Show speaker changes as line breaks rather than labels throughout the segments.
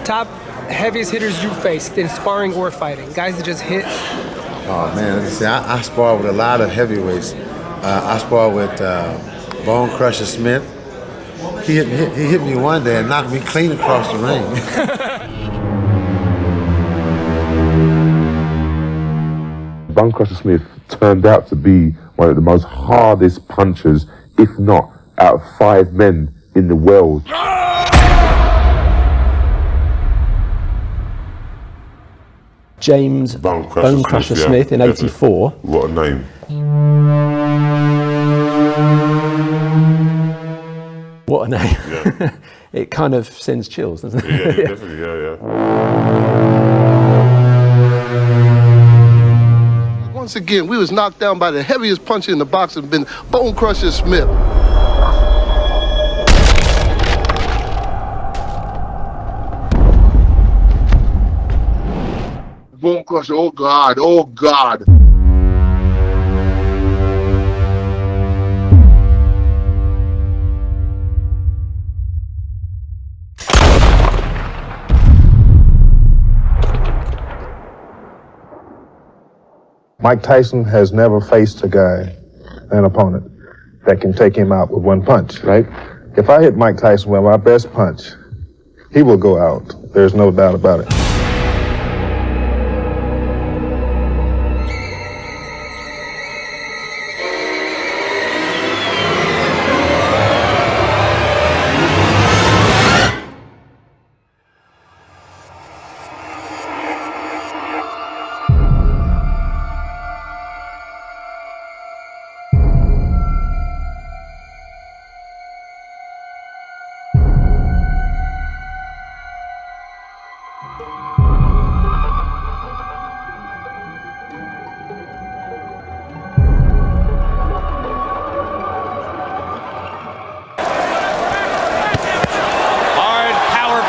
Top heaviest hitters you faced in sparring or fighting? Guys that just hit?
Oh man, see, I spar with a lot of heavyweights. I spar with BONECRUSHER Smith. He hit me one day and knocked me clean across the ring.
BONECRUSHER Smith turned out to be one of the most hardest punchers, if not out of 5 men in the world.
James BONECRUSHER Smith in '84.
What a name.
What a name.
Yeah.
It kind of sends chills, doesn't it?
Yeah, definitely, yeah.
Once again, we was knocked down by the heaviest puncher in the boxing, been BONECRUSHER Smith. BONECRUSHER, oh God, oh God.
Mike Tyson has never faced a guy, an opponent, that can take him out with one punch, right? If I hit Mike Tyson with my best punch, he will go out. There's no doubt about it.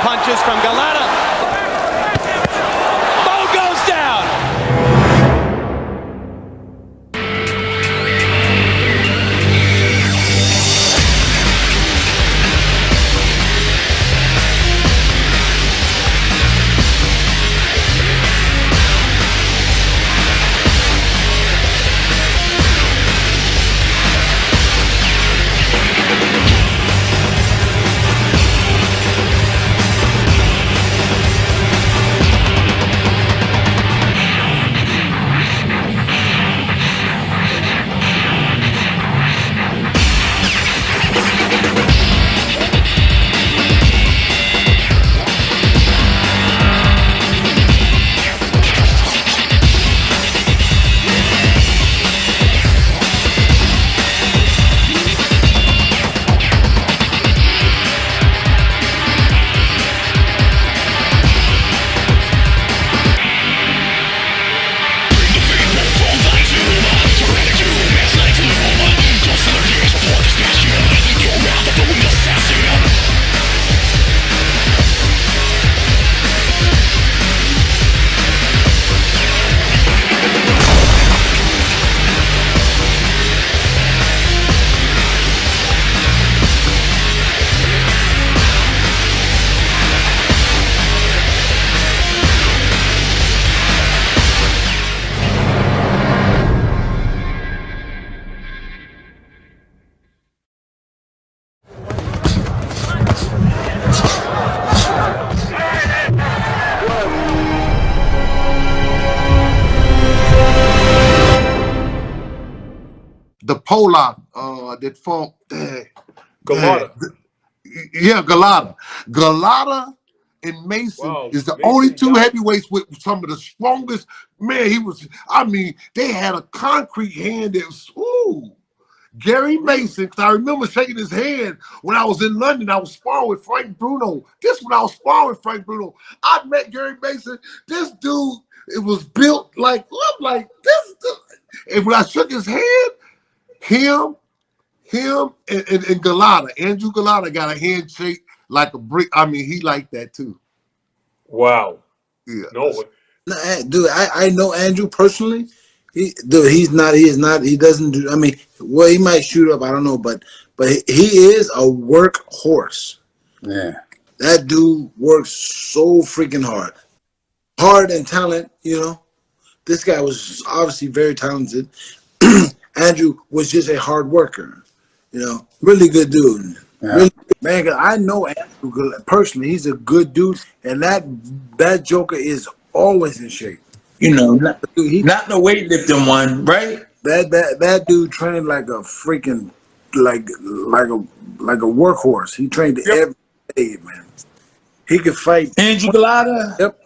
Punches from Galata. Bo goes down.
The Pollock that fought
Galata.
Yeah, Galata. Galata and Mason is the only two heavyweights with some of the strongest. Man, they had a concrete hand that was, ooh. Gary Mason, because I remember shaking his hand when I was in London. I was sparring with Frank Bruno. When I was sparring with Frank Bruno, I met Gary Mason. This dude, it was built like this. And when I shook his hand, him and Galata, Andrew Galata got a handshake like a brick. He liked that too.
Wow.
Yeah.
No, dude, I know Andrew personally. He doesn't do, he might shoot up, I don't know, but he is a workhorse.
Yeah.
That dude works so freaking hard. Hard and talent, you know. This guy was obviously very talented. Andrew was just a hard worker, you know. Really good dude. Yeah. Really, man, I know Andrew personally. He's a good dude, and that Joker is always in shape.
You know, not the weightlifting one, right?
That dude trained like a freaking like a workhorse. He trained every day, man. He could fight.
Andrew Galata.
Yep.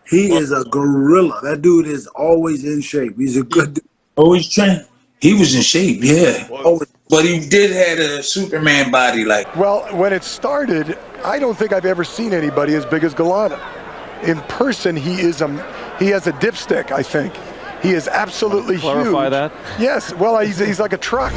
He is a gorilla. That dude is always in shape. He's a good dude.
Always trained. He was in shape, yeah. But he did have a Superman body, like.
Well, when it started, I don't think I've ever seen anybody as big as Galata. In person, he has a dipstick, I think. He is absolutely huge.
Clarify that?
Yes, well, he's like a truck.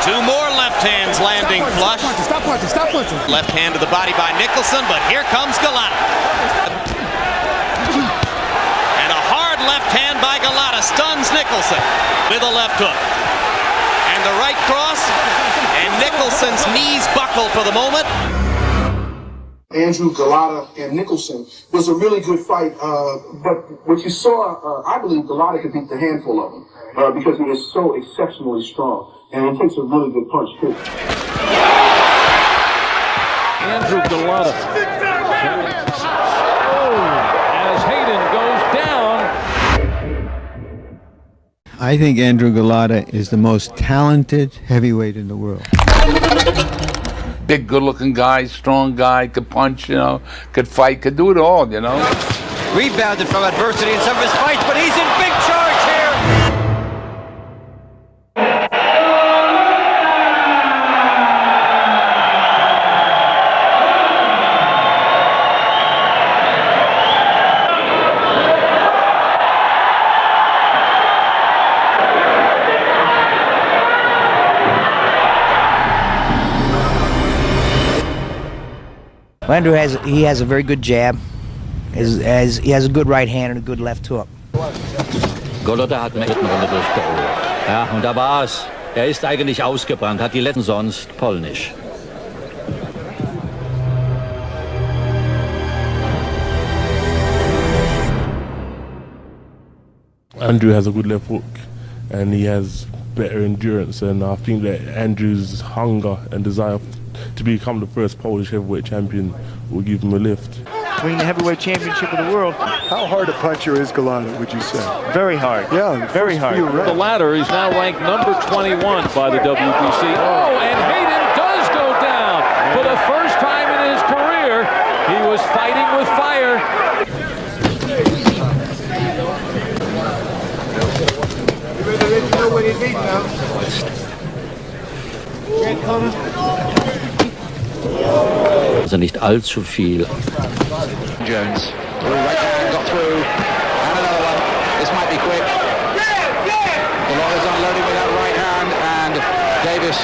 Two more left hands landing flush.
Stop punching.
Left hand to the body by Nicholson, but here comes Galata. And a hard left hand by Galata stuns Nicholson with a left hook. And the right cross, and Nicholson's knees buckle for the moment.
Andrew Galata and Nicholson was a really good fight, but what you saw, I believe Galata could beat the handful of them because he is so exceptionally strong, and he takes a really good punch too.
Andrew Galata. As Hayden goes down.
I think Andrew Galata is the most talented heavyweight in the world.
Big, good-looking guy, strong guy, could punch, you know, could fight, could do it all, you know.
Rebounded from adversity in some of his fights, but he's in big charge here.
Andrew has a very good jab. He has a good right hand and a good left hook.
Galata hat in der dritten Runde durchgeholt. Ja, und da war es. Er ist eigentlich ausgebrannt, hat die letzten sonst polnisch.
Andrew has a good left hook and he has better endurance, and I think that Andrew's hunger and desire to become the first Polish heavyweight champion will give him a lift.
Winning the heavyweight championship of the world.
How hard a puncher is Galata, would you say?
Very hard.
Yeah,
very hard.
The latter is now ranked number 21 by the WBC. Oh, and Hayden does go down. For the first time in his career, he was fighting with fire.
Also nicht allzu viel.
Jones. Right hand got through. And another one. This might be quick. Galata's unloading with that right hand, and Davis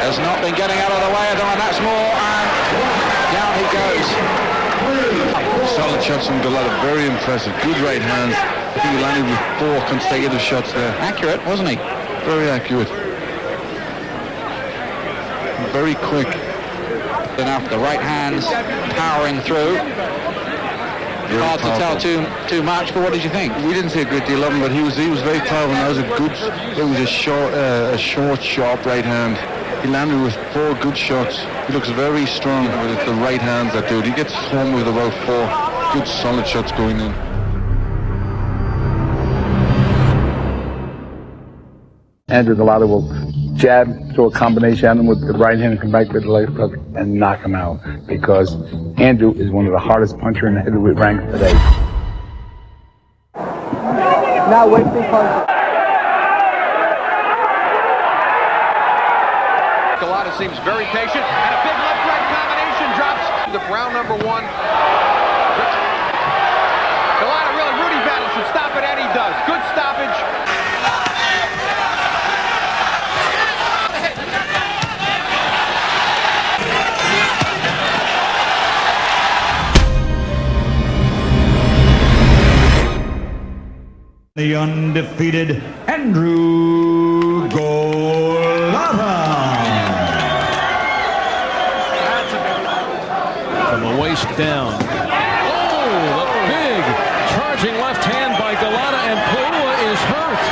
has not been getting out of the way at all, and that's more, and down he goes.
Solid shots from Galata, very impressive. Good right hands. I think he landed with 4 consecutive shots there.
Accurate, wasn't he?
Very accurate. Very quick.
Enough, the right hands powering through.
Very
hard
powerful.
to tell too much, but what did you think?
We didn't see a great deal of him, but he was very powerful. That was it was a short, sharp right hand. He landed with 4 good shots. He looks very strong with the right hands, that dude. He gets home with about 4 good solid shots going in.
Andrew Galata will jab, throw a combination at him with the right hand and come back with the left hook and knock him out, because Andrew is one of the hardest puncher in the heavyweight ranks today.
Now wait for punch.
Galata seems very patient, and a big left-right combination drops the Brown #1. Galata really, Rudy Battle should stop it, and he does. Good stoppage.
The undefeated Andrew Galata.
face down. Oh, the big charging left hand by Galata, and Paua is hurt.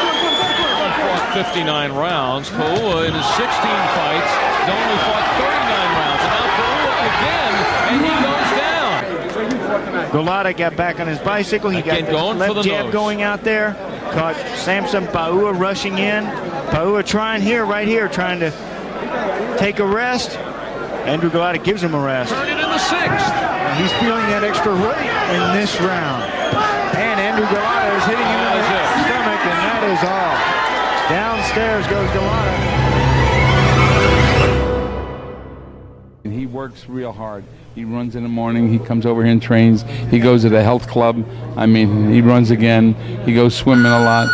He fought 59 rounds. Paua in his 16 fights only fought 39 rounds. And now Paua again, and he goes down.
Galata got back on his bicycle. He got
going
left
for the
jab
nose.
going out there. Caught Samson Paua rushing in. Paua trying here, right here, trying to take a rest. Andrew Galata gives him a rest.
Turn it in the 6th.
He's feeling that extra weight in this round. And Andrew Galata is hitting him in the stomach, and that is all. Downstairs goes Galata.
He works real hard. He runs in the morning. He comes over here and trains. He goes to the health club. I mean, he runs again. He goes swimming a lot.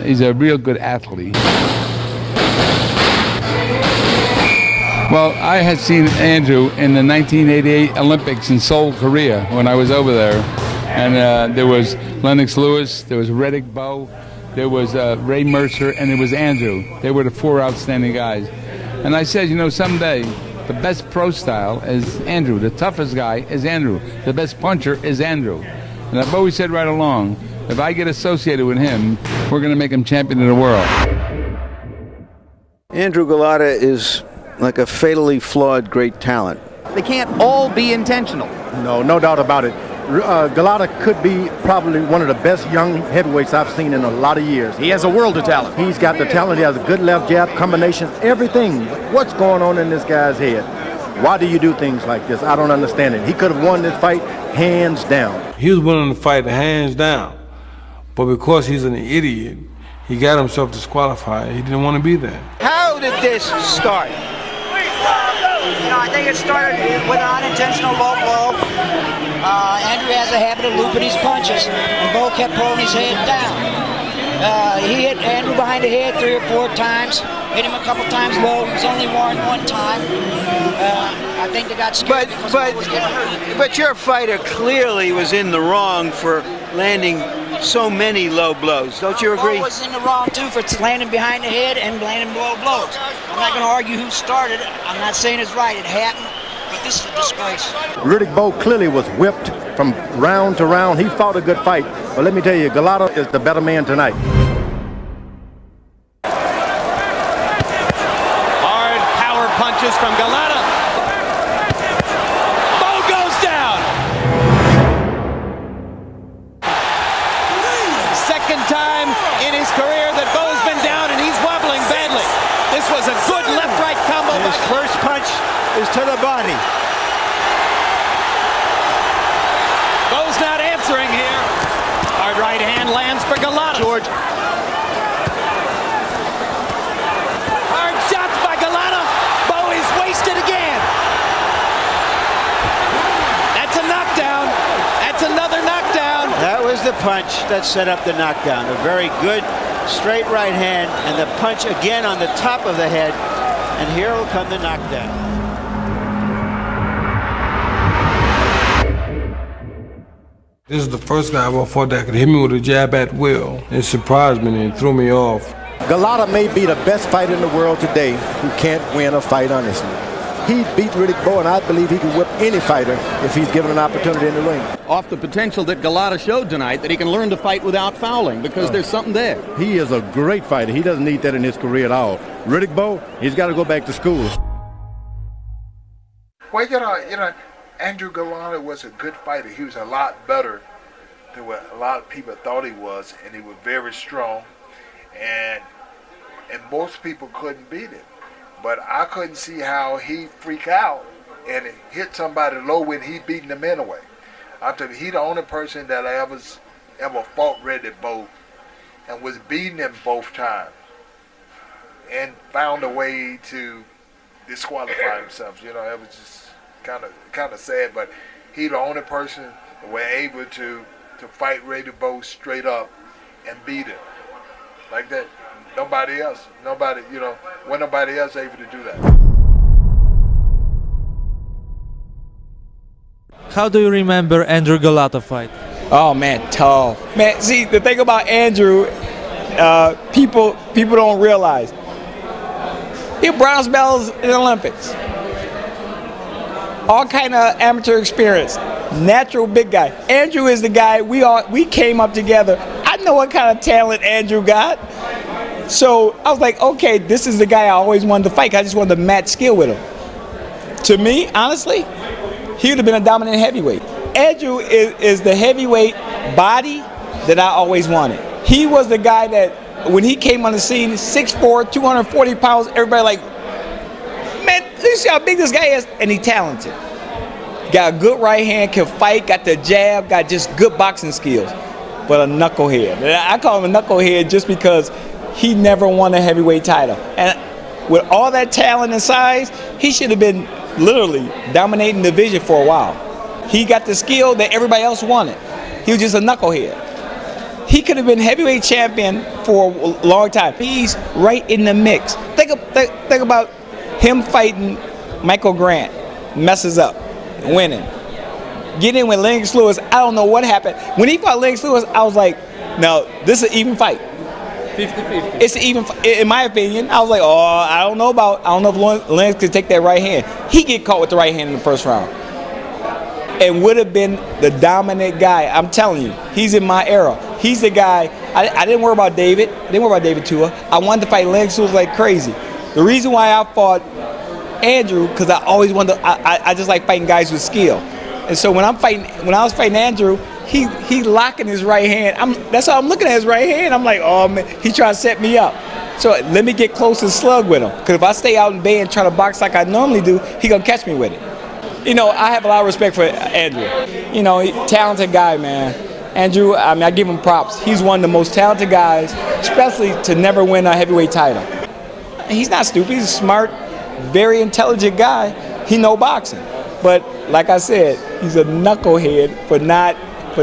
He's a real good athlete. Well, I had seen Andrew in the 1988 Olympics in Seoul, Korea, when I was over there. And there was Lennox Lewis, there was Riddick Bowe, there was Ray Mercer, and there was Andrew. They were the 4 outstanding guys. And I said, you know, someday the best pro style is Andrew. The toughest guy is Andrew. The best puncher is Andrew. And I've always said right along, if I get associated with him, we're going to make him champion of the world.
Andrew Galata is like a fatally flawed great talent.
They can't all be intentional.
No doubt about it. Galata could be probably one of the best young heavyweights I've seen in a lot of years.
He has a world of talent.
He's got the talent. He has a good left jab, combinations, everything. What's going on in this guy's head? Why do you do things like this? I don't understand it. He could have won this fight hands down.
He was willing to fight hands down, but because he's an idiot, he got himself disqualified. He didn't want to be there.
How did this start?
You know, I think it started with an unintentional low blow. Andrew has a habit of looping his punches, and Bo kept pulling his head down. He hit Andrew behind the head 3 or 4 times, hit him a couple times low. He was only warned 1 time. I think they got scared because Bo was getting hurt.
But your fighter clearly was in the wrong for landing so many low blows. Don't you agree?
Bo was in the wrong too for landing behind the head and landing low blows. I'm not going to argue who started it. I'm not saying it's right. It happened. But this is a disgrace.
Riddick Bowe clearly was whipped from round to round. He fought a good fight. But let me tell you, Galata is the better man tonight.
Hard power punches from Galata. Bo goes down. Second time in his career that Bo's been down, and he's wobbling badly. This was a good left-right combo.
His first punch is to the body.
Bo's not answering here. Hard right hand lands for Galata.
George.
Hard shots by Galata. Bo is wasted again. That's a knockdown. That's another knockdown.
That was the punch that set up the knockdown. A very good straight right hand, and the punch again on the top of the head. And here will come the knockdown.
This is the first guy I ever fought that could hit me with a jab at will. It surprised me and it threw me off.
Galata may be the best fighter in the world today who can't win a fight honestly. He beat Riddick Bowe, and I believe he can whip any fighter if he's given an opportunity in the ring.
Off the potential that Galata showed tonight, that he can learn to fight without fouling, because there's something there.
He is a great fighter. He doesn't need that in his career at all. Riddick Bowe, he's got to go back to school.
Well, you know, Andrew Galata was a good fighter. He was a lot better than what a lot of people thought he was, and he was very strong, and most people couldn't beat him. But I couldn't see how he freak out and hit somebody low when he beating them anyway. I tell you, he the only person that ever fought Riddick Bowe and was beating him both times and found a way to disqualify himself. You know, it was just kind of sad, but he the only person that were able to fight Riddick Bowe straight up and beat him like that. Nobody else, wasn't nobody else able to do that.
How do you remember Andrew Galata fight?
Oh man, tough. Man, see, the thing about Andrew, people don't realize. He had bronze medals in the Olympics. all kind of amateur experience. Natural big guy. Andrew is the guy we came up together. I know what kind of talent Andrew got. So I was like, okay, this is the guy I always wanted to fight. I just wanted to match skill with him. To me, honestly, he would have been a dominant heavyweight. Andrew is the heavyweight body that I always wanted. He was the guy that when he came on the scene, 6'4", 240 pounds, everybody like, man, this is how big this guy is, and he's talented. Got a good right hand, can fight, got the jab, got just good boxing skills, but a knucklehead. I call him a knucklehead just because he never won a heavyweight title. And with all that talent and size, he should have been literally dominating the division for a while. He got the skill that everybody else wanted. He was just a knucklehead. He could have been heavyweight champion for a long time. He's right in the mix. Think about him fighting Michael Grant, messes up, winning. Get in with Lennox Lewis, I don't know what happened. When he fought Lennox Lewis, I was like, no, this is an even fight.
50-50.
It's even, in my opinion. I was like, oh, I don't know if Lennox could take that right hand. He get caught with the right hand in the first round. And would have been the dominant guy. I'm telling you, he's in my era. He's the guy. I didn't worry about David. Didn't worry about David Tua. I wanted to fight Lennox Lewis like crazy. The reason why I fought Andrew, because I always wanted to, I just like fighting guys with skill. And so when I was fighting Andrew, he locking his right hand. That's how I'm looking at his right hand. I'm like, oh man, he trying to set me up. So let me get close and slug with him. Because if I stay out in bay and try to box like I normally do, he gonna catch me with it. You know, I have a lot of respect for Andrew. You know, talented guy, man. Andrew, I mean, I give him props. He's one of the most talented guys, especially to never win a heavyweight title. He's not stupid. He's a smart, very intelligent guy. He knows boxing. But like I said, he's a knucklehead for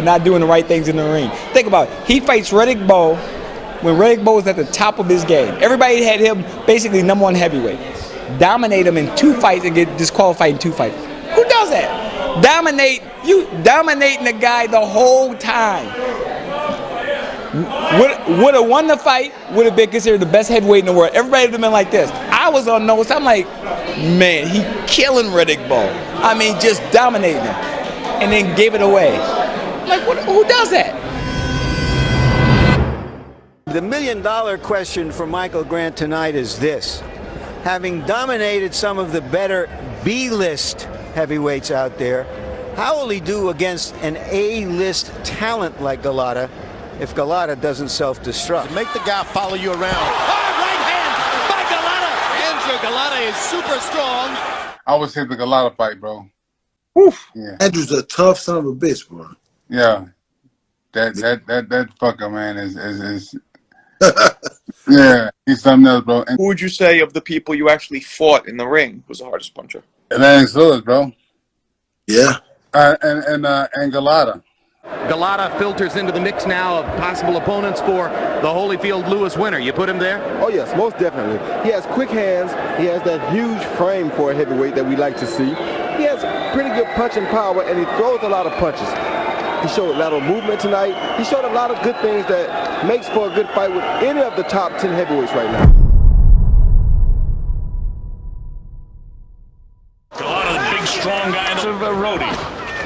not doing the right things in the ring. Think about it. He fights Riddick Bowe when Riddick Bowe was at the top of his game. Everybody had him basically #1 heavyweight. Dominate him in 2 fights and get disqualified in 2 fights. Who does that? Dominating the guy the whole time. Would have won the fight, would have been considered the best heavyweight in the world. Everybody would have been like this. I was on notice. I'm like, man, he killing Riddick Bowe. I mean, just dominating him. And then gave it away. I'm like, who does that?
The million-dollar question for Michael Grant tonight is this. Having dominated some of the better B-list heavyweights out there, how will he do against an A-list talent like Golota if Golota doesn't self-destruct?
Make the guy follow you around. Hard right hand by Golota. Andrew Golota is super strong.
I would say the Golota fight, bro.
Oof.
Yeah.
Andrew's a tough son of a bitch, bro.
Yeah. That fucker, man, is yeah, he's something else, bro.
Who would you say of the people you actually fought in the ring was the hardest puncher?
Lennox Lewis, bro.
Yeah.
And Golota.
Golota filters into the mix now of possible opponents for the Holyfield Lewis winner. You put him there?
Oh yes, most definitely. He has quick hands. He has that huge frame for a heavyweight that we like to see. He has pretty good punching power, and he throws a lot of punches. He showed a lot of movement tonight. He showed a lot of good things that makes for a good fight with any of the top 10 heavyweights right now.
Golota, the big, strong guy, a roadie.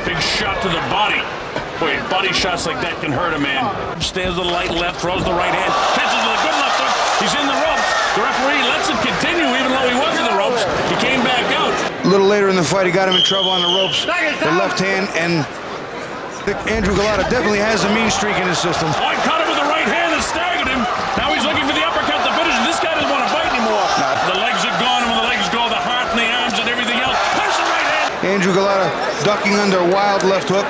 Big shot to the body. Boy, body shots like that can hurt a man. Stands to the light left, throws the right hand, catches with a good left hook. He's in the ropes. The referee lets him continue even though he was in the ropes. He came back out.
A little later in the fight, he got him in trouble on the ropes, the left hand, and Andrew Golota definitely has a mean streak in his system.
Boy, caught him with the right hand and staggered him. Now he's looking for the uppercut to finish. This guy doesn't want to fight anymore. The legs are gone, and when the legs go, the heart and the arms and everything else. Punch the right hand.
Andrew Golota ducking under a wild left hook.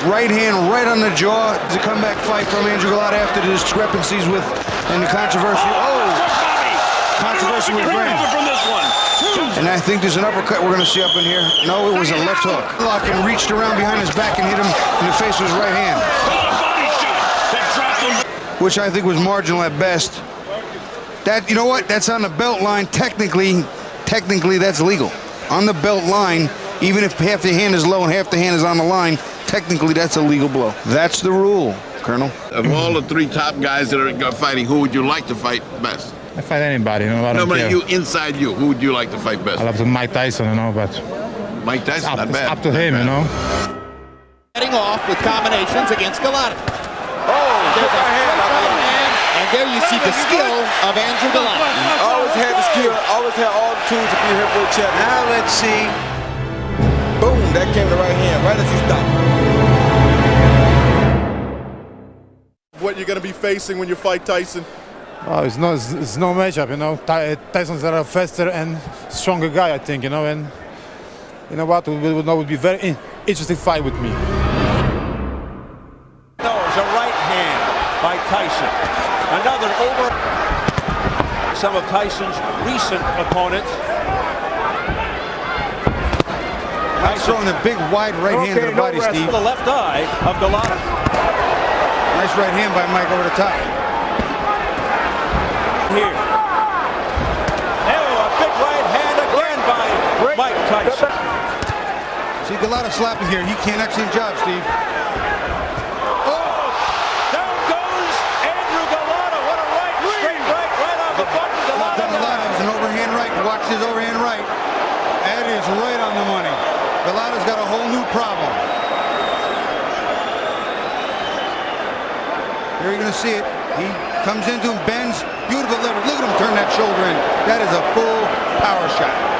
Right hand right on the jaw. It's a comeback fight from Andrew Golota after the discrepancies with and the controversy. Controversy with Grant. And I think there's an uppercut we're going to see up in here. No, it was a left hook. Lock and reached around behind his back and hit him in the face with his right hand. Which I think was marginal at best. That, you know what? That's on the belt line. Technically that's legal. On the belt line, even if half the hand is low and half the hand is on the line, technically that's a legal blow. That's the rule, Colonel.
Of all the 3 top guys that are fighting, who would you like to fight best?
I fight anybody, you know. I don't care.
You inside you, who would you like to fight best?
I love Mike Tyson, you know, but
Mike Tyson, not bad.
Up to him, you know.
Heading off with combinations against Galata. There's a and there you see the skill of Andrew Galata.
Always had the skill, always had all the tools to be heavyweight champion. Now let's see. Boom, that came to the right hand, right as he stopped.
What you're going to be facing when you fight Tyson?
Oh, it's no matchup, you know. Tyson's a faster and stronger guy, I think, you know. And you know what? It would be very interesting fight with me.
No, it's a right hand by Tyson. Another over some of Tyson's recent opponents.
Tyson throwing a big wide right hand to the body, Steve.
The left eye of Galata.
Nice right hand by Mike over the top.
Here. Oh, a big right hand again by Mike Tyson.
See, Galata slapping here. He can't actually job, Steve.
Oh, down goes Andrew Galata. What a right, straight right off the button.
Galata is an overhand right. Watch his overhand right. That is right on the money. Galata's got a whole new problem. Here you're going to see it. He comes into him, bends, beautiful leverage. Look at him turn that shoulder in. That is a full power shot.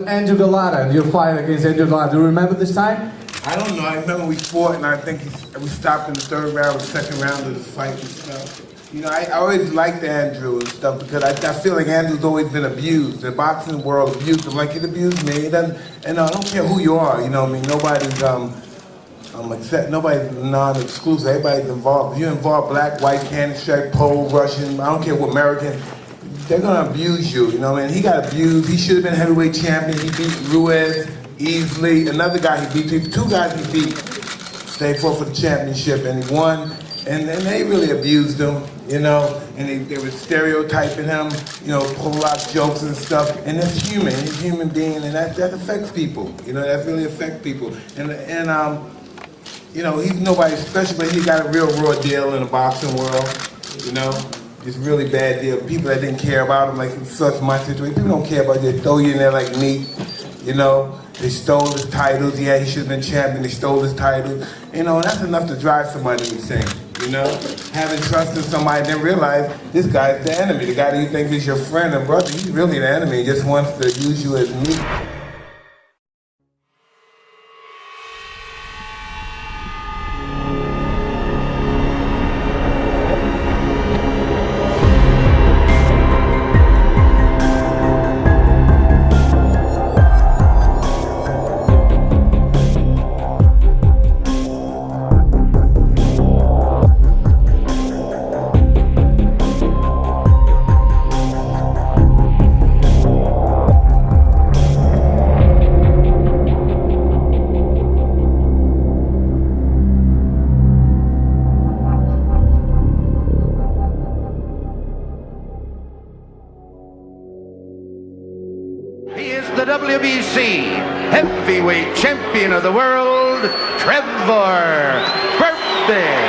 Andrew Galata, your fight against Andrew Galata. Do you remember this time?
I don't know. I remember we fought, and I think we stopped in the third round, the second round of the fight and stuff. You know, I always liked Andrew and stuff because I feel like Andrew's always been abused. The boxing world abused him like it abused me. And I don't care who you are. You know, I mean, nobody's nobody's non-exclusive. Everybody's involved. If you're involved, black, white, Canadian, Pole, Russian. I don't care what American. They're gonna abuse you. You know, and he got abused. He should have been heavyweight champion. He beat Ruiz easily. Another guy he beat. Two guys he beat. Stayed for the championship, and he won. And they really abused him, you know, and they were stereotyping him, you know, pull out jokes and stuff. And that's human. He's a human being, and that affects people. You know, that really affects people. And you know, he's nobody special, but he got a real raw deal in the boxing world. You know, just really bad deal. People that didn't care about him, like such my situation. People don't care about you. They throw you in there like meat. You know, they stole his titles. Yeah, he should have been champion. They stole his titles. You know, and that's enough to drive somebody insane. You know, having trust in somebody, then realize this guy's the enemy. The guy that you think is your friend and brother, he's really the enemy. He just wants to use you as meat.
The WBC heavyweight champion of the world, Trevor Birthday.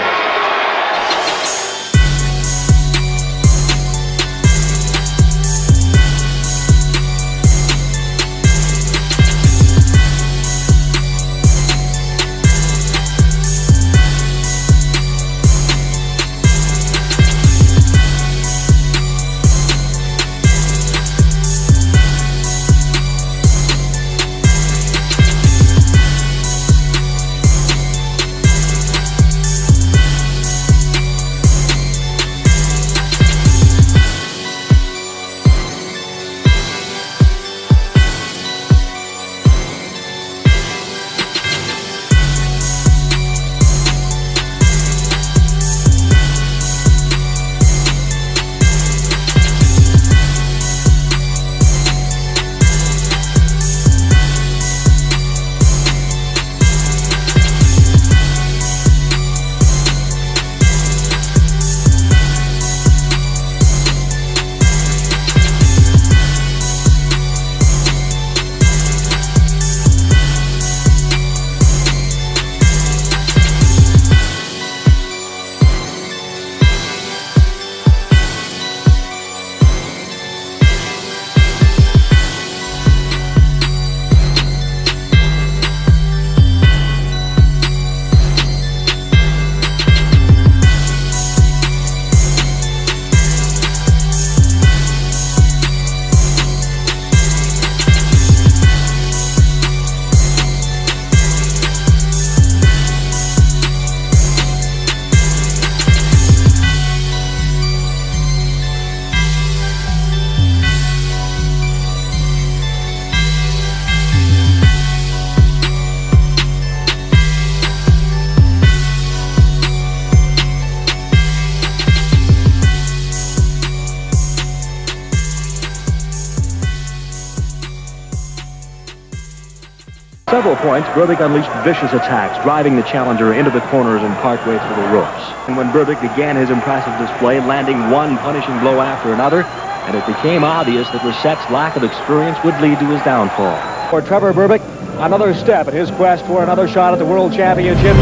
Several points, Berbick unleashed vicious attacks, driving the challenger into the corners and partway through the ropes. And when Berbick began his impressive display, landing one punishing blow after another, and it became obvious that Rissett's lack of experience would lead to his downfall. For Trevor Berbick, another step in his quest for another shot at the World Championship.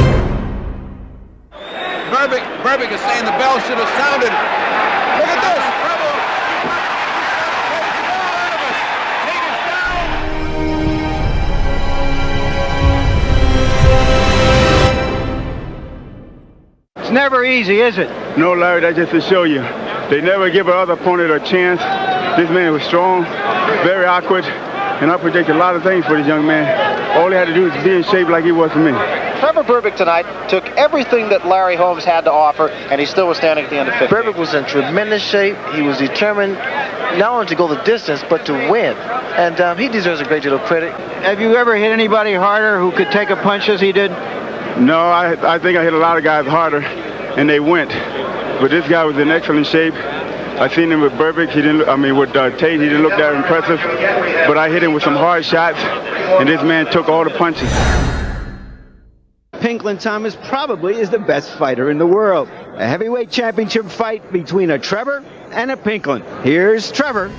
Berbick is saying the bell should have sounded. Look at this! It's never easy, is it?
No, Larry, that's just to show you. They never give another opponent a chance. This man was strong, very awkward, and I predict a lot of things for this young man. All he had to do is be in shape like he was for me.
Trevor Berbick tonight took everything that Larry Holmes had to offer, and he still was standing at the end of 50.
Berbick was in tremendous shape. He was determined not only to go the distance, but to win. And he deserves a great deal of credit.
Have you ever hit anybody harder who could take a punch as he did?
No, I think I hit a lot of guys harder, and they went. But this guy was in excellent shape. I seen him with Berbick. He didn't. With Tate, he didn't look that impressive. But I hit him with some hard shots, and this man took all the punches.
Pinklin Thomas probably is the best fighter in the world. A heavyweight championship fight between a Trevor and a Pinklin. Here's Trevor.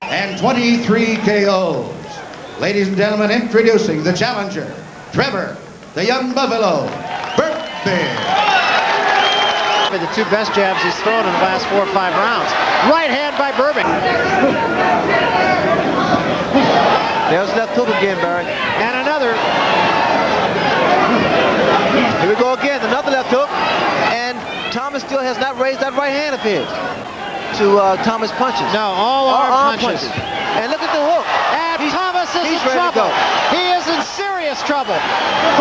And 23 KOs. Ladies and gentlemen, introducing the challenger, Trevor, the young Buffalo, Berbick.
The two best jabs he's thrown in the last 4 or 5 rounds. Right hand by Berbick.
There's left hook again, Barry.
And another.
Here we go again, another left hook. And Thomas still has not raised that right hand of his to Thomas punches.
No, all arm punches.
And look at the hook.
And Thomas is in
ready
trouble.
to go.
He is in serious trouble.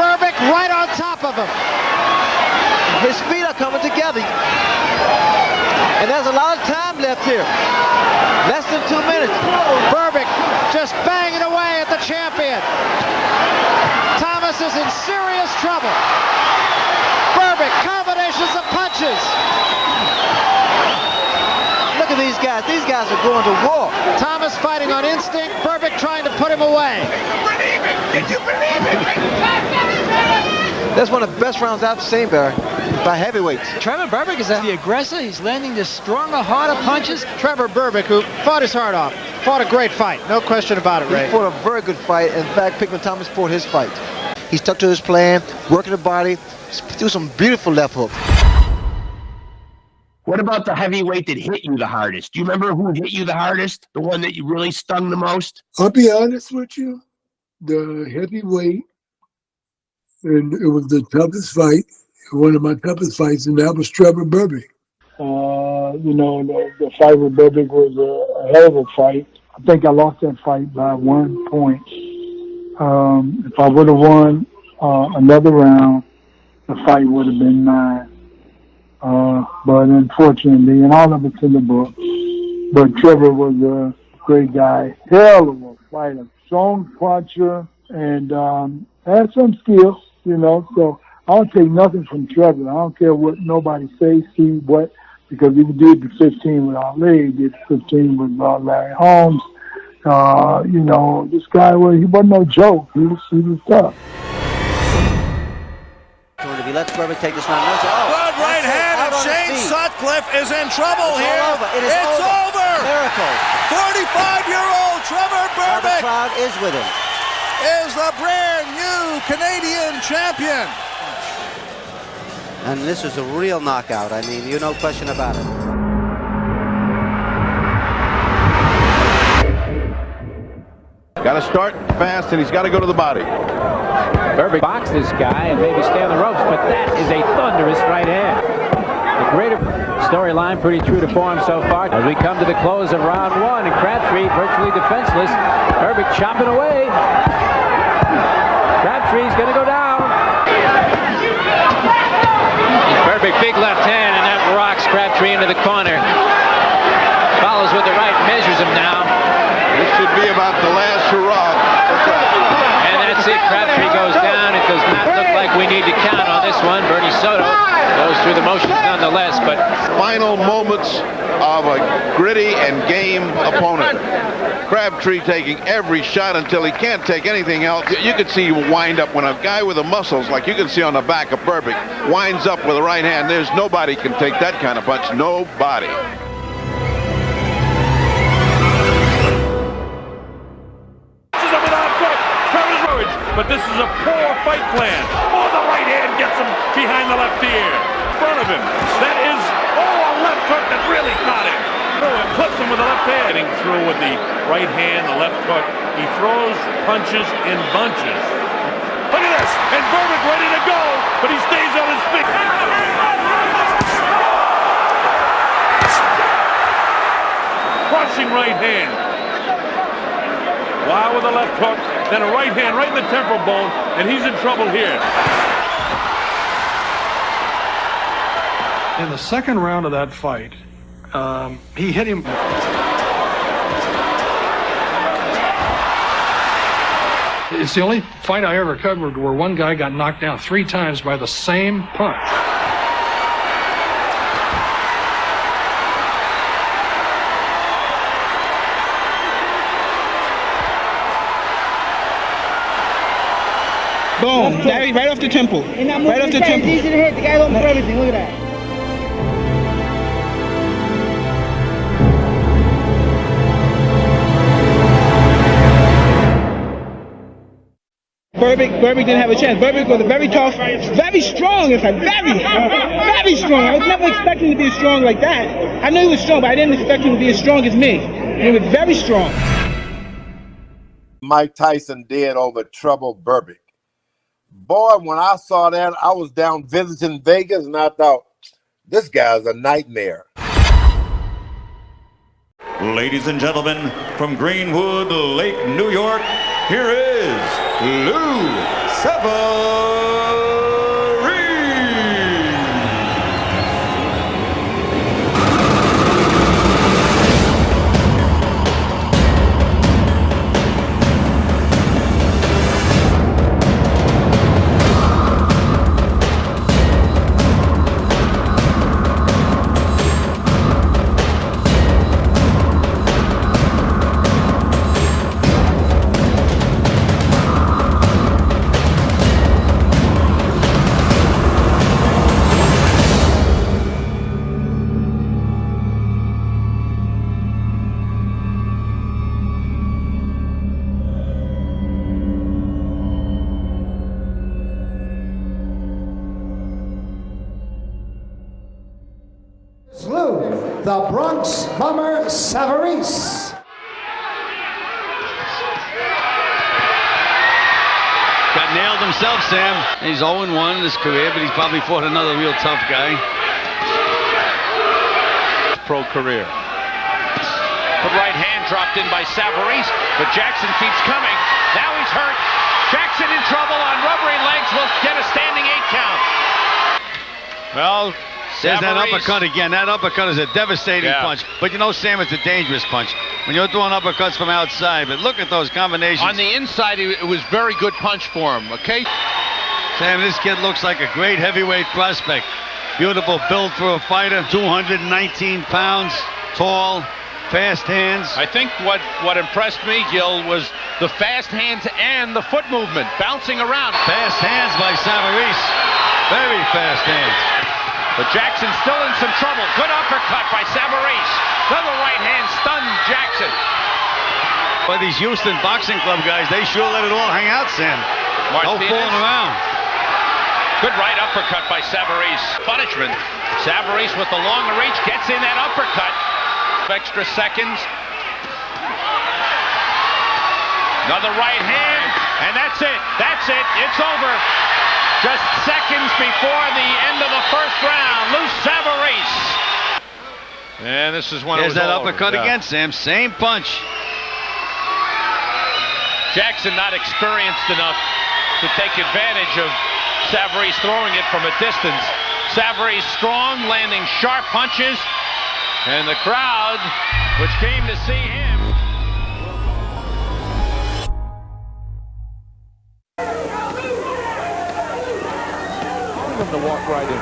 Berbick right on top of him.
His feet are coming together. And there's a lot of time left here. Less than 2 minutes.
Berbick just banging away at the champion. Thomas is in serious trouble. Berbick, combinations of punches.
Look at these guys. These guys are going to war.
Thomas fighting on instinct. Berbick trying to put him away.
Did you believe it?
That's one of the best rounds I've seen, Barry, by heavyweights.
Trevor Berbick is the aggressor. He's landing the stronger, harder punches. Trevor Berbick, who fought his heart off, fought a great fight. No question about it, Ray.
He fought a very good fight. In fact, Pinklin Thomas fought his fight. He stuck to his plan, working the body, threw some beautiful left hooks.
What about the heavyweight that hit you the hardest? Do you remember who hit you the hardest? The one that you really stung the most?
I'll be honest with you. The heavyweight, and it was the toughest fight, one of my toughest fights, and that was Trevor Berbick.
The fight with Berbick was a hell of a fight. I think I lost that fight by 1 point. If I would have won another round, the fight would have been mine. But unfortunately, and all of it's in the book, but Trevor was a great guy. Hell of a fighter, strong puncher, and had some skills, so I don't take nothing from Trevor. I don't care what nobody says, see what, because he did the 15 with Ali, he did the 15 with Larry Holmes. This guy, he wasn't no joke. He was tough.
If he lets Berbick take this round,
Good right hand of Shane Sutcliffe is in trouble here. It's over.
Miracle.
45-year-old Trevor Berbick.
The crowd is with him.
Is the brand new Canadian champion.
And this is a real knockout. I mean, no question about it.
Got to start fast, and he's got to go to the body.
Berbick box this guy and maybe stay on the ropes, but that is a thunderous right hand. The greater storyline pretty true to form so far. As we come to the close of round 1, and Crabtree virtually defenseless. Berbick chopping away. Crabtree's going to go down. Berbick, big left hand, and that rocks Crabtree into the corner. Follows with the right, measures him now.
This should be about the last hurrah.
And that's it. Crabtree goes down. It does not look like we need to count on this one. Bernie Soto goes through the motions nonetheless, but
Final moments of a gritty and game opponent. Crabtree taking every shot until he can't take anything else. You can see him wind up when a guy with the muscles, like you can see on the back of Burbick, winds up with a right hand. There's nobody can take that kind of punch. Nobody.
But this is a poor fight plan. Oh, the right hand gets him behind the left ear. In front of him. That is, a left hook that really caught him. Oh, and clips him with the left hand. Getting through with the right hand, the left hook. He throws punches in bunches. Look at this. And Burbick ready to go, but he stays on his feet. Crushing right hand. Wow, with a left hook, then a right hand right in the temple bone, and he's in trouble here.
In the second round of that fight, he hit him. It's the only fight I ever covered where one guy got knocked down 3 times by the same punch.
Boom, right off the temple. Right off the temple. It's easy to hit. The guy don't throw everything. Look at that. Burbick didn't have a chance. Burbick was a very tough, very strong, in fact, very strong. I was never expecting him to be strong like that. I knew he was strong, but I didn't expect him to be as strong as me. He was very strong.
Mike Tyson did over Trouble Burbick. Boy, when I saw that, I was down visiting Vegas, and I thought, this guy's a nightmare.
Ladies and gentlemen, from Greenwood Lake, New York, here is Lou Sever.
Lou, the Bronx Bomber Savarese.
Got nailed himself, Sam. He's 0-1 in his career, but he's probably fought another real tough guy.
Pro career. The right hand dropped in by Savarese, but Jackson keeps coming. Now he's hurt. Jackson in trouble on rubbery legs. Will get a standing 8 count.
Well, there's that uppercut again. That uppercut is a devastating punch. But you know, Sam, it's a dangerous punch when you're throwing uppercuts from outside. But look at those combinations.
On the inside, it was very good punch for him, okay?
Sam, this kid looks like a great heavyweight prospect. Beautiful build for a fighter. 219 pounds, tall, fast hands.
I think what impressed me, Gil, was the fast hands and the foot movement, bouncing around.
Fast hands by Savarese. Very fast hands.
But Jackson's still in some trouble. Good uppercut by Savarese. Another right hand stunned Jackson.
But these Houston Boxing Club guys, they sure let it all hang out, Sam. No fooling around.
Good right uppercut by Savarese. Punishment. Savarese with the longer reach gets in that uppercut. Extra seconds. Another right hand, and that's it. That's it. It's over. Just seconds before the end of the first round, Lou Savarese. And this is when
There's that
over.
uppercut again, Sam. Same punch.
Jackson not experienced enough to take advantage of Savarese throwing it from a distance. Savarese strong, landing sharp punches, and the crowd, which came to see him.
To walk right in.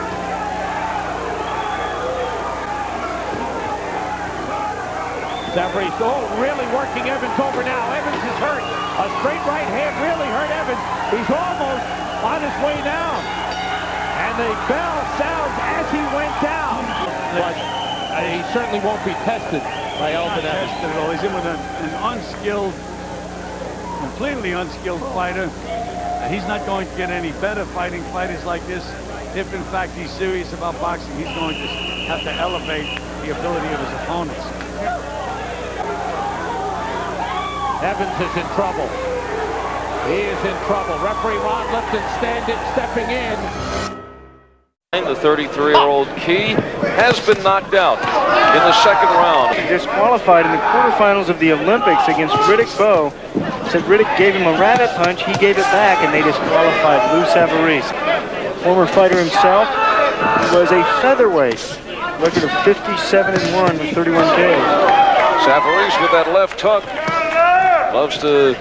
Savarese, really working Evans over now. Evans is hurt. A straight right hand really hurt Evans. He's almost on his way down. And the bell sounds as he went down. But he certainly won't be tested by Elton Evans.
He's in with an unskilled, completely unskilled fighter. He's not going to get any better fighting fighters like this. If in fact he's serious about boxing, he's going to have to elevate the ability of his opponents.
Evans is in trouble. He is in trouble. Referee Ron Lipton stepping in.
The 33-year-old Key has been knocked out in the second round.
Disqualified in the quarterfinals of the Olympics against Riddick Bowe. Said Riddick gave him a rabbit punch, he gave it back, and they disqualified Lou Savarese. Former fighter himself, he was a featherweight. Record of 57-1 with 31 KOs.
Savarese with that left hook. Loves to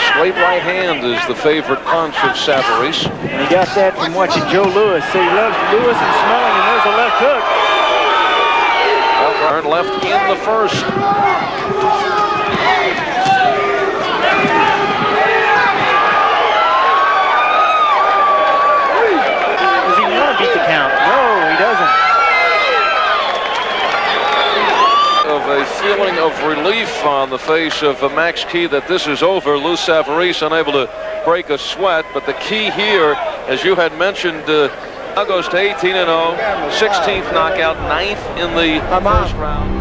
straight right hand is the favorite punch of Savarese.
And he got that from watching Joe Louis. So he loves Louis and smelling, and there's a left hook.
Turn left in the first.
Does he want to beat the count? No, he doesn't.
Of a feeling of relief on the face of Max Key that this is over. Lou Savarese unable to break a sweat, but the key here, as you had mentioned, now goes to 18-0, 16th knockout, 9th in the first round.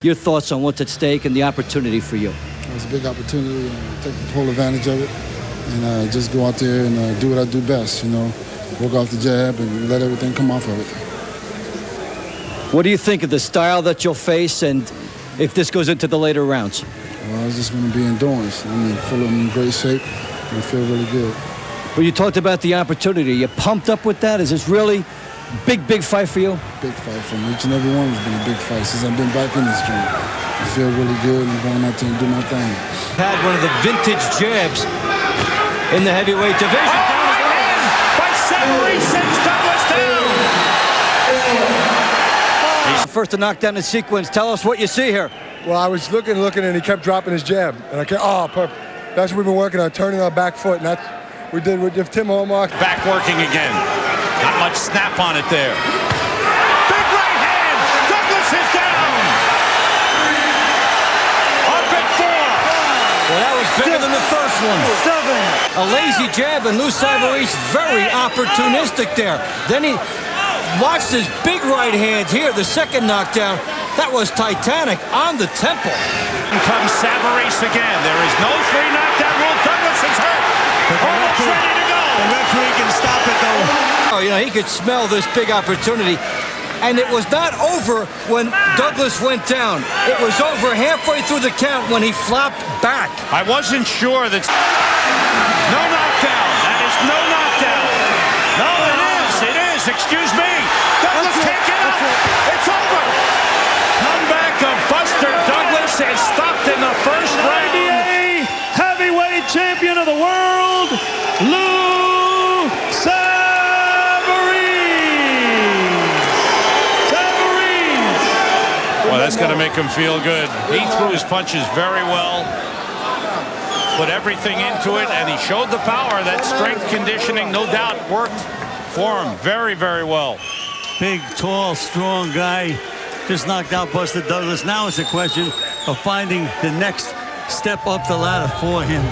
Your thoughts on what's at stake and the opportunity for you?
It's a big opportunity, take full advantage of it, and just go out there and do what I do best, work off the jab and let everything come off of it.
What do you think of the style that you'll face, and if this goes into the later rounds?
Well, it's just going to be endurance. Full in great shape, and I feel really good.
Well, you talked about the opportunity. You pumped up with that? Is this really big fight for you?
Big fight for me. Each and every one has been a big fight since I've been back in this gym. I feel really good and going out there and do my thing.
Had one of the vintage jabs in the heavyweight division.
By Savarese sends Douglas down.
First a knockdown in sequence. Tell us what you see here.
Well, I was looking, and he kept dropping his jab. And I kept, perfect. That's what we've been working on, turning our back foot. And that's we did with Tim Hallmark.
Back working again. Not much snap on it there. Big right hand. Douglas is down. Up at 4.
Well, that was bigger than the first one. 7. A lazy jab, and Lou Savarese very opportunistic there. Then he watched his big right hand here, the second knockdown. That was titanic on the temple.
And comes Savarese again. There is no 3 knockdown rule. Douglas is hurt. Almost ready to go. The referee can stop it though.
He could smell this big opportunity. And it was not over when Douglas went down. It was over halfway through the count when he flopped back.
I wasn't sure that. No knockdown. That is no knockdown. No, it is. Excuse me. Douglas can't get up. It's over. Comeback of Buster Douglas is stopped in the first round. NBA heavyweight champion of the world, Lou Savarese. Well, that's going to make him feel good. He threw his punches very well. Put everything into it, and he showed the power. That strength conditioning, no doubt, worked for him very, very well.
Big, tall, strong guy. Just knocked out Buster Douglas. Now it's a question of finding the next step up the ladder for him.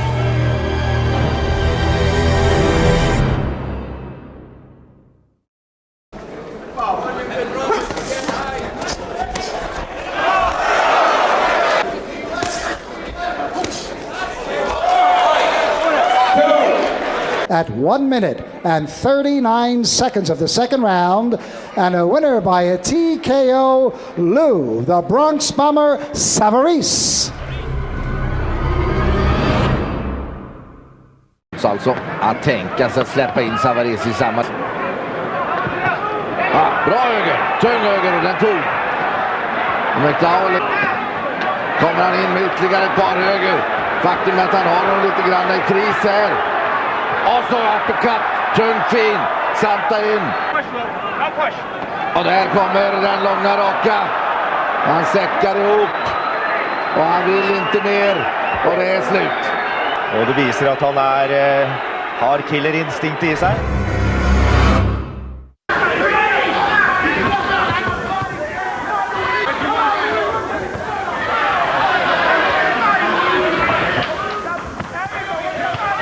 At 1 minute and 39 seconds of the second round, and a winner by a TKO, Lou, the Bronx Bomber, Savarese.
Alltså att tänka sig att släppa in Savarese i samma... bra höger, tung höger och den tog. McDowell kommer han in med ytterligare ett par höger. Faktum är att han har honom lite grann i kris här. Och så uppercut, tung fin, Santa in. Och där kommer den långa raka. Han säckar ihop och han vill inte mer och det är slut.
Och det visar att han har killerinstinkt i sig.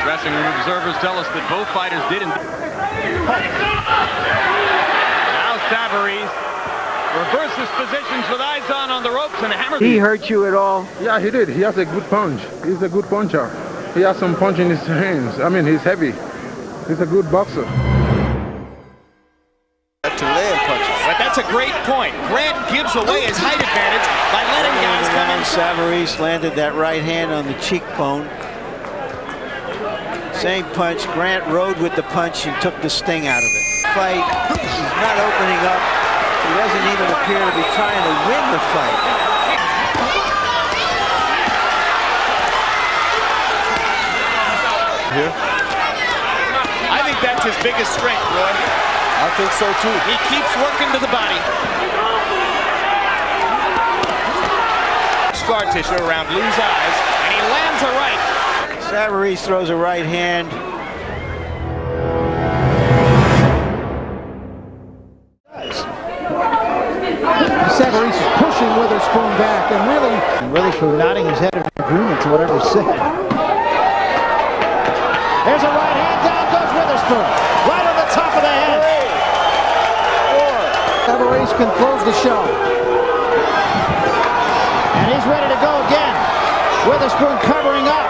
Dressing room observers tell us that both fighters didn't. Now Savarese reverses positions with eyes on the ropes and hammers.
He hurt you at all?
Yeah, he did. He has a good punch. He's a good puncher. He has some punch in his hands. I mean, he's heavy. He's a good boxer.
To land punches. But that's a great point. Grant gives away his height advantage by letting guys come in.
Savarese landed that right hand on the cheekbone. Same punch. Grant rode with the punch and took the sting out of it. Fight. He's not opening up. He doesn't even appear to be trying to win the fight.
Here. I think that's his biggest strength, Roy.
I think so too.
He keeps working to the body. Scar tissue around Lou's eyes, and he lands a right.
Savarese throws a right hand.
Savarese is pushing Witherspoon back, and Witherspoon nodding his head in agreement to whatever's said. There's a right hand, down goes Witherspoon, right on the top of the head. Savarese can close the show. And he's ready to go again. Witherspoon covering up.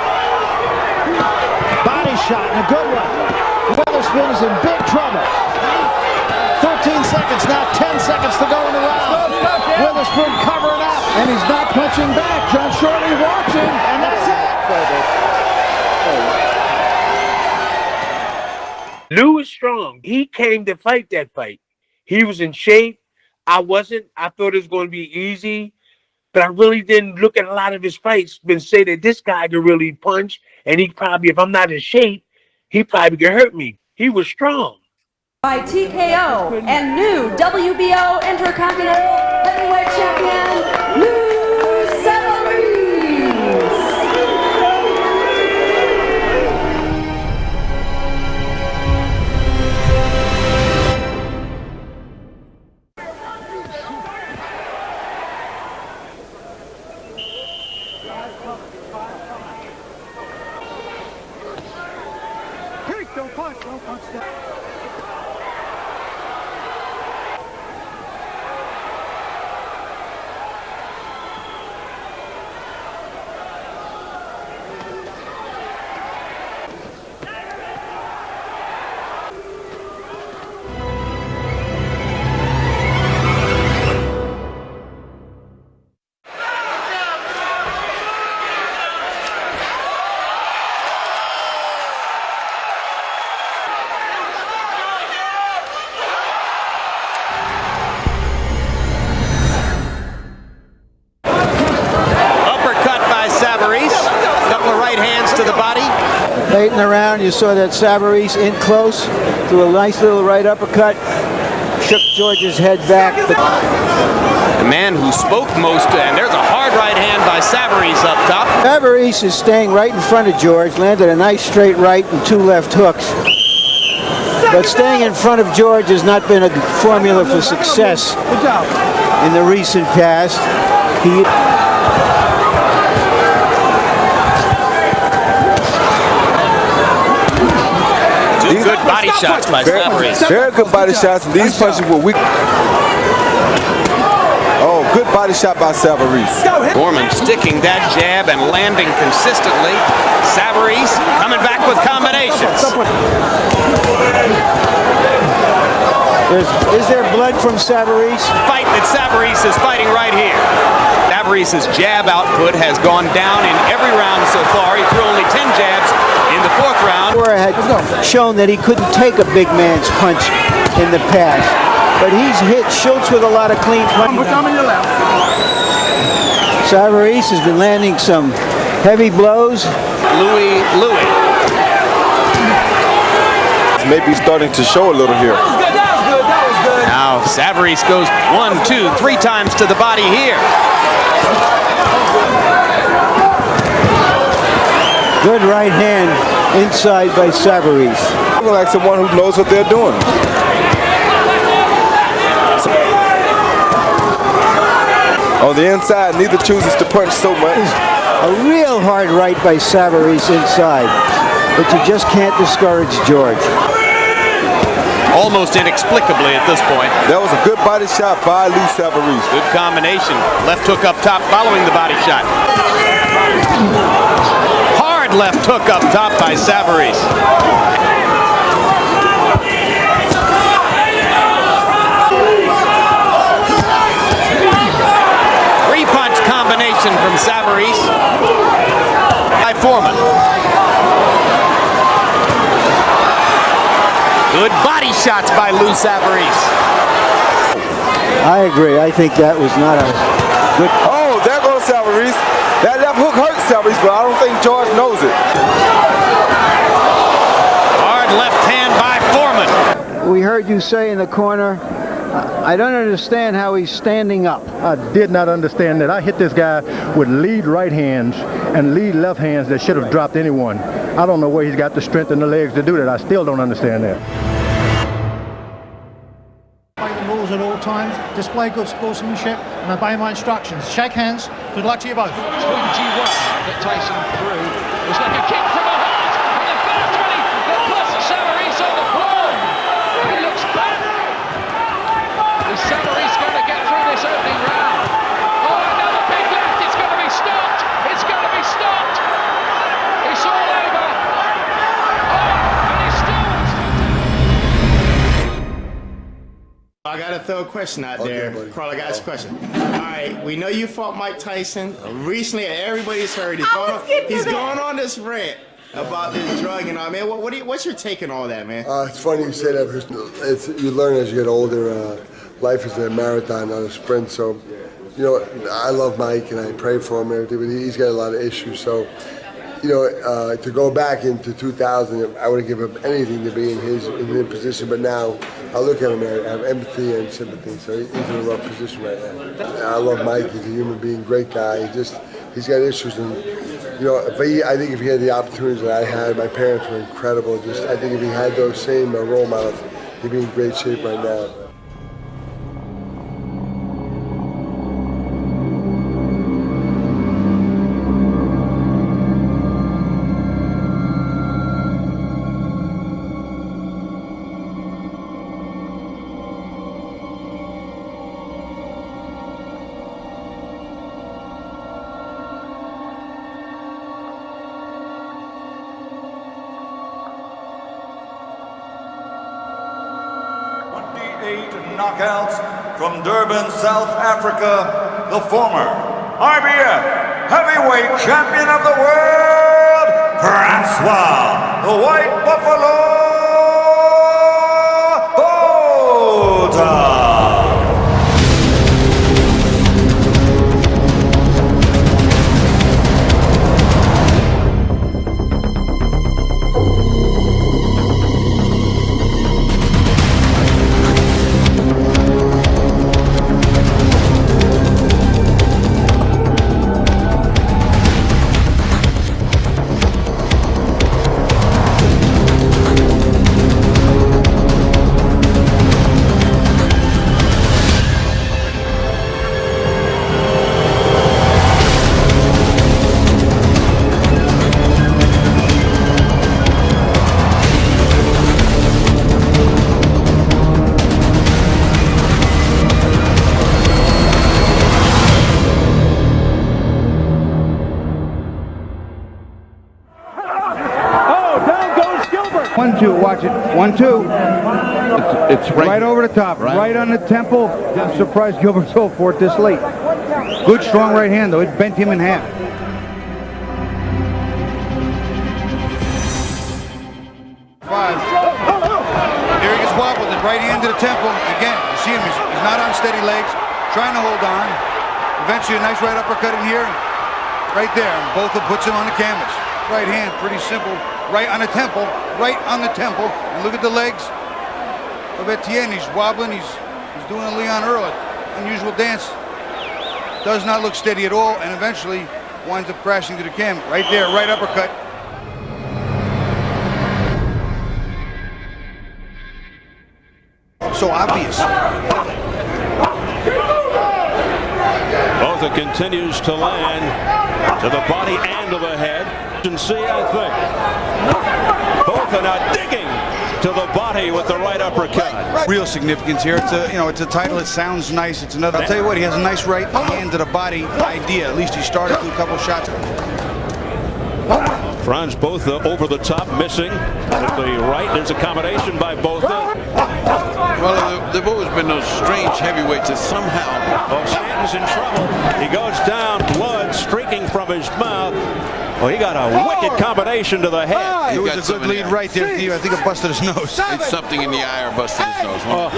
Body shot and a good one. Witherspoon is in big trouble. 13 seconds now, 10 seconds to go in the round. Witherspoon covering up, and he's not punching back. John Shorty watching, and that's it.
Lou is strong. He came to fight that fight. He was in shape. I wasn't. I thought it was going to be easy, but I really didn't look at a lot of his fights and say that this guy could really punch, and he probably, if I'm not in shape, he probably could hurt me. He was strong.
By TKO and new WBO Intercontinental Heavyweight Champion, Lou Savarese.
Don't punch that. Late in the round, you saw that Savarese in close, threw a nice little right uppercut, shook George's head back. But
The man who spoke most, and there's a hard right hand by Savarese up top.
Savarese is staying right in front of George, landed a nice straight right and two left hooks. But staying in front of George has not been a formula for success in the recent past.
Two good body shots by Savarese.
Very good body shots, and these punches were weak. Oh, good body shot by Savarese.
Gorman sticking that jab and landing consistently. Savarese coming back with combinations.
Is there blood from Savarese?
Fight that Savarese is fighting right here. Savarese's jab output has gone down in every round so far. He threw only 10 jabs in the fourth round.
Had shown that he couldn't take a big man's punch in the past. But he's hit Schultz with a lot of clean punches. Savarese has been landing some heavy blows.
Louis.
Maybe starting to show a little here.
Now
Savarese goes 1, 2, 3 times to the body here.
Good right hand inside by Savarese.
Like someone who knows what they're doing. On the inside, neither chooses to punch so much.
A real hard right by Savarese inside, but you just can't discourage George.
Almost inexplicably at this point.
That was a good body shot by Lou Savarese.
Good combination. Left hook up top following the body shot. Hard left hook up top by Savarese. Three-punch combination from Savarese by Foreman. Good body shots by Lou Savarese.
I agree. I think that was not a good...
Oh, there goes Savarese. That left hook hurts Savarese, but I don't think George knows it.
Hard left hand by Foreman.
We heard you say in the corner, I don't understand how he's standing up.
I did not understand that. I hit this guy with lead right hands and lead left hands that should have dropped anyone. I don't know where he's got the strength and the legs to do that. I still don't understand that.
Break the rules at all times, display good sportsmanship, and obey my instructions. Shake hands. Good luck to you both.
21 that Tyson threw. It was like a kick from the heart, and the first one that puts Savarese on the floor. He looks back. Is Savarese going to get through this opening round? Oh, another big left. It's going to be stopped. It's going to be stopped. It's all over. Oh, and he's still...
I got to throw a question out there. Carl, I got a question. All right, we know you fought Mike Tyson. Recently, everybody's heard he's going on this rant about this drug and all. Man, what's your take on all that, man?
It's funny you say that because you learn as you get older. Life is a marathon, not a sprint. So, you know, I love Mike and I pray for him and everything, but he's got a lot of issues. So, you know, to go back into 2000, I wouldn't give up anything to be in his position. But now, I look at him and I have empathy and sympathy. So he's in a rough position right now. I love Mike. He's a human being, great guy. He's got issues, and you know, I think if he had the opportunities that I had, my parents were incredible. I think if he had those same role models, he'd be in great shape right now.
Knockouts from Durban, South Africa, the former IBF Heavyweight Champion of the World, Francois the White Buffalo Botha.
Watch it. 1-2. It's right over the top. Right on the temple. I'm surprised Gilbert's so for it this late. Good strong right hand though. It bent him in half.
Here he gets wobbled. His right hand to the temple. Again, you see him. He's not on steady legs. Trying to hold on. Eventually a nice right uppercut in here. Right there. And both puts him on the canvas. Right hand, pretty simple. Right on the temple, right on the temple. And look at the legs of Etienne. He's wobbling. He's He's doing a Leon Earl, unusual dance. Does not look steady at all, and eventually winds up crashing to the cam. Right there, right uppercut. So obvious.
Botha continues to land to the body and to the head. And see, I think. Botha now digging to the body with the right uppercut.
Real significance here. It's a, it's a title. It sounds nice. It's another. I'll tell you what, he has a nice right hand to the body idea. At least he started with a couple of shots.
Franz Botha over the top, missing with the right. There's a combination by Botha.
Well, there've always been those strange heavyweights that somehow.
Oh, Stanton's in trouble. He goes down, blood streaking from his mouth. Well, he got a wicked combination to the head.
It was a good lead right there, Steve. I think it busted his nose.
It's something in the eye or busted his nose.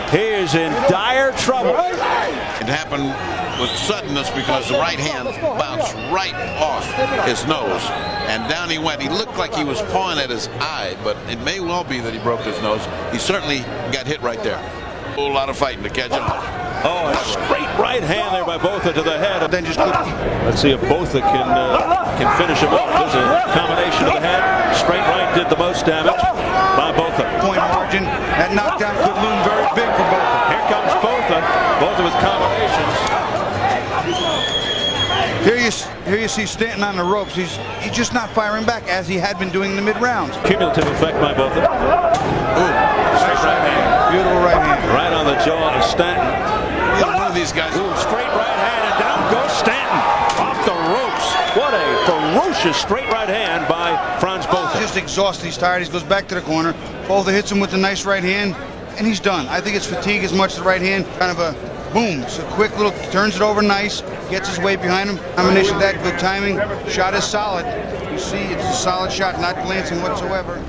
He is in dire trouble.
It happened with suddenness because the right hand bounced right off his nose. And down he went. He looked like he was pawing at his eye, but it may well be that he broke his nose. He certainly got hit right there. A whole lot of fighting to catch him.
Oh, a straight right hand there by Botha to the head. Then just let's see if Botha can finish him off. There's a combination to the head. Straight right did the most damage by Botha.
Point margin. That knockdown could loom very big for Botha.
Here comes Botha. Botha with combinations.
Here you see Stanton on the ropes. He's just not firing back as he had been doing in the mid-rounds.
Cumulative effect by Botha.
Ooh, straight right hand. Beautiful right hand.
Right on the jaw of Stanton.
One of these guys.
Ooh, straight right hand, and down goes Stanton. Off the ropes. What a ferocious straight right hand by Franz Botha.
He's just exhausted. He's tired. He goes back to the corner. Botha hits him with a nice right hand, and he's done. I think it's fatigue as much as the right hand. Kind of a boom. So quick little, turns it over nice, gets his weight behind him. Combination of that, good timing. Shot is solid. You see, it's a solid shot, not glancing whatsoever.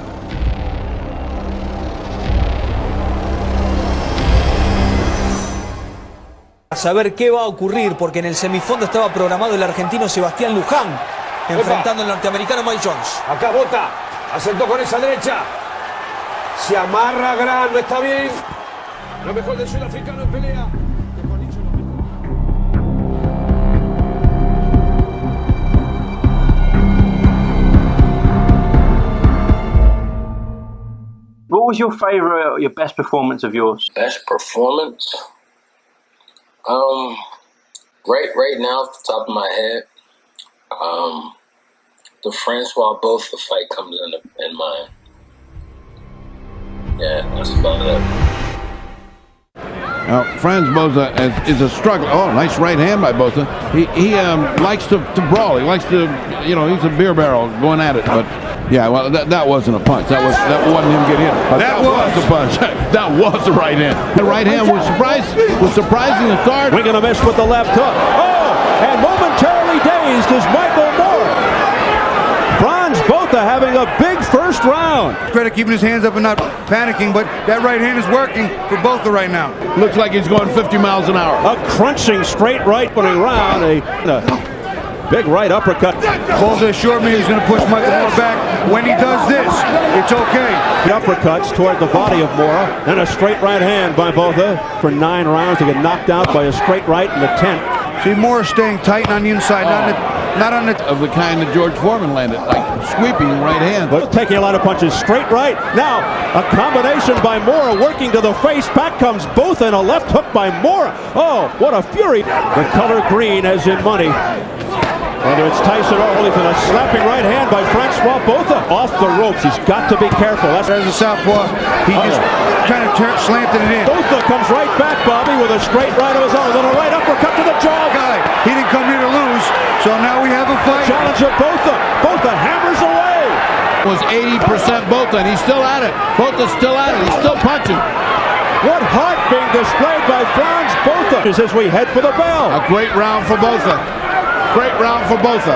A saber qué va a ocurrir, porque en el semifondo estaba programado el argentino Sebastián Luján enfrentando al norteamericano Mike Jones.
Acá Botha, acertó con esa derecha. Se amarra Gran, no está bien. Lo mejor del sudafricano en pelea.
What was your favorite or your best performance of yours?
Best performance? Right now, off the top of my head, the Francois Botha fight comes in mind. Yeah, that's about it.
Franz Botha is a struggle. Oh, nice right hand by Botha. He likes to brawl. He likes to, he's a beer barrel going at it. But yeah, well, that wasn't a punch. That wasn't him getting hit. That was a punch. That was a right hand. The right hand was surprising the guard.
We're gonna miss with the left hook. Oh, and momentarily dazed is Michael Moore. Franz Botha having a big first round.
Credit keeping his hands up and not panicking, but that right hand is working for Botha right now.
Looks like he's going 50 miles an hour.
A crunching straight right opening round. A big right uppercut.
Botha assured me he's going to push Michael Moore back. When he does this, it's okay.
The uppercuts toward the body of Moore, and a straight right hand by Botha for 9 rounds to get knocked out by a straight right in the 10th.
See, Moore staying tight on the inside, not on the
of the kind that George Foreman landed, like sweeping right hand.
But taking a lot of punches. Straight right. Now, a combination by Moore working to the face. Back comes Botha and a left hook by Moore. Oh, what a fury. The color green as in money. Whether it's Tyson or Holyfield, a slapping right hand by Francois Botha. Off the ropes. He's got to be careful.
There's a southpaw. He just kind of slanted it in.
Botha comes right back, Bobby, with a straight right of his own. Then a right uppercut to the jaw.
He didn't come here to lose, so now we have a fight.
Challenger Botha. Botha hammers away.
It was 80% Botha, and he's still at it. Botha's still at it. He's still punching.
What heart being displayed by Franz Botha as we head for the bell.
A great round for Botha. Great round for Botha.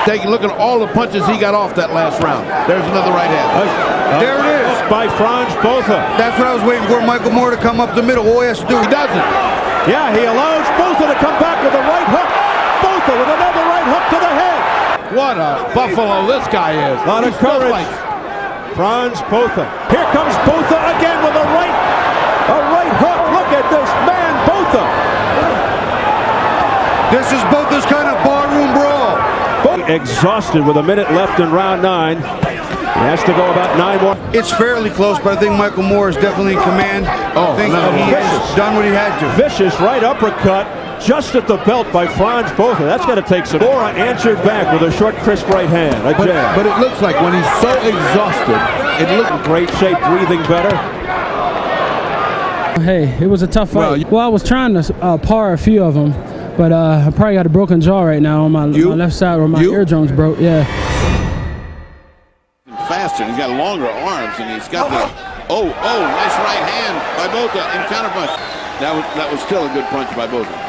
Take a look at all the punches he got off that last round. There's another right hand.
There it is.
By Franz Botha.
That's what I was waiting for, Michael Moore to come up the middle. All he has to do.
He doesn't.
Yeah, he allows Botha to come back with a right hook. Botha with another right hook to the head.
What a buffalo this guy is.
A lot of courage. Franz Botha. Here comes Botha again with a right hook. Look at this man, Botha.
This is Botha's kind of barroom brawl.
Exhausted with a minute left in round 9. He has to go about 9 more.
It's fairly close, but I think Michael Moore is definitely in command. I think he has done what he had to.
Vicious right uppercut just at the belt by Franz Botha. That's got to take some. Moore answered back with a short, crisp right hand. A jab.
But it looks like when he's so exhausted,
it looks in great shape, breathing better.
Hey, it was a tough fight. Well, I was trying to par a few of them, but I probably got a broken jaw right now on my left side where my eardrums broke. Yeah.
Faster, he's got longer arms, and he's got the nice right hand by Botha in counterpunch. That was still a good punch by Botha.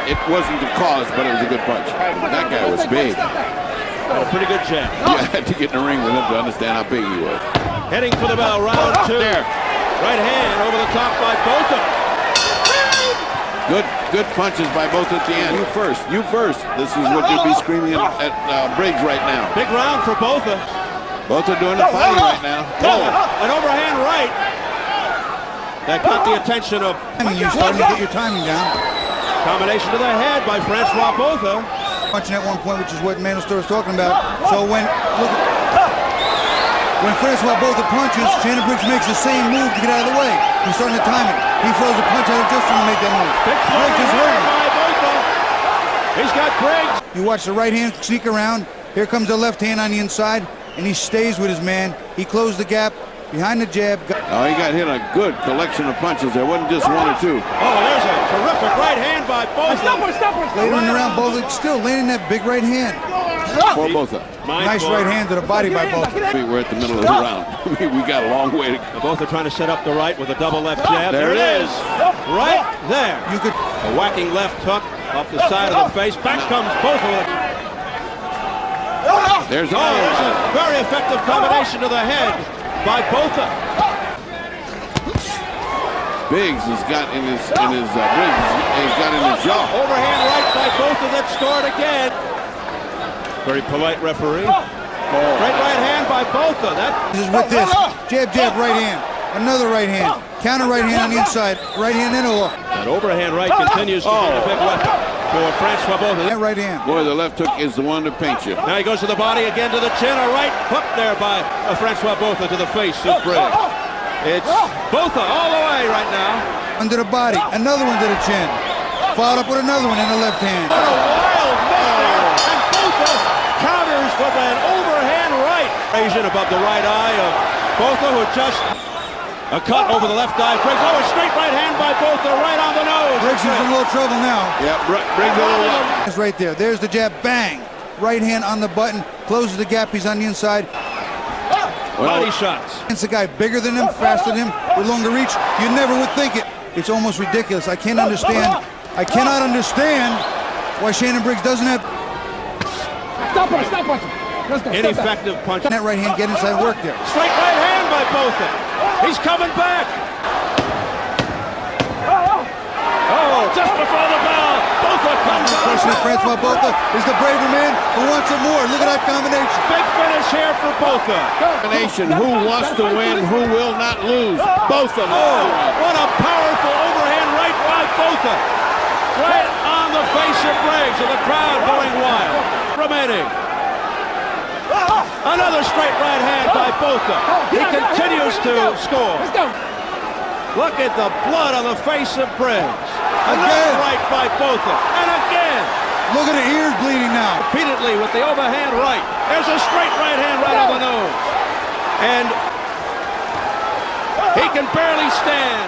It wasn't the cause, but it was a good punch. That guy was big.
A pretty good jab.
You had to get in the ring with him to understand how big he was.
Heading for the bell, round 2.
There.
Right hand over the top by Botha.
Good punches by Botha at the end. You first. This is what you'd be screaming at Briggs right now.
Big round for Botha.
Botha doing the fighting right now.
An overhand right. That got the attention of...
You're starting to get your timing down.
Combination to the head by Francois Botha.
Punching at one point, which is what Manostar was talking about. So when Francois Botha punches, Shannon Briggs makes the same move to get out of the way. He's starting to time it. He throws a punch out of distance to make that move. Briggs is hurting.
He's got Briggs.
You watch the right hand sneak around. Here comes the left hand on the inside, and he stays with his man. He closed the gap behind the jab.
Oh, he got hit a good collection of punches. There wasn't just 1 or 2.
Oh, there's a terrific right hand by Botha.
Later in the round, Botha still landing that big right hand.
For Botha.
Nice right hand to the body by Botha.
We're at the middle of the round. We got a long way to go.
Botha trying to set up the right with a double left jab. There it is. Right there.
You could
a whacking left hook off the side of the face. Back comes Botha.
There's
a very effective combination to the head by Botha.
Briggs has got in his jaw.
Overhand right by Botha that scored again. Very polite referee. Great right hand by Botha.
This is with this. Jab, right hand. Another right hand. Counter right hand on the inside. Right hand in a hook.
That overhand right continues to be a big weapon for Francois Botha.
That right hand.
Boy, the left hook is the one to paint you.
Now he goes to the body again to the chin. A right hook there by Francois Botha to the face of Briggs. It's Botha all the way right now.
Under the body. Another one to the chin. Followed up with another one in the left hand.
What a wild miss there. And Botha counters with an overhand right. Asian above the right eye of Botha, who just a cut over the left eye. Briggs, a straight right hand by Botha right on the nose.
Briggs is in a little trouble now.
Yeah, Briggs a little up.
It's right there. There's the jab. Bang. Right hand on the button. Closes the gap. He's on the inside.
Body shots.
It's a guy bigger than him, faster than him, with longer reach. You never would think it. It's almost ridiculous. I cannot understand why Shannon Briggs doesn't have...
Stop punching. Let's go.
Ineffective punch.
That right hand, get inside work there.
Straight right hand by Botha. He's coming back. Oh, just before the bell. Botha comes out.
Francois Botha is the braver man who wants it more. Look at that combination.
Big finish here for Botha.
Combination. Who wants to win? Who will not lose? Botha.
Oh, what a powerful overhand right by Botha. Right on the face of Briggs, and the crowd going wild. Remaining. Another straight right hand by Botha. He continues to score. Look at the blood on the face of Briggs. Another right by Botha. And again.
Look at the ears bleeding now.
Repeatedly with the overhand right. There's a straight right hand right on the nose. And he can barely stand.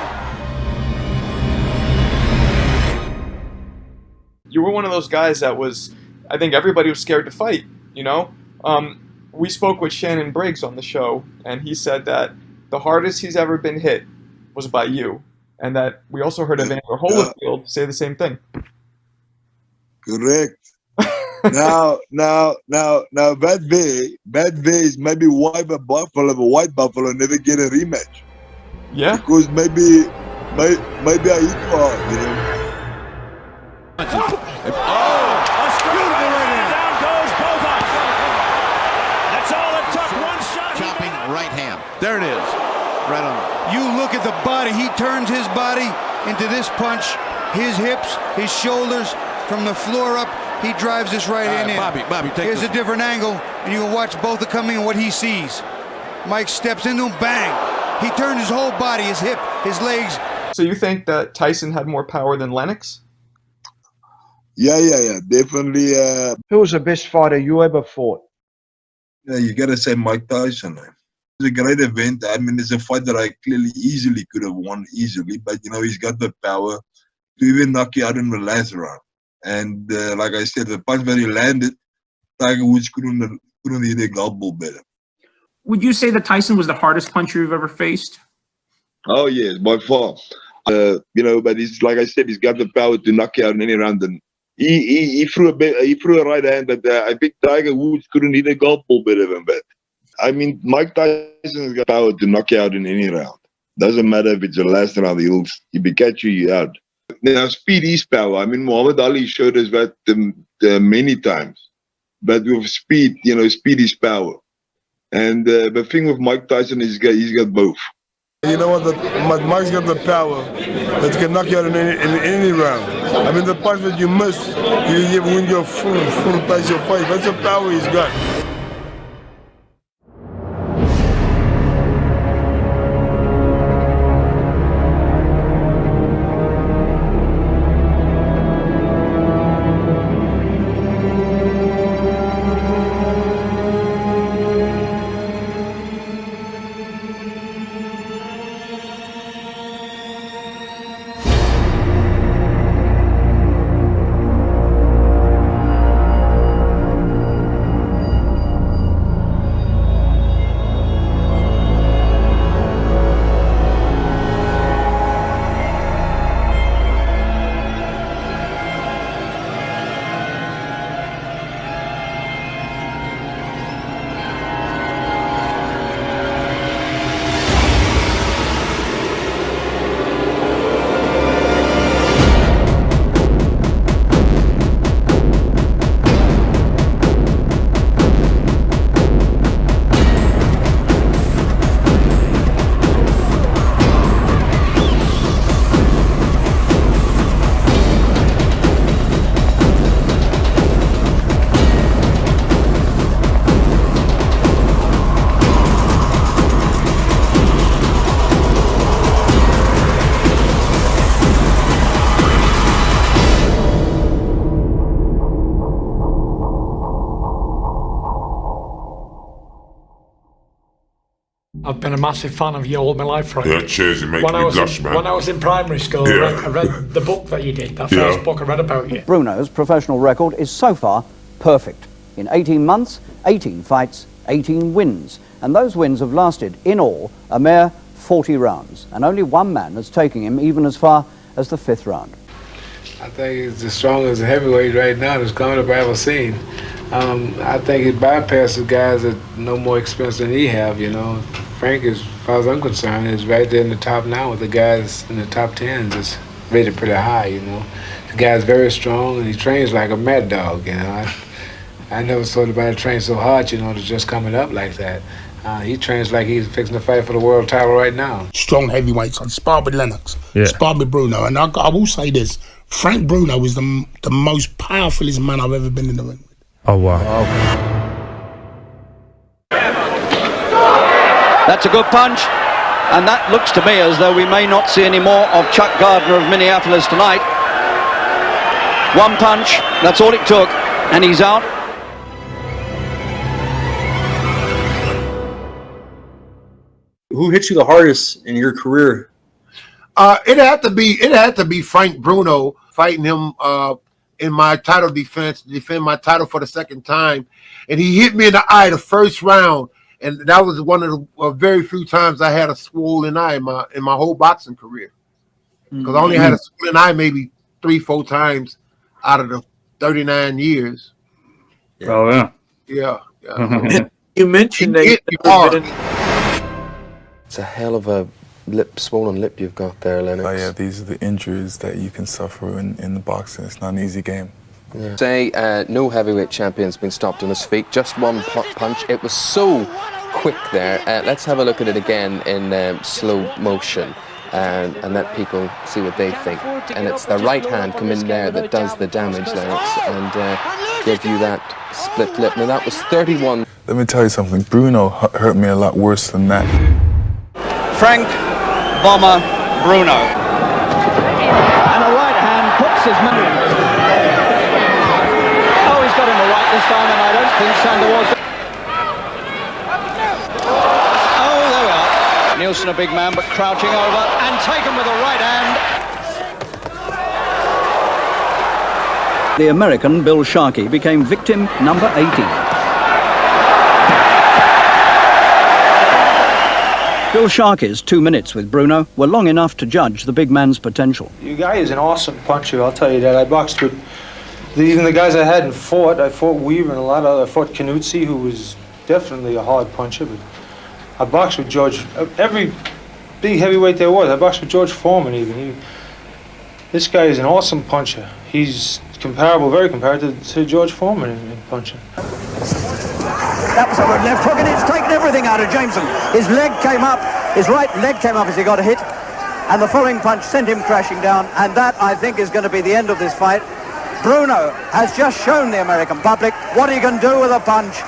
You were one of those guys that was, I think everybody was scared to fight, you know? We spoke with Shannon Briggs on the show, and he said that the hardest he's ever been hit was by you, and that we also heard Evander Holyfield say the same thing.
Correct. now, bad way is maybe white buffalo never get a rematch.
Yeah.
Because maybe I eat hard, you know.
into this punch, his hips, his shoulders, from the floor up, he drives this right hand in.
Bobby, take
Here's
this.
a different angle, and you can watch both are coming and what he sees. Mike steps into him, bang. He turned his whole body, his hip, his legs.
So you think that Tyson had more power than Lennox?
Yeah, definitely.
Who was the best fighter you ever fought?
Yeah, you gotta say Mike Tyson. It's a great event. I mean, it's a fight that I clearly easily could have won easily, but you know, he's got the power to even knock you out in the last round. And like I said, the punch that he landed, Tiger Woods couldn't hit a golf ball better.
Would you say that Tyson was the hardest puncher you've ever faced?
Oh yes, by far. You know, but he's like I said, he's got the power to knock you out in any round. And he threw a right hand, but I think Tiger Woods couldn't hit a golf ball better than that. I mean, Mike Tyson has got power to knock you out in any round. Doesn't matter if it's the last round, he'll be catching you out. Now, speed is power. I mean, Muhammad Ali showed us that many times. But with speed, you know, speed is power. And the thing with Mike Tyson is he's got both.
You know what? Mike's got the power that can knock you out in any round. I mean, the punch that you miss, you win your full pace your fight. That's the power he's got.
I've been a massive fan of you all my life, Frank.
Yeah, cheers, you make me blush, man.
When I was in primary school, I read the book that you did, that first book I read about you.
Bruno's professional record is so far perfect. In 18 months, 18 fights, 18 wins. And those wins have lasted, in all, a mere 40 rounds. And only one man has taken him even as far as the 5th round.
I think he's the strongest heavyweight right now that's coming up I've ever seen. I think he bypasses guys that no more experience than he have, you know. Frank, as far as I'm concerned, is right there in the top now with the guys in the top 10s. It's rated pretty high, you know. The guy's very strong and he trains like a mad dog, you know. I never saw anybody train so hard, you know, to just coming up like that. He trains like he's fixing to fight for the world title right now.
Strong heavyweights. I sparred with Lennox, sparred with Bruno, and I will say this: Frank Bruno is the most powerfulest man I've ever been in the ring with.
Oh wow!
That's a good punch, and that looks to me as though we may not see any more of Chuck Gardner of Minneapolis tonight. One punch, that's all it took, and he's out.
Who hit you the hardest in your career?
It had to be Frank Bruno, fighting him in my title defense, to defend my title for the second time, and he hit me in the eye the first round, and that was one of the very few times I had a swollen eye in my whole boxing career, because I only had a swollen eye maybe 3-4 times out of the 39 years.
Oh yeah.
Yeah.
You mentioned that.
It's a hell of a swollen lip you've got there, Lennox.
Oh yeah, these are the injuries that you can suffer in the boxing. It's not an easy game.
Yeah. Say no heavyweight champion's been stopped on his feet, just one punch. It was so quick there. Let's have a look at it again in slow motion. and let people see what they think. And it's the right hand come in there that does the damage, Lennox, and give you that split lip. Now that was 31.
Let me tell you something. Bruno hurt me a lot worse than that.
Frank Bomber Bruno. And a right hand puts his man. Oh, he's got him a right this time, and I don't think Sander was. Oh, there we are. Nielsen a big man, but crouching over and taken with a right hand. The American Bill Sharkey became victim number 18. Bill Sharkey's 2 minutes with Bruno were long enough to judge the big man's potential.
You guy is an awesome puncher, I'll tell you that. I boxed with even the guys I hadn't fought. I fought Weaver and a lot of I fought Knutzy, who was definitely a hard puncher. But I boxed with George, every big heavyweight there was. I boxed with George Foreman even. This guy is an awesome puncher. He's comparable, very comparable to George Foreman in punching.
That was a good left hook, and it's taken everything out of Jameson. His leg came up, his right leg came up as he got a hit, and the following punch sent him crashing down, and that, I think, is going to be the end of this fight. Bruno has just shown the American public what he can do with a punch.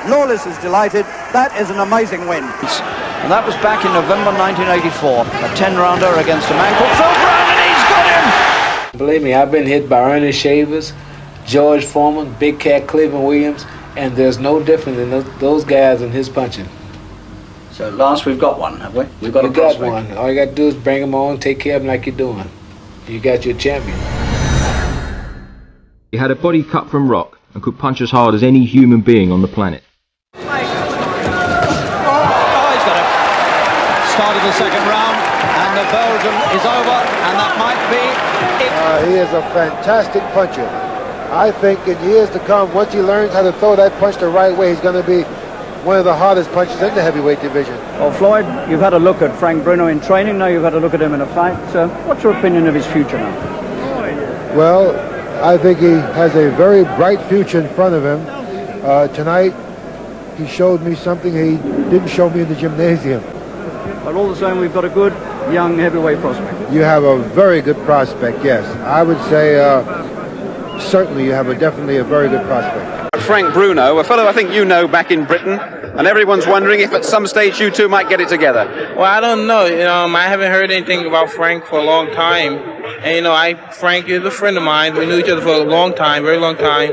Lawless is delighted. That is an amazing win. And that was back in November 1984, a 10-rounder against a man called Phil Brown, and he's got him!
Believe me, I've been hit by Ernest Shavers, George Foreman, Big Cat Cleveland Williams, and there's no difference in those guys in his punching.
So last we've got one, have we? We've got
one. All you got to do is bring him on, take care of him like you're doing. You got your champion.
He had a body cut from rock and could punch as hard as any human being on the planet.
Oh, he's got it. Start of the second round, and the Belgium is over, and that might be it.
He is a fantastic puncher. I think in years to come, once he learns how to throw that punch the right way, he's going to be one of the hardest punchers in the heavyweight division.
Well, Floyd, you've had a look at Frank Bruno in training, now you've had a look at him in a fight. So what's your opinion of his future now?
Well, I think he has a very bright future in front of him. Tonight, he showed me something he didn't show me in the gymnasium.
But all the same, we've got a good young heavyweight prospect.
You have a very good prospect, yes. I would say certainly you have definitely a very good prospect.
Frank Bruno, a fellow I think you know back in Britain, and everyone's wondering if at some stage you two might get it together.
Well, I don't know. I haven't heard anything about Frank for a long time. And, Frank is a friend of mine. We knew each other for a long time, very long time.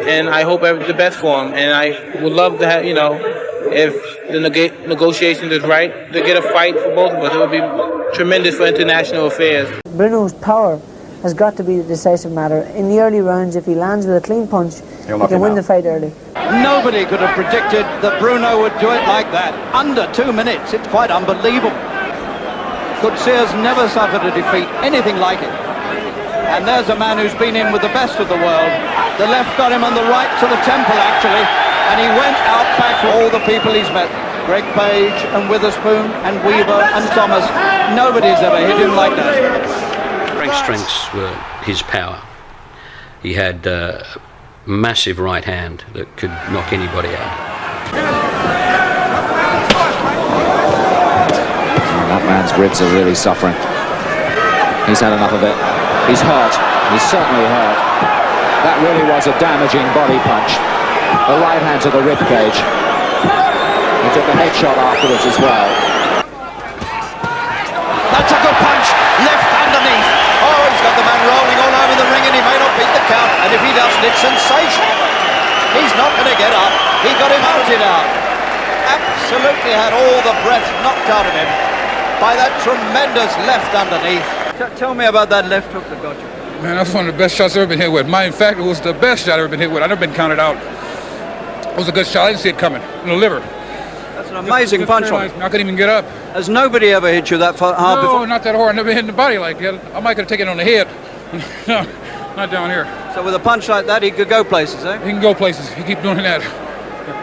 And I hope the best for him. And I would love to have, if the negotiations is right, to get a fight for both of us. It would be tremendous for international affairs.
Bruno's power has got to be the decisive matter. In the early rounds, if he lands with a clean punch, he can win the fight early.
Nobody could have predicted that Bruno would do it like that. Under 2 minutes, it's quite unbelievable. Coetzee never suffered a defeat, anything like it. And there's a man who's been in with the best of the world. The left got him on the right to the temple, actually, and he went out back for all the people he's met. Greg Page and Witherspoon and Weaver and Thomas. Nobody's ever hit him like that.
Frank's strengths were his power. He had a massive right hand that could knock anybody out.
That man's ribs are really suffering. He's had enough of it. He's hurt. He's certainly hurt. That really was a damaging body punch. The right hand to the rib cage. He took a headshot afterwards as well.
That's a good punch. Left underneath. Oh, he's got the man rolling all over the ring, and he may not beat the count. And if he doesn't, it's sensational. He's not going to get up. He got him outed out. Absolutely had all the breath knocked out of him by that tremendous left underneath. Tell me about that left hook that got you.
Man, that's one of the best shots I've ever been hit with. In fact, it was the best shot I've ever been hit with. I've never been counted out. It was a good shot. I didn't see it coming. In the liver.
That's an amazing punch.
I couldn't even get up.
Has nobody ever hit you that hard before?
No, not that hard. I never hit in the body like that. I might could have taken it on the head. No, not down here.
So with a punch like that, he could go places, eh?
He can go places. He keep doing that.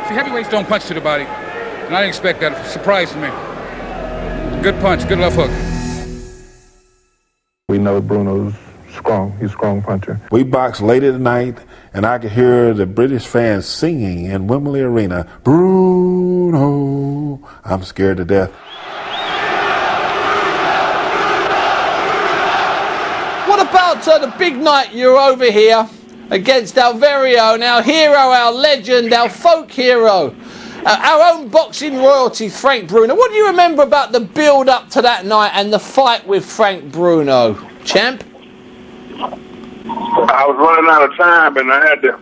See, heavyweights don't punch to the body. And I didn't expect that. It surprised me. Good punch, good left hook.
We know Bruno's strong. He's a strong puncher. We boxed late at night, and I could hear the British fans singing in Wembley Arena, "Bruno, I'm scared to death."
the big night you're over here against our very own, our hero, our legend, our folk hero, our own boxing royalty, Frank Bruno. What do you remember about the build-up to that night and the fight with Frank Bruno, champ?
I was running out of time, and I had to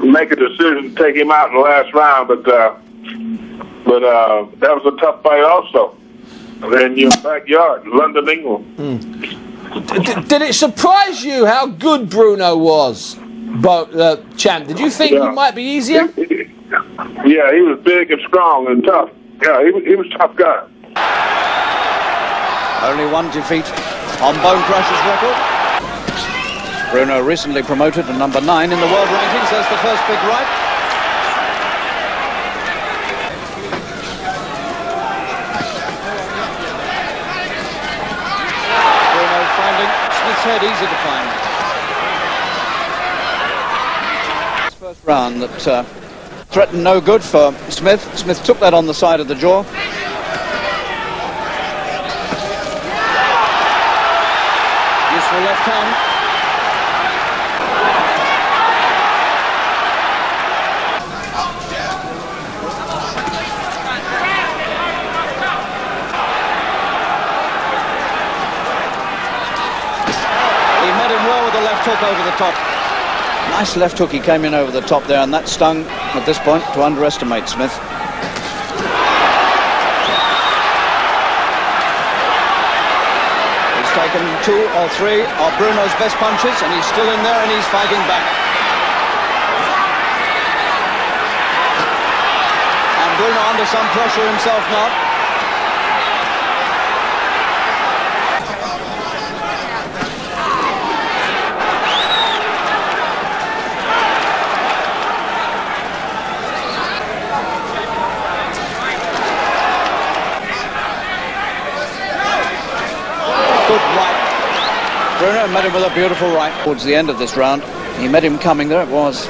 make a decision to take him out in the last round, but that was a tough fight also. In your backyard, London, England.
Did it surprise you how good Bruno was, champ? Did you think he might be easier?
Yeah, he was big and strong and tough. Yeah, he was a tough guy.
Only one defeat on BONECRUSHER's record. Bruno recently promoted to number 9 in the world rankings. There's the first big right. Bruno finding Smith's head easy to find. First round that threatened no good for Smith. Smith took that on the side of the jaw. Useful left hand. Hook over the top. Nice left hook, he came in over the top there, and that stung at this point to underestimate Smith. He's taken 2 or 3 of Bruno's best punches, and he's still in there and he's fighting back. And Bruno under some pressure himself now. Good right. Bruno met him with a beautiful right towards the end of this round. He met him coming, there it was.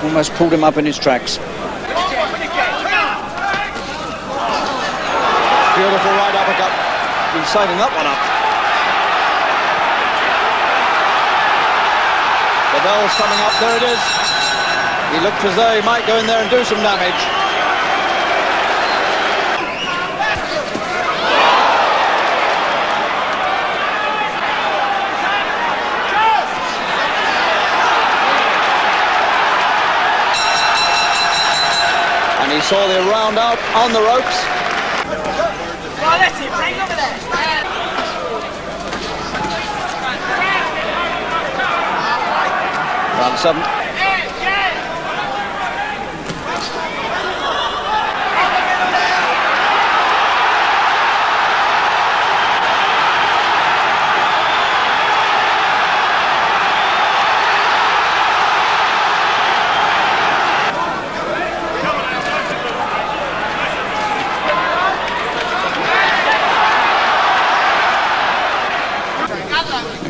Almost pulled him up in his tracks. Beautiful right uppercut. He's sighting that one up. The bell's coming up, there it is. He looked as though he might go in there and do some damage. He saw the round out on the ropes. Round 7.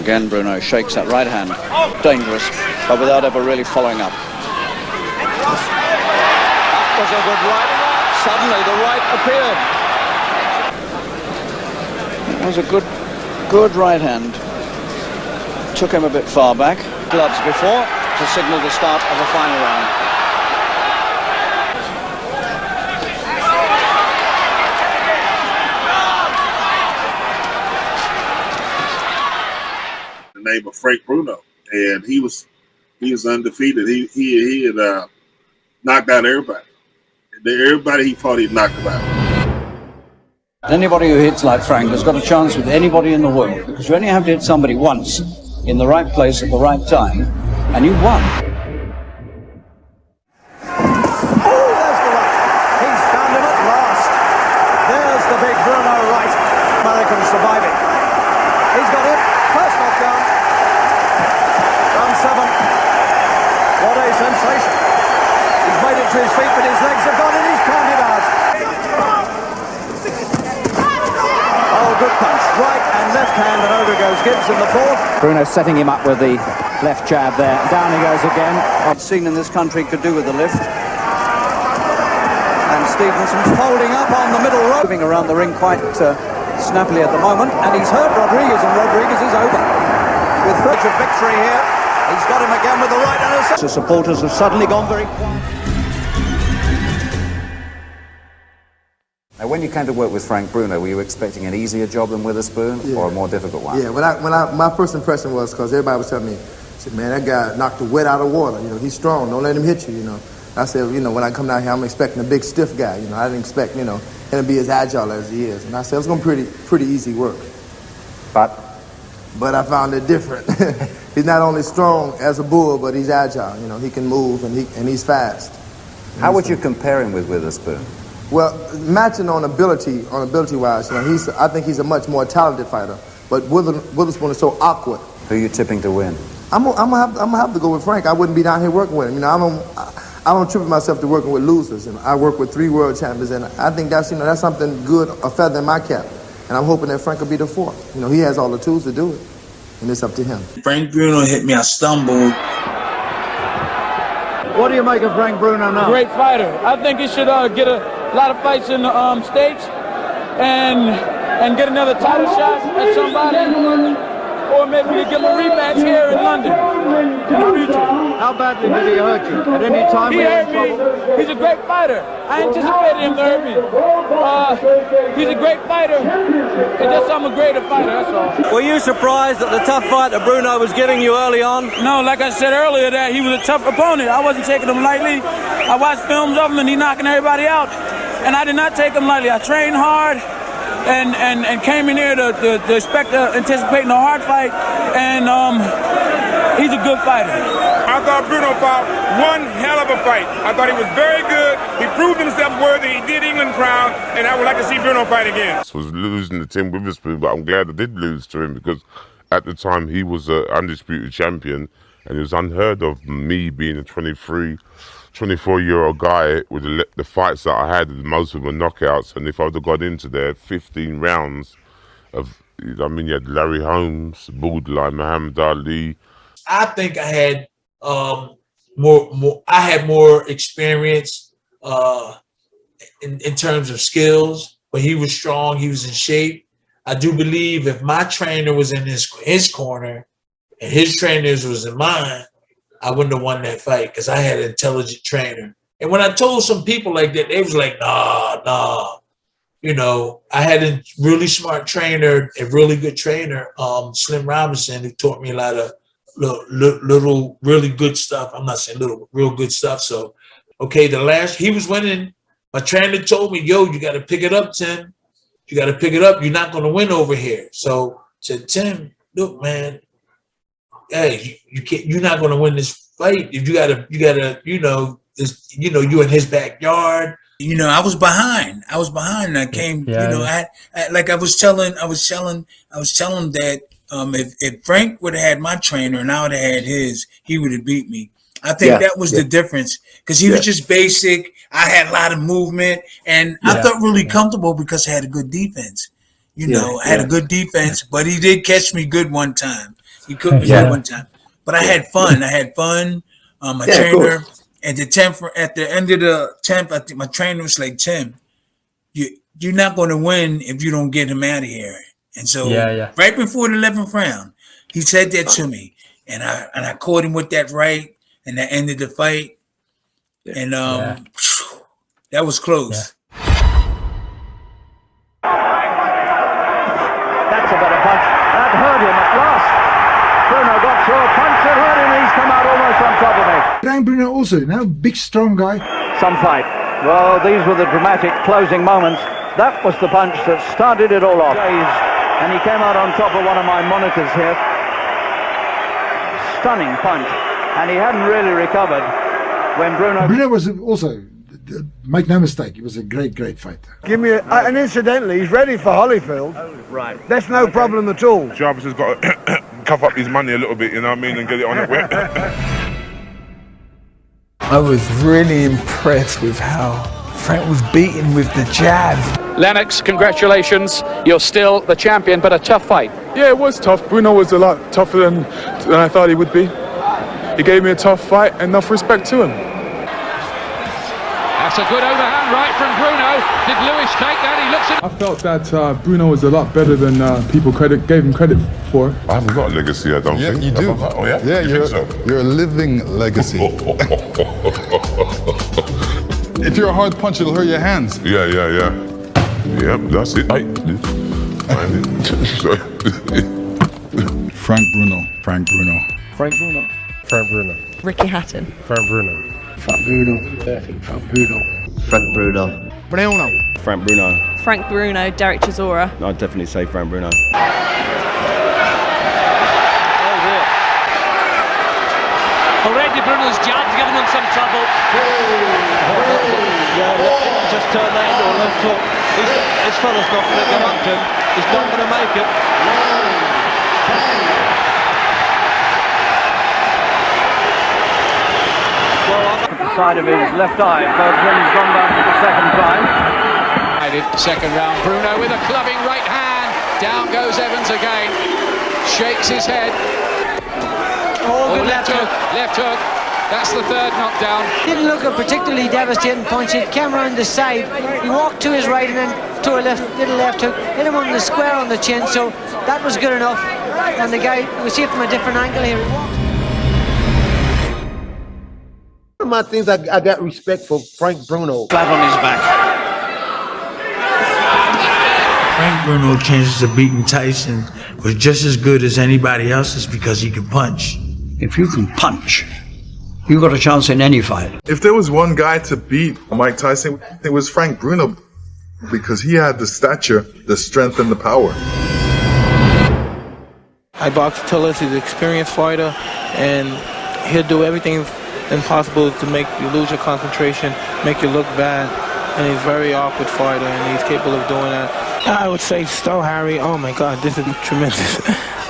Again, Bruno shakes that right hand. Dangerous, but without ever really following up. That was a good right. Suddenly the right appeared. It was a good right hand. Took him a bit far back. Gloves before to signal the start of the final round.
Name of Frank Bruno, and he was undefeated. He had knocked out everybody. Everybody he fought, he knocked him out.
Anybody who hits like Frank has got a chance with anybody in the world, because you only have to hit somebody once in the right place at the right time, and you won.
He's found him at last. There's the big Bruno right. American surviving. He's got it. First knockdown. Round 7. What a sensation. He's made it to his feet, but his legs have gone and he's counted out. Oh, good punch. Right and left hand, and over goes Gibbs in the 4th.
Bruno setting him up with the left jab there. Down he goes again. I've seen in this country could do with the lift. And Stevenson folding up on the middle rope. Moving around the ring quite snappily at the moment, and he's hurt Rodriguez, and Rodriguez is over.
with threats of victory here. He's got him again with the right hand. The supporters have suddenly gone very quiet.
Now, when you came to work with Frank Bruno, were you expecting an easier job than Witherspoon or a more difficult one?
Yeah, my first impression was, because everybody was telling me, said, man, that guy knocked the wet out of water. You know, he's strong. Don't let him hit you, you know. I said, you know, when I come down here, I'm expecting a big, stiff guy. You know, I didn't expect, you know, him to be as agile as he is. And I said, it's going to be pretty easy work. But I found it different. He's not only strong as a bull, but he's agile. You know, he can move and he's fast.
How would you compare him with Witherspoon?
Well, matching on ability-wise, you know, I think he's a much more talented fighter. But Witherspoon is so awkward.
Who are you tipping to win?
I'm gonna have to go with Frank. I wouldn't be down here working with him. You know, I don't attribute myself to working with losers. You know, I work with 3 world champions, and I think that's, you know, that's something good, a feather in my cap. And I'm hoping that Frank will be the 4th. You know, he has all the tools to do it, and it's up to him.
Frank Bruno hit me. I stumbled.
What do you make of Frank Bruno now?
Great fighter. I think he should get a lot of fights in the States and get another title shot at somebody. Or maybe we give him a rematch here in London in the future.
How badly did he hurt you? At any time?
He hurt me. He's a great fighter. I anticipated him to hurt me. He's a great fighter. It's just I'm a greater fighter, that's all.
Were you surprised at the tough fight that Bruno was giving you early on?
No, like I said earlier, that he was a tough opponent. I wasn't taking him lightly. I watched films of him and he knocking everybody out. And I did not take him lightly. I trained hard. And came in here to anticipating a hard fight, and he's a good fighter.
I thought Bruno fought one hell of a fight. I thought he was very good. He proved himself worthy. He did England proud, and I would like to see Bruno fight again.
I was losing to Tim Witherspoon, but I'm glad I did lose to him because at the time he was an undisputed champion, and it was unheard of me being a 24-year-old guy with the fights that I had, most of them were knockouts, and if I would have got into there 15 rounds of, I mean, you had Larry Holmes, borderline Muhammad Ali.
I think I had more experience in terms of skills, but he was strong, he was in shape. I do believe if my trainer was in his corner and his trainers was in mine, I wouldn't have won that fight because I had an intelligent trainer. And when I told some people like that, they was like, nah. You know, I had a really smart trainer, a really good trainer, Slim Robinson, who taught me a lot of little really good stuff. I'm not saying little, real good stuff. So, okay, he was winning. My trainer told me, yo, you got to pick it up, Tim. You got to pick it up. You're not going to win over here. So I said, Tim, look, man, hey, you're not going to win this fight. If you gotta, you know, you in his backyard.
You know, I was behind. And I came.
Yeah,
you know, I was telling that if Frank would have had my trainer and I would have had his, he would have beat me. I think that was the difference because he was just basic. I had a lot of movement, and I felt really comfortable because I had a good defense. You know, I had a good defense, but he did catch me good one time. He cooked me good one time, but I had fun. My trainer at the 10th, at the end of the 10th, I think my trainer was like, Tim, you're not going to win if you don't get him out of here. And so right before the 11th round, he said that to me, and I caught him with that right, and that ended the fight. And that was close.
That's a better punch. That hurt him at last. Bruno got through a punch that hurt him. He's come out almost on top of me.
Frank Bruno also, now big strong guy.
Some fight. Well, these were the dramatic closing moments. That was the punch that started it all off. And he came out on top of one of my monitors here. Stunning punch. And he hadn't really recovered when Bruno
was also, make no mistake, he was a great fighter.
Give me and incidentally, he's ready for Holyfield.
Right.
That's no problem at all.
Jarvis has got to cough up his money a little bit, you know what I mean, and get it on it wet.
I was really impressed with how Frank was beaten with the jab.
Lennox, congratulations. You're still the champion, but a tough fight.
Yeah, it was tough. Bruno was a lot tougher than I thought he would be. He gave me a tough fight, and enough respect to him.
That's a good overhand right from Bruno. Did Lewis take that? He looks at...
I felt that Bruno was a lot better than people gave him credit for.
I haven't got a legacy, I don't think.
You do.
Oh, yeah?
Yeah,
you think so?
You're a living legacy. If you're a hard punch, it'll hurt your hands.
Yeah. Yep, that's it.
Frank Bruno.
Frank Bruno.
Frank Bruno.
Frank Bruno.
Ricky Hatton.
Frank Bruno.
Frank Bruno. Perfect. Frank Bruno.
Frank Bruno.
Bruno.
Frank Bruno.
Frank Bruno, Derek Chisora.
I'd definitely say Frank Bruno.
Already Bruno's jab's giving him some trouble.
Just turned that into a left hook. This fella's not going to come up to him. He's not going to make it. Well, on the side of his left eye, Bergman's gone back for the second time.
Second round, Bruno with a clubbing right hand. Down goes Evans again. Shakes his head. Left hook. That's the third knockdown.
Didn't look a particularly devastating punch. It came around the side. He walked to his right and then to a little left hook. Hit him on the square on the chin, so that was good enough. And the guy, we see it from a different angle here.
One of my things I got respect for Frank Bruno.
Flat on his back.
Frank Bruno chances of beating Tyson was just as good as anybody else's because he could punch.
If you can punch, you got a chance in any fight.
If there was one guy to beat Mike Tyson, it was Frank Bruno, because he had the stature, the strength, and the power.
I boxed Tillis. He's an experienced fighter, and he'll do everything impossible to make you lose your concentration, make you look bad. And he's a very awkward fighter, and he's capable of doing that. I would say Stowe Harry. Oh my God, this is tremendous.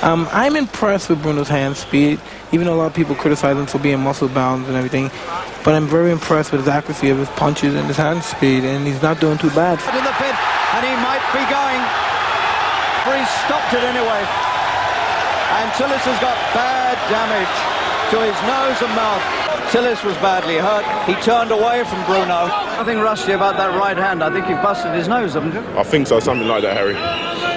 I'm impressed with Bruno's hand speed, even though a lot of people criticize him for being muscle bound and everything. But I'm very impressed with his accuracy of his punches and his hand speed, and he's not doing too bad.
In the fifth, and he might be going. But he stopped it anyway. And Tillis has got bad damage to his nose and mouth. Tillis was badly hurt. He turned away from Bruno. Nothing rusty about that right hand. I think you've busted his nose, haven't you?
I think so, something like that, Harry.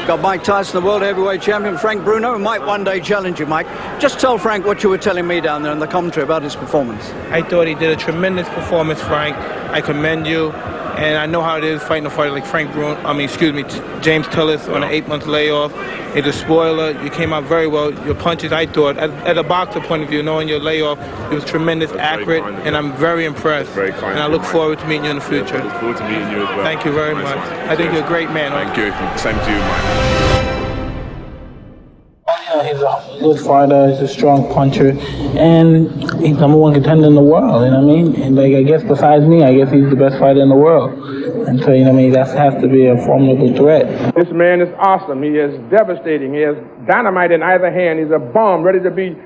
Got Mike Tyson, the world heavyweight champion, Frank Bruno, who might one day challenge you, Mike. Just tell Frank what you were telling me down there in the commentary about his performance.
I thought he did a tremendous performance, Frank. I commend you. And I know how it is fighting a fighter like James Tillis on an 8-month layoff. It's a spoiler. You came out very well. Your punches, I thought, at a boxer point of view, knowing your layoff, it was tremendous, accurate, and I'm very impressed.
Very kind.
And I look forward to meeting you in the future.
I look forward to meeting you as well.
Thank you very much. I think you're a great man.
Thank you. Same to you, Mike.
He's a good fighter, he's a strong puncher, and he's #1 contender in the world, you know what I mean? And I guess besides me, I guess he's the best fighter in the world. And so, you know what I mean, that has to be a formidable threat.
This man is awesome. He is devastating. He has dynamite in either hand. He's a bomb ready to be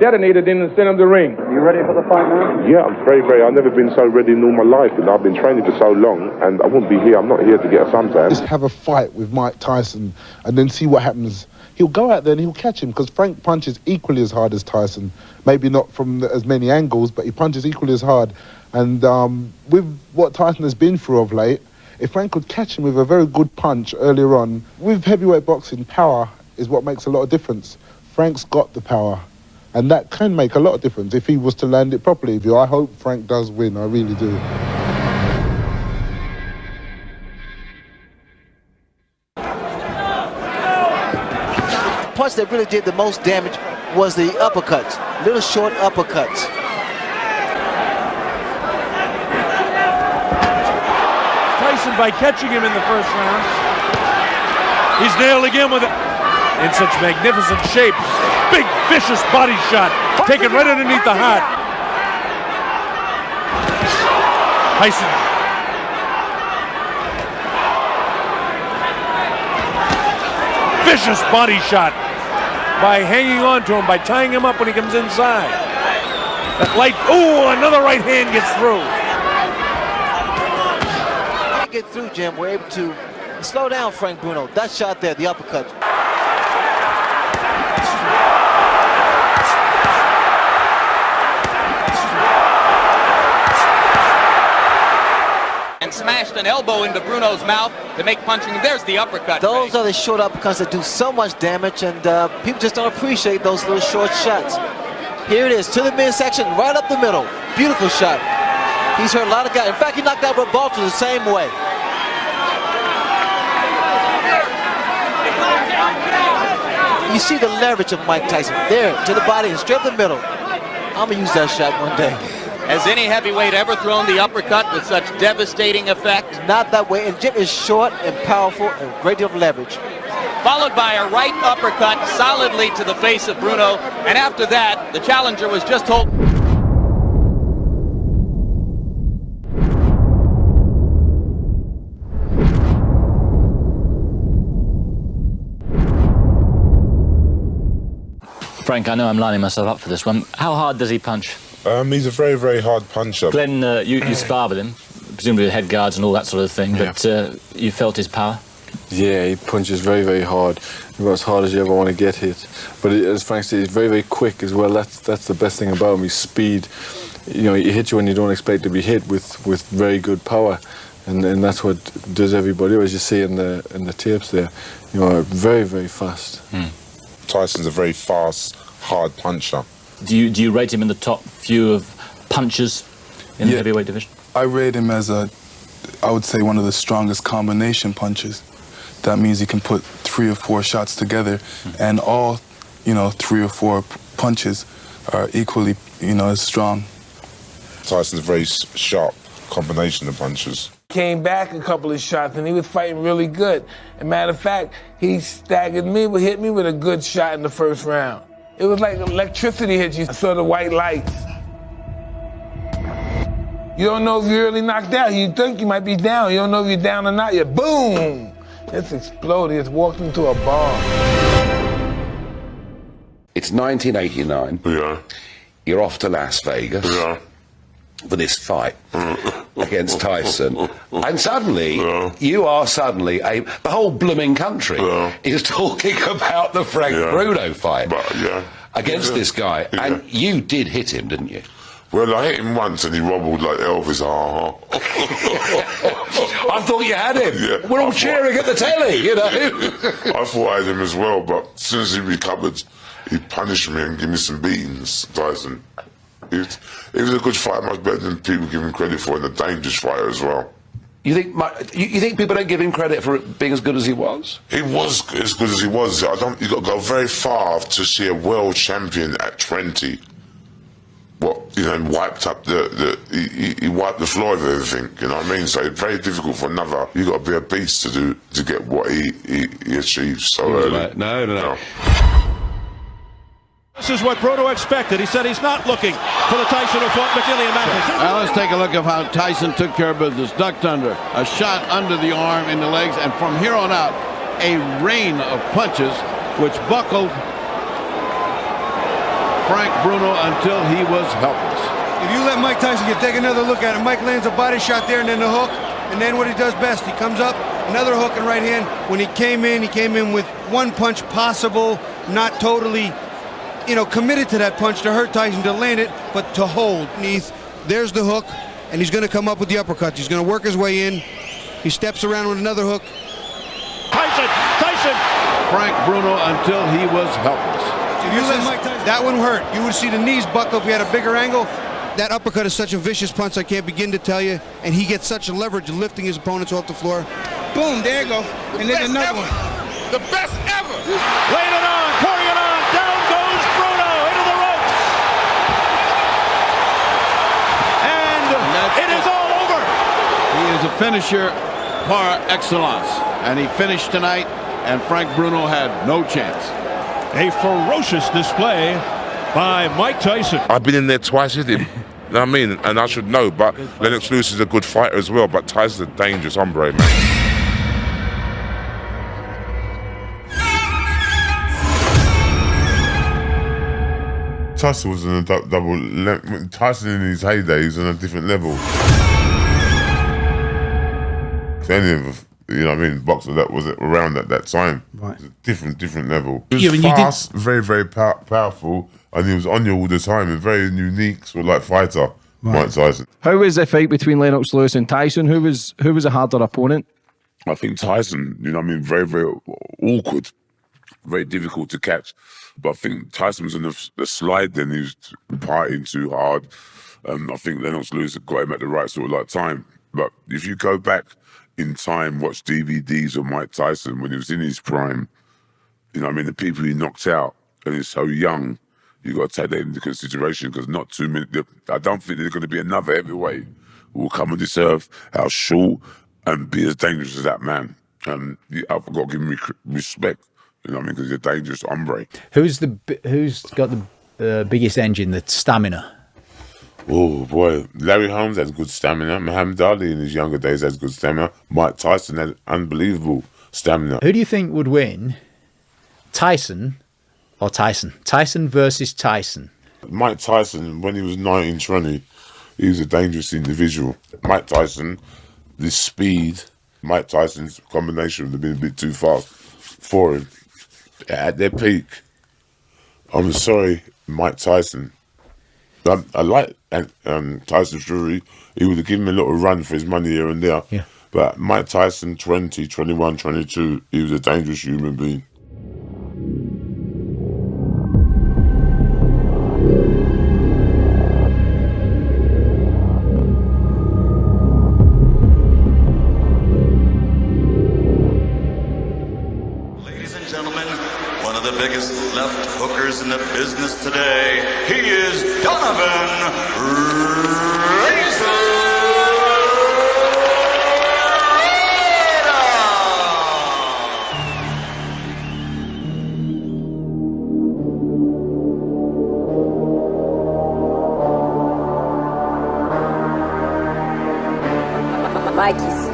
detonated in the center of the ring.
You ready for the fight now?
Yeah, I'm very. I've never been so ready in all my life. And I've been training for so long, and I wouldn't be here. I'm not here to get a suntan.
Just have a fight with Mike Tyson and then see what happens. He'll go out there and he'll catch him, because Frank punches equally as hard as Tyson. Maybe not from as many angles, but he punches equally as hard. And with what Tyson has been through of late, if Frank could catch him with a very good punch earlier on, with heavyweight boxing, power is what makes a lot of difference. Frank's got the power, and that can make a lot of difference if he was to land it properly. I hope Frank does win, I really do.
The punch that really did the most damage was the uppercuts, little short uppercuts.
Tyson by catching him in the first round. He's nailed again with it in such magnificent shape. Big vicious body shot taken right underneath the heart. Tyson. Vicious body shot by hanging on to him, by tying him up when he comes inside. That light, oh, another right hand gets through.
Get through, Jim. We're able to slow down Frank Bruno. That shot there, the uppercut.
smashed an elbow into Bruno's mouth to make punching. There's the uppercut.
Those are the short uppercuts that do so much damage, and people just don't appreciate those little short shots. Here it is, to the midsection, right up the middle. Beautiful shot. He's hurt a lot of guys. In fact, he knocked out Revolta the same way. You see the leverage of Mike Tyson. There, to the body and straight up the middle. I'm gonna use that shot one day.
Has any heavyweight ever thrown the uppercut with such devastating effect?
Not that way, and Jim is short and powerful and a great deal of leverage.
Followed by a right uppercut solidly to the face of Bruno, and after that, the challenger was just holding.
Frank, I know I'm lining myself up for this one. How hard does he punch?
He's a very, very hard puncher.
Glenn, you spar with him, presumably with head guards and all that sort of thing, but you felt his power?
Yeah, he punches very, very hard. About as hard as you ever want to get hit. But as Frank said, he's very, very quick as well. That's the best thing about him, his speed. You know, he hits you when you don't expect to be hit with very good power. And that's what does everybody, as you see in the tapes there. You know, very, very fast.
Tyson's a very fast, hard puncher.
Do you rate him in the top few of punchers in the heavyweight division?
I rate him as I would say, one of the strongest combination punchers. That means he can put 3 or 4 shots together, and all, 3 or 4 punches are equally, as strong.
Tyson's a very sharp combination of punches.
Came back a couple of shots and he was fighting really good. As a matter of fact, he staggered me, but hit me with a good shot in the first round. It was like electricity hit you. I saw the white lights. You don't know if you're really knocked out. You think you might be down. You don't know if you're down or not yet. Boom! It's exploded. It's walked into a bomb.
It's 1989.
Yeah.
You're off to Las Vegas.
Yeah.
For this fight against Tyson, and suddenly you are the whole blooming country is talking about the Frank Bruno fight against this guy, and you did hit him, didn't you?
Well, I hit him once and he wobbled like Elvis.
I thought you had him.
Yeah.
We're all cheering at the telly,
I thought I had him as well, but as soon as he recovered, he punished me and gave me some beatings, Tyson. He was a good fighter, much better than people give him credit for, and a dangerous fighter as well.
You think people don't give him credit for being as good as he was?
He was as good as he was. You got to go very far to see a world champion at 20. Wiped up he wiped the floor of everything. You know what I mean? So it's very difficult for another. You got to be a beast to get what he achieved so early.
No.
This is what Bruno expected. He said he's not looking for the Tyson who fought McGillian Mathis.
Now let's take a look at how Tyson took care of business. Ducked under, a shot under the arm, in the legs, and from here on out, a rain of punches which buckled Frank Bruno until he was helpless.
If you let Mike Tyson take another look at it, Mike lands a body shot there and then the hook, and then what he does best, he comes up, another hook and right hand. When he came in with one punch possible, not totally committed to that punch to hurt Tyson, to land it, but to hold. There's the hook, and he's going to come up with the uppercut. He's going to work his way in. He steps around with another hook.
Tyson!
Frank Bruno until he was helpless.
That one hurt. You would see the knees buckle if we had a bigger angle. That uppercut is such a vicious punch, I can't begin to tell you. And he gets such a leverage lifting his opponents off the floor. Boom, there you go. And then another one.
The best ever! Laying it on, pouring it on. Down goes Bruno into the ropes. And it is all over.
He is a finisher par excellence. And he finished tonight, and Frank Bruno had no chance.
A ferocious display by Mike Tyson.
I've been in there twice with him. You know what I mean? And I should know, but Lennox Lewis is a good fighter as well, but Tyson's a dangerous hombre, man. Tyson was in a double. Tyson in his heyday was on a different level. Any of boxer that was around at that time. Right. Different level. He was fast, very, very powerful, and he was on you all the time. A very unique sort of fighter. Mike Tyson.
How was the fight between Lennox Lewis and Tyson? Who was a harder opponent?
I think Tyson, very, very awkward, very difficult to catch. But I think Tyson was on the slide then, he was partying too hard. I think Lennox Lewis had got him at the right sort of time. But if you go back in time, watch DVDs of Mike Tyson when he was in his prime, the people he knocked out, and he's so young, you got to take that into consideration because not too many. I don't think there's going to be another heavyweight who will come on this earth how short and be as dangerous as that man. And I've got to give him respect, because he's a dangerous hombre.
Who's got the biggest engine, the stamina?
Oh boy, Larry Holmes has good stamina. Muhammad Ali in his younger days has good stamina. Mike Tyson had unbelievable stamina.
Who do you think would win, Tyson or Tyson? Tyson versus Tyson.
Mike Tyson, when he was 19, 20, he was a dangerous individual. Mike Tyson, the speed, Mike Tyson's combination would have been a bit too fast for him. At their peak, I'm sorry, Mike Tyson. I like Tyson Fury. He would have given him a little run for his money here and there.
Yeah.
But Mike Tyson, 20, 21, 22, he was a dangerous human being.
Ladies and gentlemen, one of the biggest left hookers in the business today, he is Donovan
Mikey's.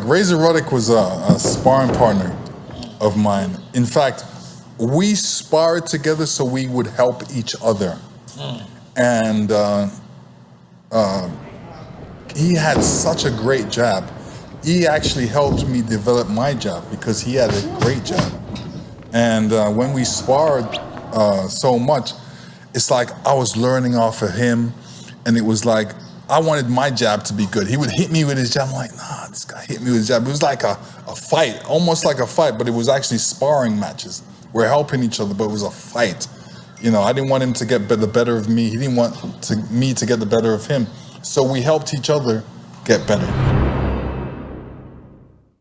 Razor Ruddock was a sparring partner of mine. In fact, we sparred together so we would help each other. and he had such a great jab. He actually helped me develop my jab because he had a great jab. And when we sparred so much, it's like I was learning off of him, and it was like I wanted my jab to be good. He would hit me with his jab. I'm like, nah, this guy hit me with his jab. It was like a fight, almost like a fight, but it was actually sparring matches. We're helping each other, but it was a fight. You know, I didn't want him to get the better of me. He didn't want me to get the better of him. So we helped each other get better.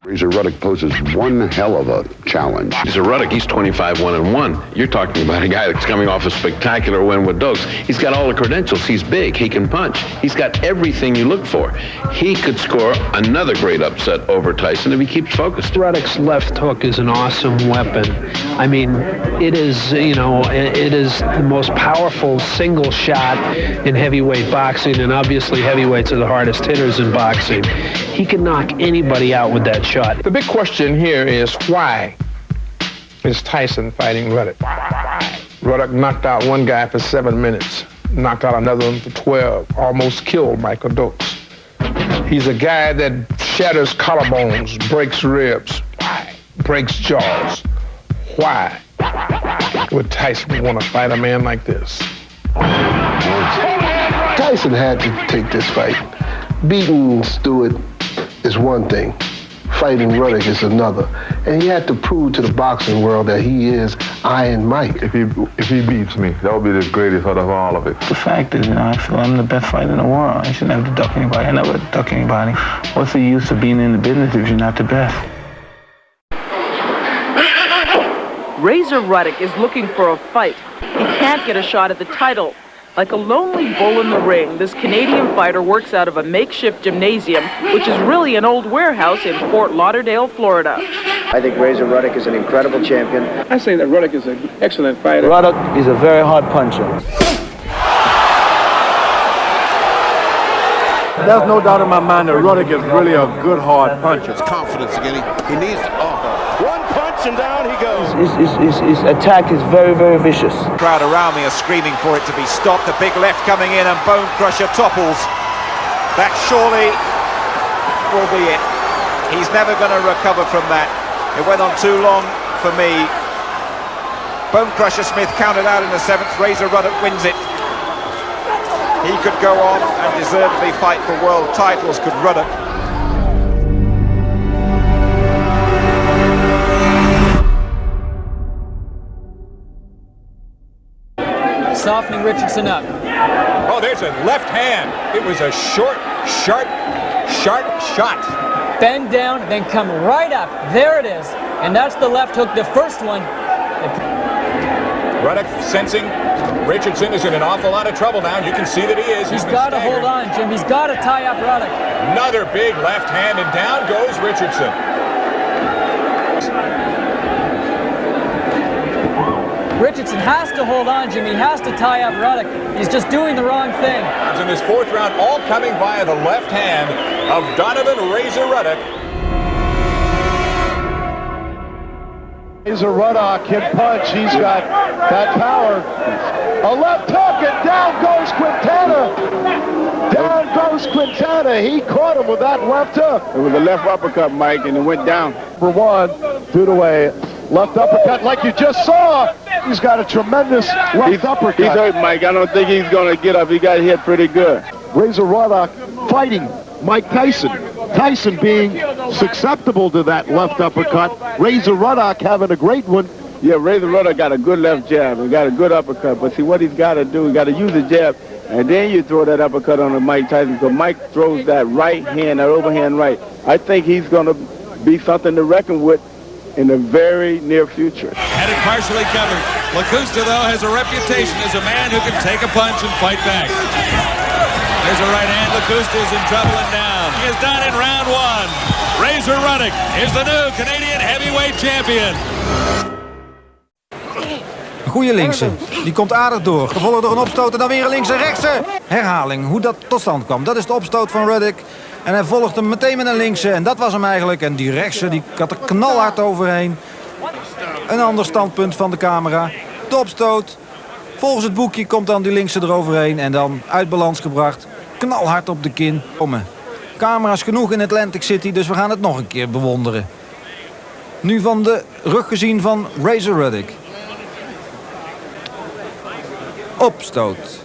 Razor Ruddock poses one hell of a challenge.
Razor Ruddock, he's 25-1-1. You're talking about a guy that's coming off a spectacular win with Dokes. He's got all the credentials. He's big. He can punch. He's got everything you look for. He could score another great upset over Tyson if he keeps focused.
Ruddock's left hook is an awesome weapon. I mean, it is, you know, it is the most powerful single shot in heavyweight boxing, and obviously heavyweights are the hardest hitters in boxing. He can knock anybody out with that shot.
The big question here is why is Tyson fighting Ruddock? Ruddock knocked out one guy for 7 minutes, knocked out another one for 12, almost killed Michael Dokes. He's a guy that shatters collarbones, breaks ribs, breaks jaws. Why would Tyson want to fight a man like this?
Tyson had to take this fight. Beating Stewart is one thing. Fighting Ruddock is another. And he had to prove to the boxing world that he is Iron Mike.
If he beats me, that would be the greatest out of all of it.
The fact is, you know, I feel I'm the best fighter in the world. I shouldn't have to duck anybody. I never duck anybody. What's the use of being in the business if you're not the best?
Razor Ruddock is looking for a fight. He can't get a shot at the title. Like a lonely bull in the ring, this Canadian fighter works out of a makeshift gymnasium, which is really an old warehouse in Fort Lauderdale, Florida.
I think Razor Ruddock is an incredible champion.
I say that Ruddock is an excellent fighter.
Ruddock is a very hard puncher.
There's no doubt in my mind that Ruddock is really a good hard puncher. His confidence again. He needs one punch and down he goes.
His attack is very, very vicious.
The crowd around me are screaming for it to be stopped. The big left coming in and BONECRUSHER topples. That surely will be it. He's never going to recover from that. It went on too long for me. BONECRUSHER Smith counted out in the 7th. Razor Ruddock wins it. He could go on and deservedly fight for world titles, could Ruddock.
Softening Richardson up.
Oh, there's a left hand. It was a short, sharp shot.
Bend down, then come right up. There it is. And that's the left hook, the first one.
Ruddock sensing Richardson is in an awful lot of trouble now. You can see that he is.
He's got to hold on, Jim. He's got to tie up Ruddock.
Another big left hand, and down goes Richardson.
Richardson has to hold on, Jim. He has to tie up Ruddock. He's just doing the wrong thing.
In this 4th round, all coming via the left hand of Donovan Razor Ruddock.
Razor Ruddock can punch. He's got that power. A left hook and down goes Quintana. Down goes Quintana. He caught him with that left hook. It was a left uppercut, Mike, and it went down. For one, due to a left uppercut like you just saw. He's got a tremendous left uppercut. He's hurt, Mike. I don't think he's going to get up. He got hit pretty good. Razor Ruddock fighting Mike Tyson. Tyson being susceptible to that left uppercut. Razor Ruddock having a great one. Yeah, Razor Ruddock got a good left jab and got a good uppercut. But see, what he's got to do, he got to use the jab, and then you throw that uppercut on to Mike Tyson. Because Mike throws that right hand, that overhand right. I think he's going to be something to reckon with in the very near future.
Had it partially covered. Lacusta, though, has a reputation as a man who can take a punch and fight back. There's a right hand. Lacusta is in trouble and down. He is done in round 1. Razor Ruddock is the new Canadian heavyweight champion.
Een goede linkse. Die komt aardig door. Gevolgd door een opstoot en dan weer een linkse rechtse. Herhaling. Hoe dat tot stand kwam. Dat is de opstoot van Ruddock. En hij volgt hem meteen met een linkse. En dat was hem eigenlijk. En die rechtse die had er knalhard overheen. Een ander standpunt van de camera. De opstoot Volgens het boekje komt dan die linkse eroverheen en dan uit balans gebracht. Knalhard op de kin. Camera's genoeg in Atlantic City, dus we gaan het nog een keer bewonderen. Nu van de rug gezien van Razor Ruddock. Opstoot.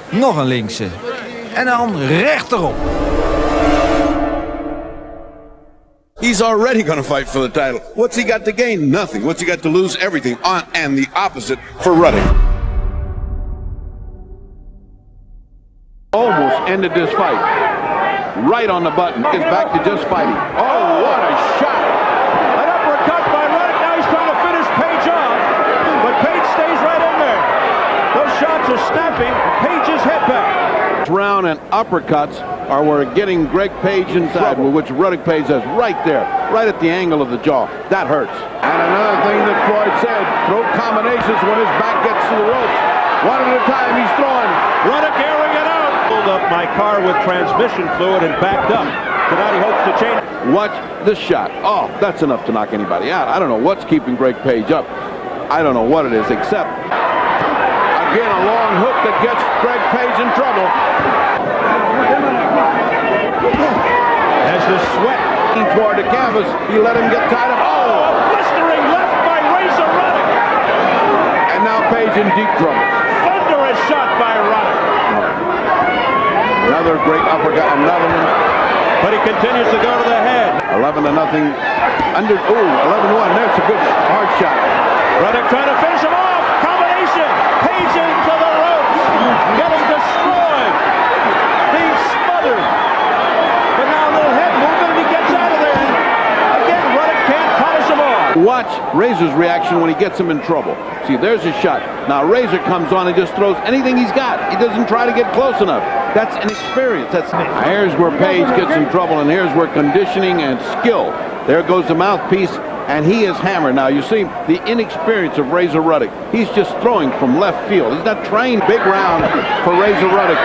Nog een linkse. En dan rechterop.
He's already going to fight for the title. What's he got to gain? Nothing. What's he got to lose? Everything. And the opposite for Ruddock. Almost ended this fight. Right on the button. Gets back to just fighting. Oh, what a shot.
An uppercut by Ruddock. Now he's trying to finish Page off. But Page stays right in there. Those shots are snapping. Page's head back.
Round and uppercuts are where getting Greg Page inside, which Ruddock Page has right there, right at the angle of the jaw. That hurts. And another thing that Floyd said, throw combinations when his back gets to the ropes. One at a time he's throwing.
Ruddock airing it out. Pulled up my car with transmission fluid and backed up. Tonight he hopes to change.
Watch this shot. Oh, that's enough to knock anybody out. I don't know what's keeping Greg Page up. I don't know what it is, except, again, a long hook that gets Greg Page in trouble.
As the sweat
toward the canvas, he let him get tied up. Oh!
Blistering left by Razor Ruddock.
And now Page in deep trouble.
Thunderous shot by Ruddock.
Another great uppercut, another one.
But he continues to go to the head.
11-0. 11-1. There's a good hard shot.
Ruddock trying to finish him off. Combination. Page into the ropes. Getting destroyed. Being smothered. But now a little head movement and he gets out of there. Again, Ruddock can't punish him off.
Watch Razor's reaction when he gets him in trouble. See, there's his shot. Now Razor comes on and just throws anything he's got. He doesn't try to get close enough. That's an experience. Here's where Page gets in trouble, and here's where conditioning and skill. There goes the mouthpiece, and he is hammered. Now, you see the inexperience of Razor Ruddock. He's just throwing from left field. He's not trying. Big round for Razor Ruddock.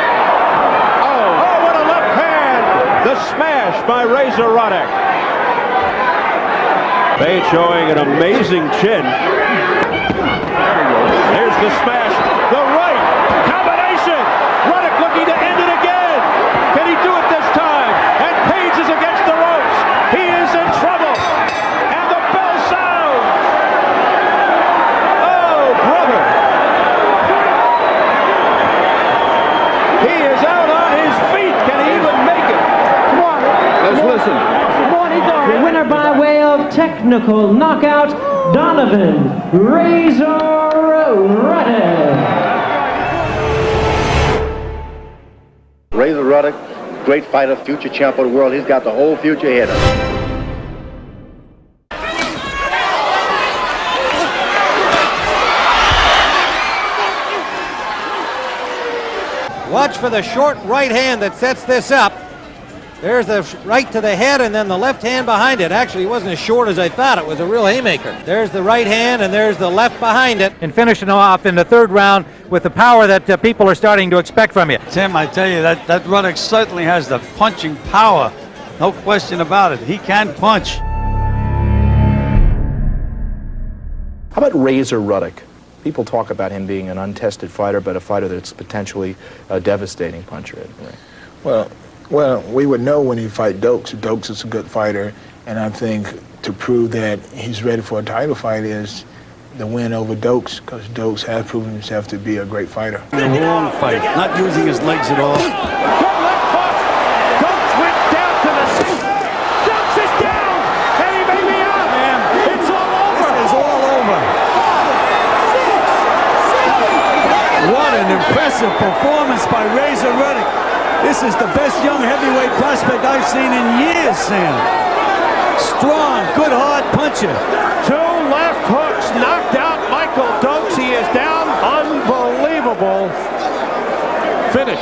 Oh, what a left hand! The smash by Razor Ruddock. Page showing an amazing chin. There's the smash. The right combination. Ruddock looking to end it again. Can he do it this time? And Page is against the ropes. He is in trouble. And the bell sounds. Oh, brother. He is out on his feet. Can he even make it? Come on.
Let's listen.
The winner by way of technical knockout, Donovan Razor Ruddock.
Razor Ruddock, great fighter, future champ of the world. He's got the whole future ahead of him.
Watch for the short right hand that sets this up. There's the right to the head and then the left hand behind it. Actually, it wasn't as short as I thought. It was a real haymaker. There's the right hand and there's the left behind it. And finishing off in the third round with the power that people are starting to expect from you.
Tim, I tell you, that Ruddock certainly has the punching power. No question about it. He can punch.
How about Razor Ruddock? People talk about him being an untested fighter, but a fighter that's potentially a devastating puncher in the ring.
Well, we would know when he fight Dokes. Dokes is a good fighter, and I think to prove that he's ready for a title fight is the win over Dokes, because Dokes has proven himself to be a great fighter.
The long fight, not using his legs at all.
Dokes went down to the Dokes is down, and he may be out, man. It's all over.
It's all over. What an impressive performance by Razor Ruddock. This is the best young heavyweight prospect I've seen in years, Sam. Strong, good, hard puncher.
2 left hooks knocked out Michael Dokes. He is down. Unbelievable finish.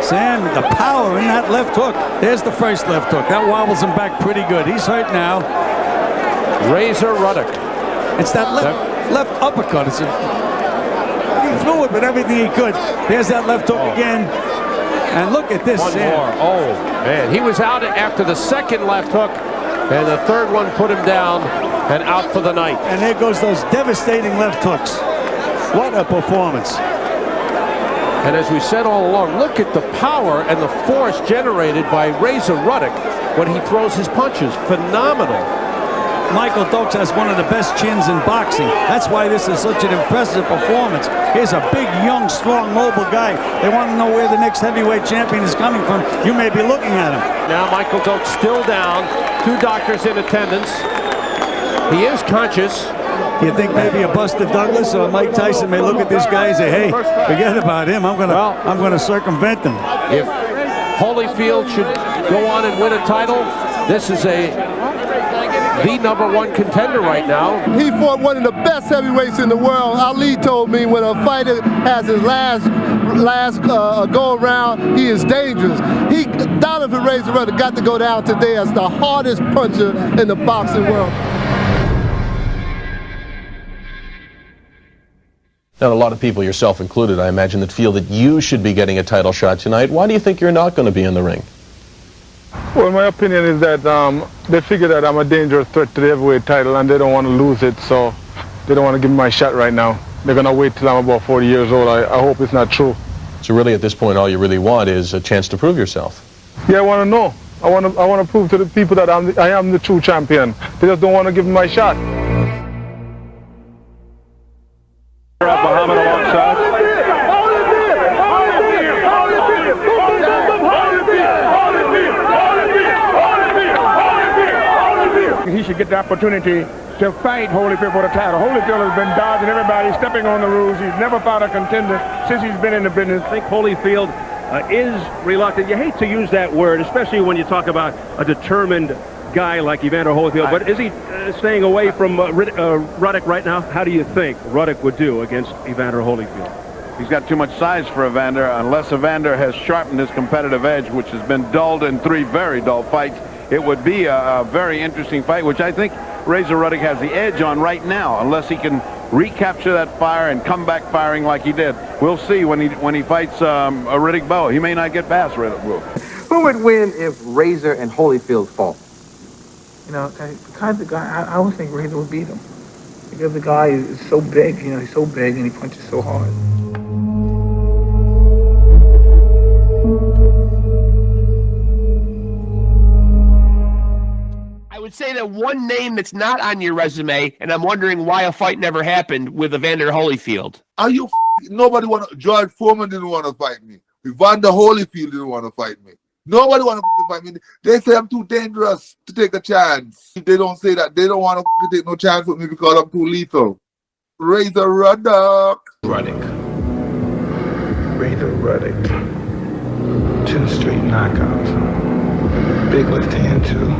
Sam, the power in that left hook. There's the first left hook. That wobbles him back pretty good. He's hurt now.
Razor Ruddock.
It's that left uppercut. He threw it with everything he could. There's that left hook again. And look at this,
One
Sam.
more. Oh, man. He was out after the second left hook, and the third one put him down and out for the night.
And there goes those devastating left hooks. What a performance.
And as we said all along, look at the power and the force generated by Razor Ruddock when he throws his punches. Phenomenal.
Michael Dokes has one of the best chins in boxing. That's why this is such an impressive performance. Here's a big, young, strong, mobile guy. They want to know where the next heavyweight champion is coming from. You may be looking at him.
Now Michael Dokes still down. 2 doctors in attendance. He is conscious.
You think maybe a Buster Douglas or Mike Tyson may look at this guy and say, "Hey, forget about him. I'm gonna circumvent him."
If Holyfield should go on and win a title, this is the #1 contender right now.
He fought one of the best heavyweights in the world. Ali told me when a fighter has his last go around, he is dangerous. Donovan Razor Ruddock got to go down today as the hardest puncher in the boxing world.
Now, a lot of people, yourself included, I imagine, that feel that you should be getting a title shot tonight. Why do you think you're not going to be in the ring?
Well, my opinion is that they figure that I'm a dangerous threat to the heavyweight title, and they don't want to lose it, so they don't want to give me my shot right now. They're going to wait till I'm about 40 years old. I hope it's not true.
So really, at this point, all you really want is a chance to prove yourself.
Yeah, I want to know. I want to prove to the people that I am the true champion. They just don't want to give me my shot.
Muhammad alongside.
He should get the opportunity to fight Holyfield for the title. Holyfield has been dodging everybody, stepping on the rules. He's never fought a contender since he's been in the business.
I think Holyfield is reluctant. You hate to use that word, especially when you talk about a determined guy like Evander Holyfield, but is he staying away from Ruddock right now? How do you think Ruddock would do against Evander Holyfield?
He's got too much size for Evander. Unless Evander has sharpened his competitive edge, which has been dulled in 3 very dull fights, it would be a very interesting fight, which I think Razor Ruddock has the edge on right now, unless he can recapture that fire and come back firing like he did. We'll see when he fights a Riddick Bowe. He may not get past Riddick Bowe.
Who would win if Razor and Holyfield fought?
You know, the kind of guy, I always think Razor would beat him. Because the guy is so big, you know, he's so big and he punches so hard.
I would say that one name that's not on your resume, and I'm wondering why a fight never happened with Evander Holyfield.
Are you nobody want to, George Foreman didn't want to fight me. Evander Holyfield didn't want to fight me. Nobody want to fight me. They say I'm too dangerous to take a chance. They don't say that. They don't want to take no chance with me because I'm too lethal. Razor Ruddock.
Ruddock. Razor Ruddock. 2 straight knockouts. Big left hand too.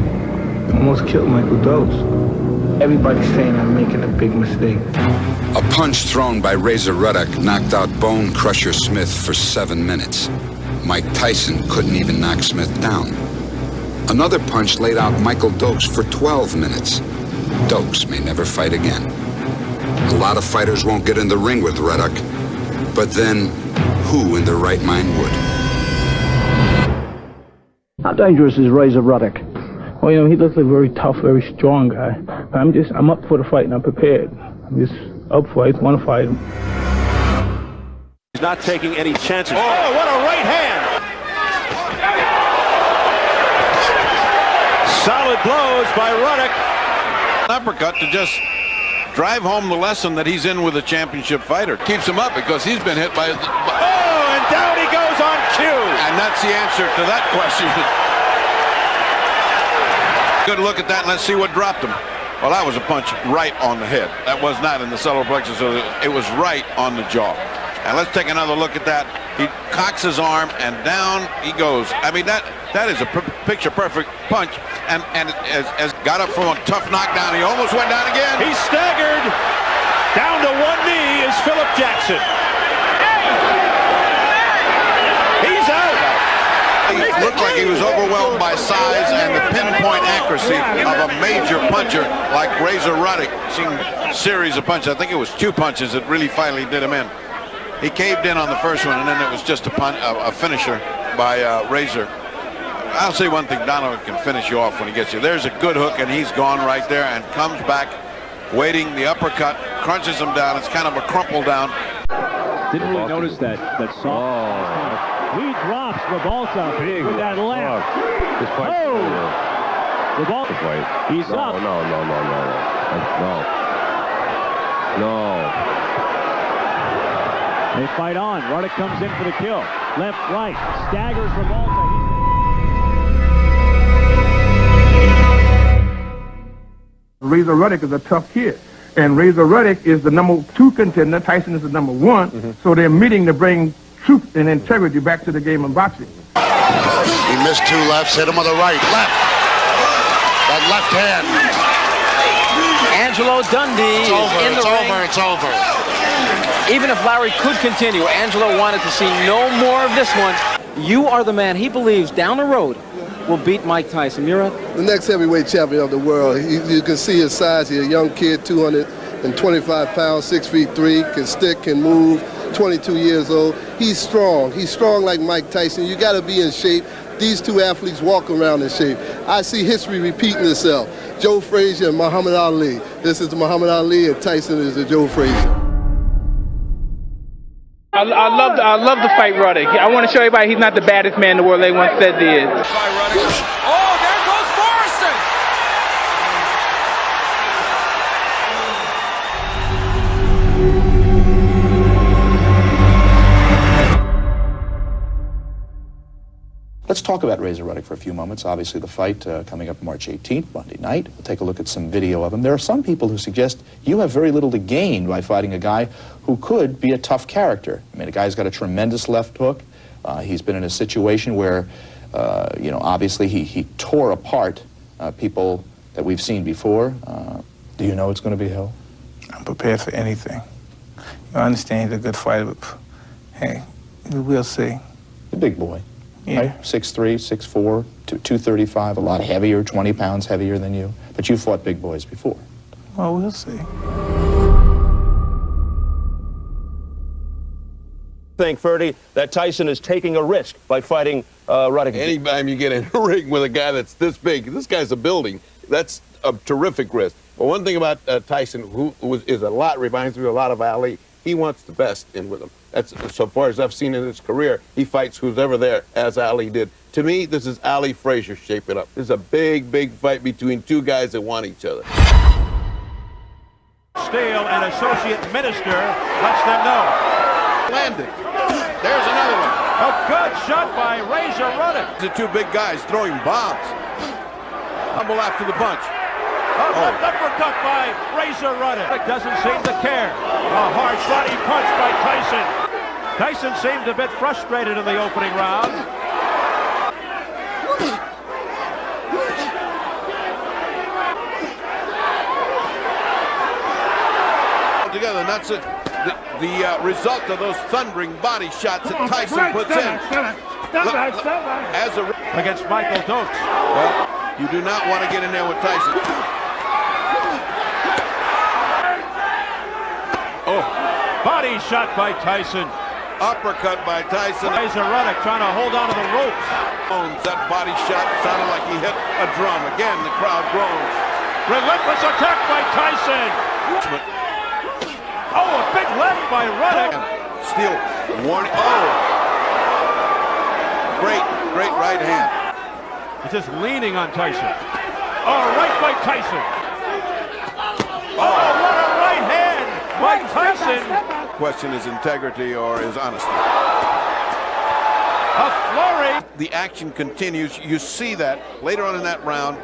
Almost killed Michael Dokes. Everybody's saying I'm making a big mistake.
A punch thrown by Razor Ruddock knocked out BONECRUSHER Smith for 7 minutes. Mike Tyson couldn't even knock Smith down. Another punch laid out Michael Dokes for 12 minutes. Dokes may never fight again. A lot of fighters won't get in the ring with Ruddock, but then who in their right mind would?
How dangerous is Razor Ruddock?
Well, you know, he looks like a very tough, very strong guy. I'm up for the fight and I'm prepared. I'm just up for it, want to fight him.
He's not taking any chances.
Oh, what a right hand! Solid blows by Ruddock.
Uppercut to just drive home the lesson that he's in with a championship fighter. Keeps him up because he's been hit by...
Oh, and down he goes on cue.
And that's the answer to that question. Good look at that, and let's see what dropped him. Well, that was a punch right on the head. That was not in the solar plexus, so it was right on the jaw. And let's take another look at that. He cocks his arm, and down he goes. I mean, that is a picture-perfect punch. And as got up from a tough knockdown, he almost went down again.
He's staggered. Down to one knee is Philip Jackson. He's out.
He looked like he was overwhelmed by size and the pinpoint accuracy of a major puncher like Razor Ruddock. Seen a series of punches. I think it was 2 punches that really finally did him in. He caved in on the first one, and then it was just a finisher by Razor. I'll say one thing, Donovan can finish you off when he gets you. There's a good hook, and he's gone right there and comes back, waiting the uppercut, crunches him down. It's kind of a crumple down.
Didn't really notice that soft. He drops Revolta with that left.
This fight.
Revolta. He's up.
No.
They fight on. Ruddock comes in for the kill. Left, right. Staggers Revolta.
Razor Ruddock is a tough kid. And Razor Ruddock is the #2 contender. Tyson is the #1. So they're meeting to bring truth and integrity back to the game of boxing.
He missed 2 lefts, hit him with a right. Left. That left hand.
Angelo Dundee is in the ring.
It's over.
Even if Larry could continue, Angelo wanted to see no more of this one. You are the man he believes down the road will beat Mike Tyson. Mira?
The next heavyweight champion of the world. You can see his size. He's a young kid, 225 pounds, 6'3", can stick, can move, 22 years old. He's strong. He's strong like Mike Tyson. You got to be in shape. These two athletes walk around in shape. I see history repeating itself. Joe Frazier and Muhammad Ali. This is Muhammad Ali and Tyson is the Joe Frazier.
I love the fight Ruddock. I want to show everybody he's not the baddest man in the world they once said he is.
Oh, there goes Morrison!
Let's talk about Razor Ruddock for a few moments. Obviously, the fight coming up March 18th, Monday night. We'll take a look at some video of him. There are some people who suggest you have very little to gain by fighting a guy who could be a tough character. I mean, a guy's got a tremendous left hook. He's been in a situation where, obviously he tore apart people that we've seen before. Do you know it's going to be hell?
I'm prepared for anything. I understand he's a good fighter, but hey, we will see.
The big boy.
Yeah.
Right? 6'3", 6'4", 235, a lot heavier, 20 pounds heavier than you. But you fought big boys before.
Well, we'll see.
Think, Ferdy, that Tyson is taking a risk by fighting Ruddock.
Anytime you get in a ring with a guy that's this big, this guy's a building, that's a terrific risk. But one thing about Tyson, who reminds me a lot of Ali, he wants the best in with him. That's so far as I've seen in his career. He fights who's ever there, as Ali did. To me, this is Ali Frazier shaping up. This is a big, big fight between two guys that want each other.
Steele, an associate minister, lets them know.
Landed. There's another one.
A good shot by Razor Ruddock.
The two big guys throwing bombs. Humble after the punch.
A left uppercut by Razor Ruddock. Doesn't seem to care. A hard body punch by Tyson. Tyson seemed a bit frustrated in the opening round.
Together, and that's it. The result of those thundering body shots that Tyson puts in.
Against Michael Dokes.
Well, you do not want to get in there with Tyson.
Oh, body shot by Tyson.
Uppercut by Tyson.
Razor Ruddock trying to hold on to the ropes.
That body shot sounded like he hit a drum. Again, the crowd groans.
Relentless attack by Tyson. Oh, a big left by Ruddock.
Steele warning. Oh, great right hand.
He's just leaning on Tyson. Oh, right by Tyson. Oh, what a right hand by Tyson.
Question is integrity or is honesty.
A flurry.
The action continues. You see that later on in that round.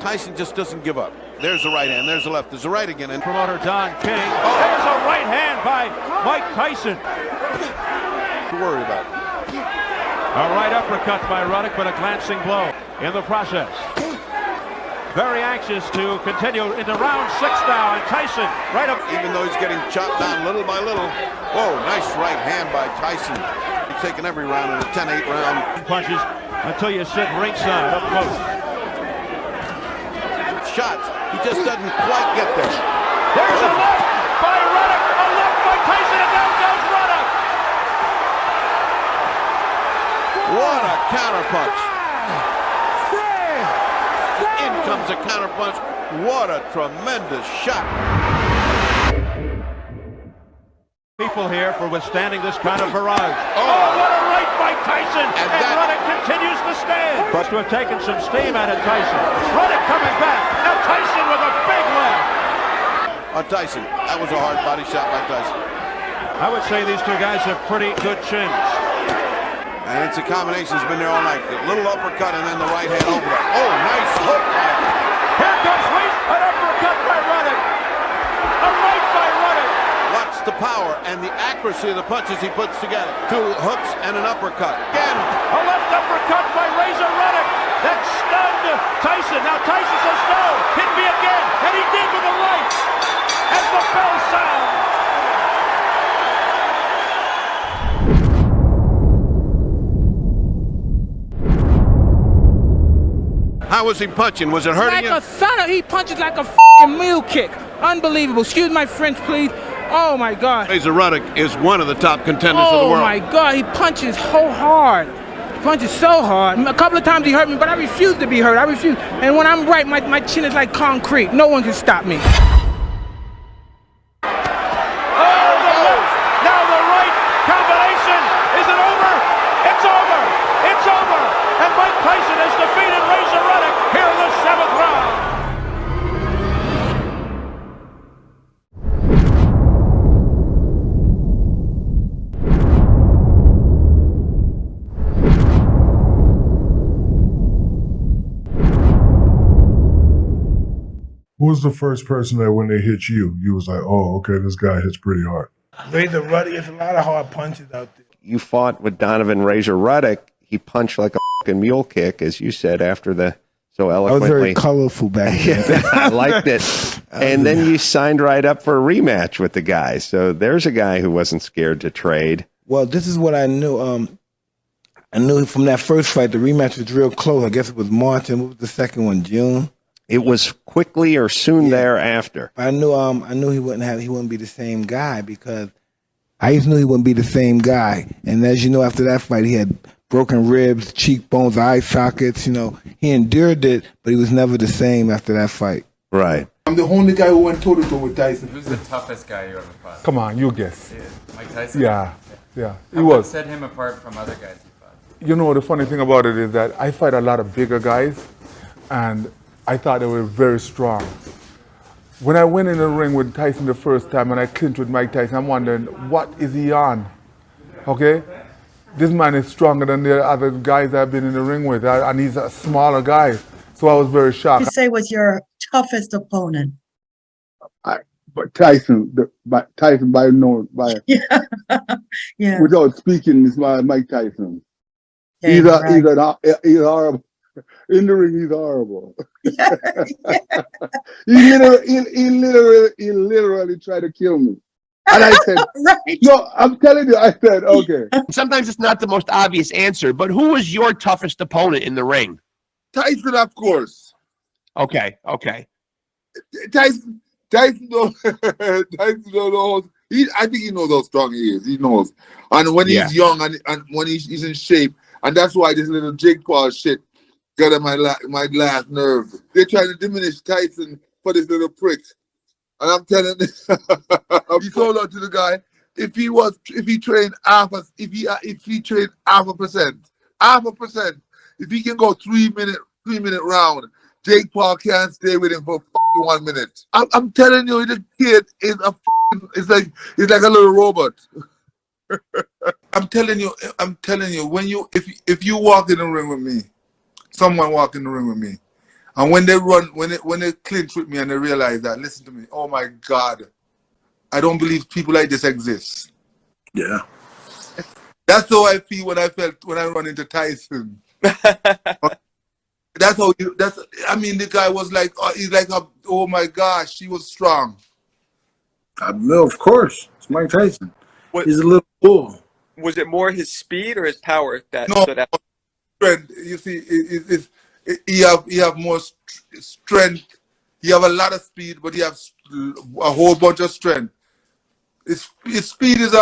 Tyson just doesn't give up. There's the right hand. There's the left. There's the right again. And
promoter Don King. Oh, there's a right hand by Mike Tyson.
To worry about.
A right uppercut by Ruddock, but a glancing blow in the process. Very anxious to continue into round 6 now, and Tyson right up.
Even though he's getting chopped down little by little. Whoa, nice right hand by Tyson. He's taking every round in a 10-8 round.
Punches until you sit ringside up close.
Shots. He just doesn't quite get there.
There's a left by Ruddock. A left by Tyson, and down goes Ruddock.
What a counterpunch. In comes a counterpunch. What a tremendous shot.
He
people here for withstanding this kind of barrage.
Oh, what a right by Tyson! And Ruddock continues to stand. But to have taken some steam out of Tyson. Ruddock coming back. Now Tyson with a big left.
On Tyson, that was a hard body shot by Tyson.
I would say these two guys have pretty good chins.
And it's a combination. It's been there all night. A little uppercut and then the right hand over it. Oh, nice hook.
Here comes Weiss. An uppercut by Ruddock. A right by Ruddock.
Watch the power and the accuracy of the punches he puts together. 2 hooks and an uppercut. Again.
A left uppercut by Razor Ruddock. That stunned Tyson. Now Tyson says no. Hit me again. And he did with the right. As the bell sounds.
How was he punching? Was it hurting
like
him?
A son. He punches like a f***ing mule kick. Unbelievable. Excuse my French, please. Oh my God.
Razor Ruddock is one of the top contenders of the world.
Oh my God. He punches so hard. He punches so hard. A couple of times he hurt me, but I refuse to be hurt. I refuse. And when I'm right, my chin is like concrete. No one can stop me.
Tyson has defeated Razor Ruddock here in the 7th round.
Who was the first person that when they hit you, you was like, oh, okay, this guy hits pretty hard?
Razor Ruddock, there's a lot of hard punches out there.
You fought with Donovan Razor Ruddock. He punched like a fucking mule kick, as you said, after the so eloquently.
I was very colorful back then.
I liked it. And then you signed right up for a rematch with the guy. So there's a guy who wasn't scared to trade.
Well, this is what I knew. I knew from that first fight, the rematch was real close. I guess it was March, and what was the second one? June.
It was quickly or soon thereafter.
I knew he wouldn't be the same guy because I just knew he wouldn't be the same guy. And as you know, after that fight, he had broken ribs, cheekbones, eye sockets. You know, he endured it, but he was never the same after that fight.
Right.
I'm the only guy who went toe-to-toe with Tyson.
Who's the toughest guy you ever fought?
Come on, you guess.
Mike Tyson?
Yeah. He
What
was.
set him apart from other guys you fought?
You know, the funny thing about it is that I fight a lot of bigger guys, and I thought they were very strong. When I went in the ring with Tyson the first time and I clinched with Mike Tyson, I'm wondering, what is he on? Okay? This man is stronger than the other guys I've been in the ring with, and he's a smaller guy. So I was very shocked.
You say was your toughest opponent?
But Tyson by
Yeah.
without speaking, is Mike Tyson.
Yeah,
He's horrible. In the ring, he's horrible. He literally tried to kill me. And I said,
right.
No, I'm telling you, I said, okay.
Sometimes it's not the most obvious answer, but who was your toughest opponent in the ring?
Tyson, of course.
Okay.
Tyson don't know. I think he knows how strong he is. He knows. And when he's young and when he's in shape, and that's why this little Jake Paul shit got on my last nerve. They're trying to diminish Tyson for this little prick. And I'm telling you, he told out to the guy, if he trained half a percent, if he can go 3 minute round, Jake Paul can't stay with him for 1 minute. I'm telling you, the kid is it's like a little robot. I'm telling you, if you walk in the ring with me, someone walk in the ring with me, and when they clinch with me and they realize that, listen to me, oh my God, I don't believe people like this exist. Yeah. That's how I feel when I run into Tyson. The guy was like, oh my gosh, he was strong.
No, of course. It's Mike Tyson. He's a little bull.
Was it more his speed or his power that stood out?
Strength. You see, he have more strength. He have a lot of speed, but he has a whole bunch of strength. His speed is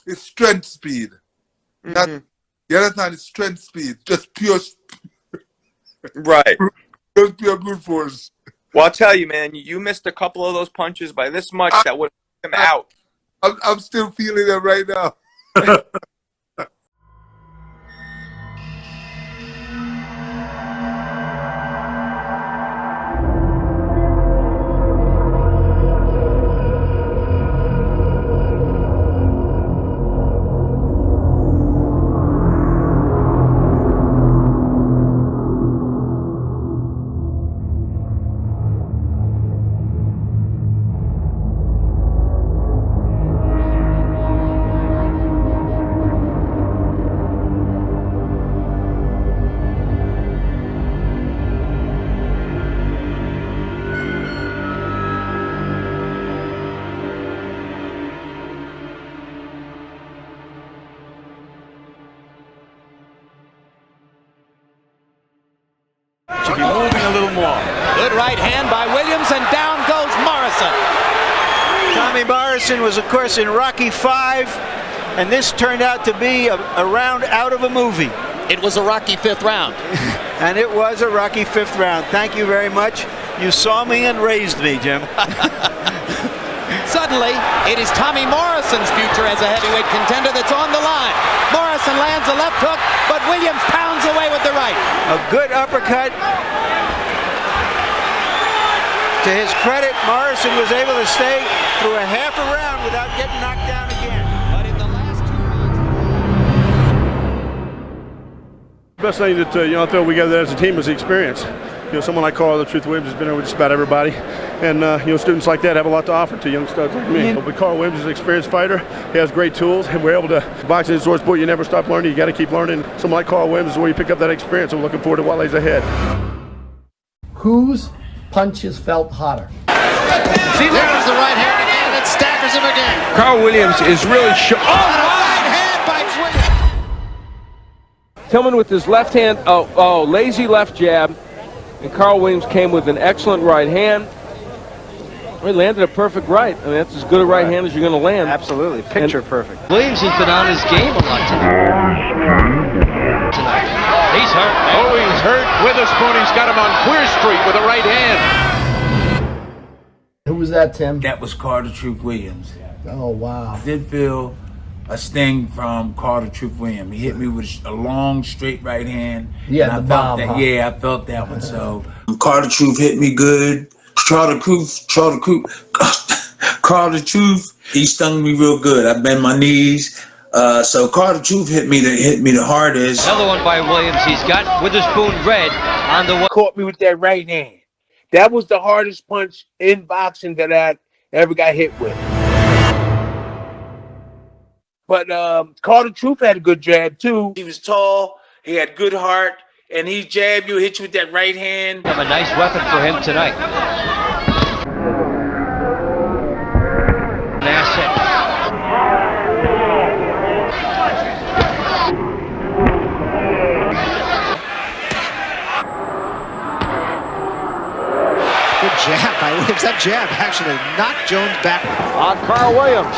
his strength speed. Not, you understand? It's strength speed, just pure.
Right.
Just pure brute force.
Well, I'll tell you, man, you missed a couple of those punches by this much that would have him out.
I'm still feeling it right now.
Should be moving a little more. Good right hand by Williams, and down goes Morrison.
Tommy Morrison was, of course, in Rocky V, and this turned out to be a round out of a movie.
It was a Rocky fifth round.
And it was a Rocky fifth round. Thank you very much. You saw me and raised me, Jim.
Suddenly, it is Tommy Morrison's future as a heavyweight contender that's on the line. Morrison lands a left hook, but Williams pounds away with the right.
A good uppercut. To his credit, Morrison was able to stay through a half a round without getting knocked down again.
But in the last 2 rounds...
The best thing that I feel we got there as a team is the experience. Someone like Carl, the Truth Williams, has been over just about everybody, and students like that have a lot to offer to young studs like me. But Carl Williams is an experienced fighter. He has great tools, and we're able to box in sports. Boy, you never stop learning. You got to keep learning. Someone like Carl Williams is where you pick up that experience. I'm looking forward to what lays ahead.
Whose punches felt hotter?
See, there's the right hand again. It staggers him again.
Carl Williams is really
Oh, and a right hand by Williams.
Tillman with his left hand, lazy left jab, and Carl Williams came with an excellent right hand. He landed a perfect right. I mean, that's as good a right hand as you're going to land.
Absolutely, picture perfect.
Williams has been on his game a lot tonight. He's hurt.
Oh, he's hurt. Witherspoon, he's got him on Queer Street with a right hand.
Who was that, Tim?
That was Carter Truth Williams.
Oh, wow.
I did feel a sting from Carter Truth Williams. He hit me with a long, straight right hand.
Yeah,
and I
the
felt
bomb,
that.
huh?
Yeah, I felt that one. So Carter Truth hit me good. Carter Truth, he stung me real good. I bent my knees. So Carter Truth hit me the hardest.
Another one by Williams. He's got Witherspoon red on the one.
Caught me with that right hand. That was the hardest punch in boxing that I ever got hit with. But Carter Truth had a good jab too. He was tall, he had good heart, and he jabbed you, hit you with that right hand.
Have a nice weapon for him tonight. An asset.
Good jab by Williams. That jab actually knocked Jones back.
On Carl Williams.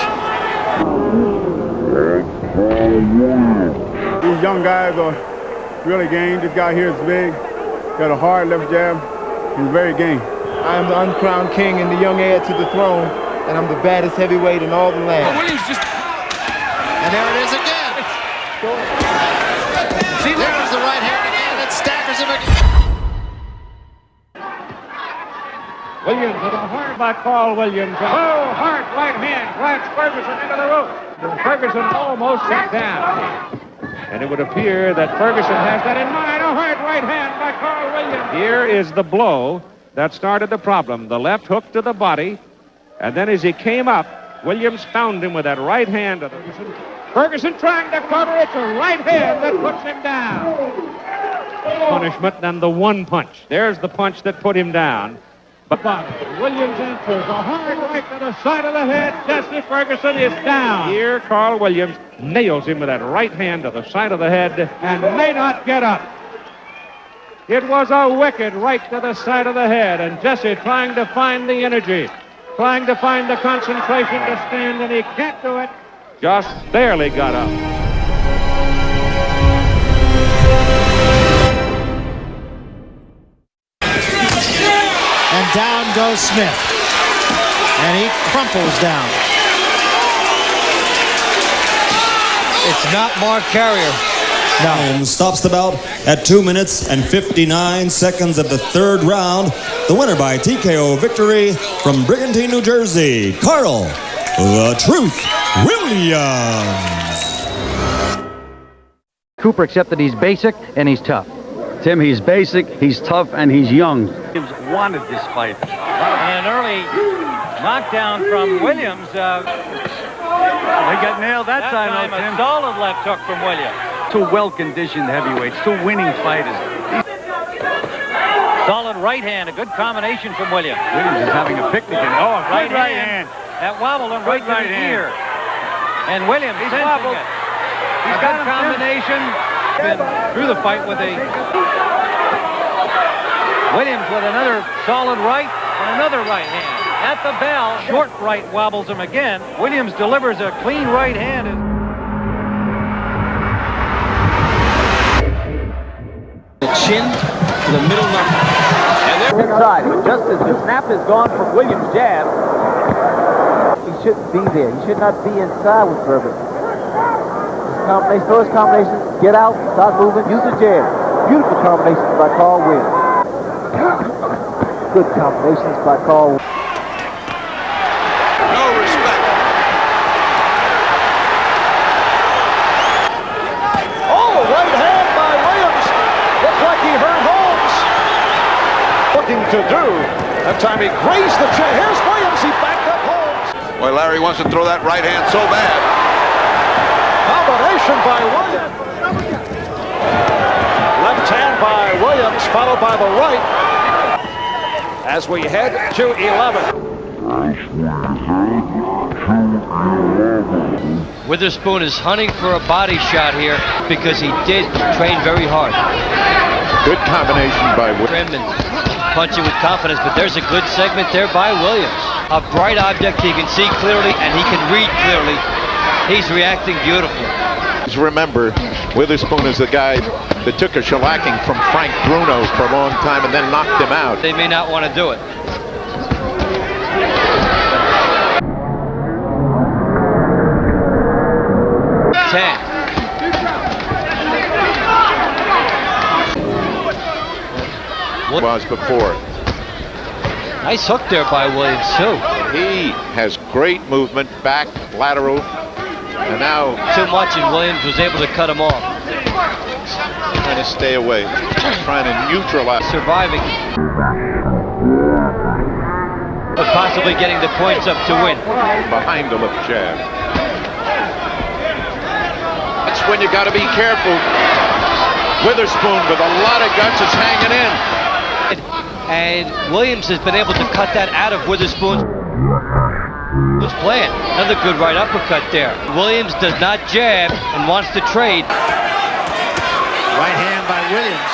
These young guys are really game. This guy here is big. Got a hard left jab. He's very game.
I am the uncrowned king and the young heir to the throne, and I'm the baddest heavyweight in all the land.
Williams just...
And there it is again. See, there's the right hand again. It staggers him again.
Williams with a hard by Carl Williams. Oh, hard right hand drives Ferguson into the roof. Ferguson almost sat down. And it would appear that Ferguson has that in mind. A hard right hand by Carl Williams. Here is the blow that started the problem. The left hook to the body. And then as he came up, Williams found him with that right hand. Ferguson trying to cover. It's a right hand that puts him down. Punishment, then the one punch. There's the punch that put him down. But Williams answers a hard right to the side of the head. Jesse Ferguson is down. Here, Carl Williams nails him with that right hand to the side of the head and may not get up. It was a wicked right to the side of the head, and Jesse trying to find the energy, trying to find the concentration to stand, and he can't do it. Just barely got up.
And down goes Smith. And he crumples down.
It's not Mark Carrier.
No. Stops the bout at 2 minutes and 59 seconds of the third round. The winner by TKO victory from Brigantine, New Jersey, Carl "The Truth" Williams.
Cooper, except that he's basic and he's tough. Tim, he's basic, he's tough, and he's young.
Williams wanted this fight. And an early knockdown from Williams. They got nailed that time, Tim. A solid left hook from Williams. Two well-conditioned heavyweights, two winning fighters. Solid right hand, a good combination from Williams. Williams is having a picnic. Oh, right hand. That wobbled him right to the ear. And Williams, he's wobbled. He's got a combination. Been through the fight with a Williams with another solid right and another right hand. At the bell, short right wobbles him again. Williams delivers a clean right hand.
The chin to the middle knuckle. And they're inside, but just as the snap is gone from Williams' jab, he shouldn't be there. He should not be inside with Herbert. Those combinations, get out, start moving, use the jab. Beautiful combinations by Carl Williams. Good combinations by Carl Williams.
No respect.
Oh, right hand by Williams. Looked like he hurt Holmes. Looking to do. That time he grazed the chin. Here's Williams. He backed up Holmes.
Boy, Larry wants to throw that right hand so bad.
Combination by Williams. Left hand by Williams, followed by the right. As we head to 11.
Witherspoon is hunting for a body shot here because he did train very hard.
Good combination by
Trim and punching with confidence, but there's a good segment there by Williams. A bright object he can see clearly and he can read clearly. He's reacting beautifully.
Remember, Witherspoon is the guy that took a shellacking from Frank Bruno for a long time and then knocked him out.
They may not want to do it.
What was before.
Nice hook there by Williams, too.
He has great movement, back, lateral, and now...
Too much, and Williams was able to cut him off.
Trying to stay away, trying to neutralize.
Surviving. But possibly getting the points up to win.
Behind the left jab. That's when you got to be careful. Witherspoon with a lot of guts is hanging in.
And Williams has been able to cut that out of Witherspoon's plan. Another good right uppercut there. Williams does not jab and wants to trade.
Right hand by Williams.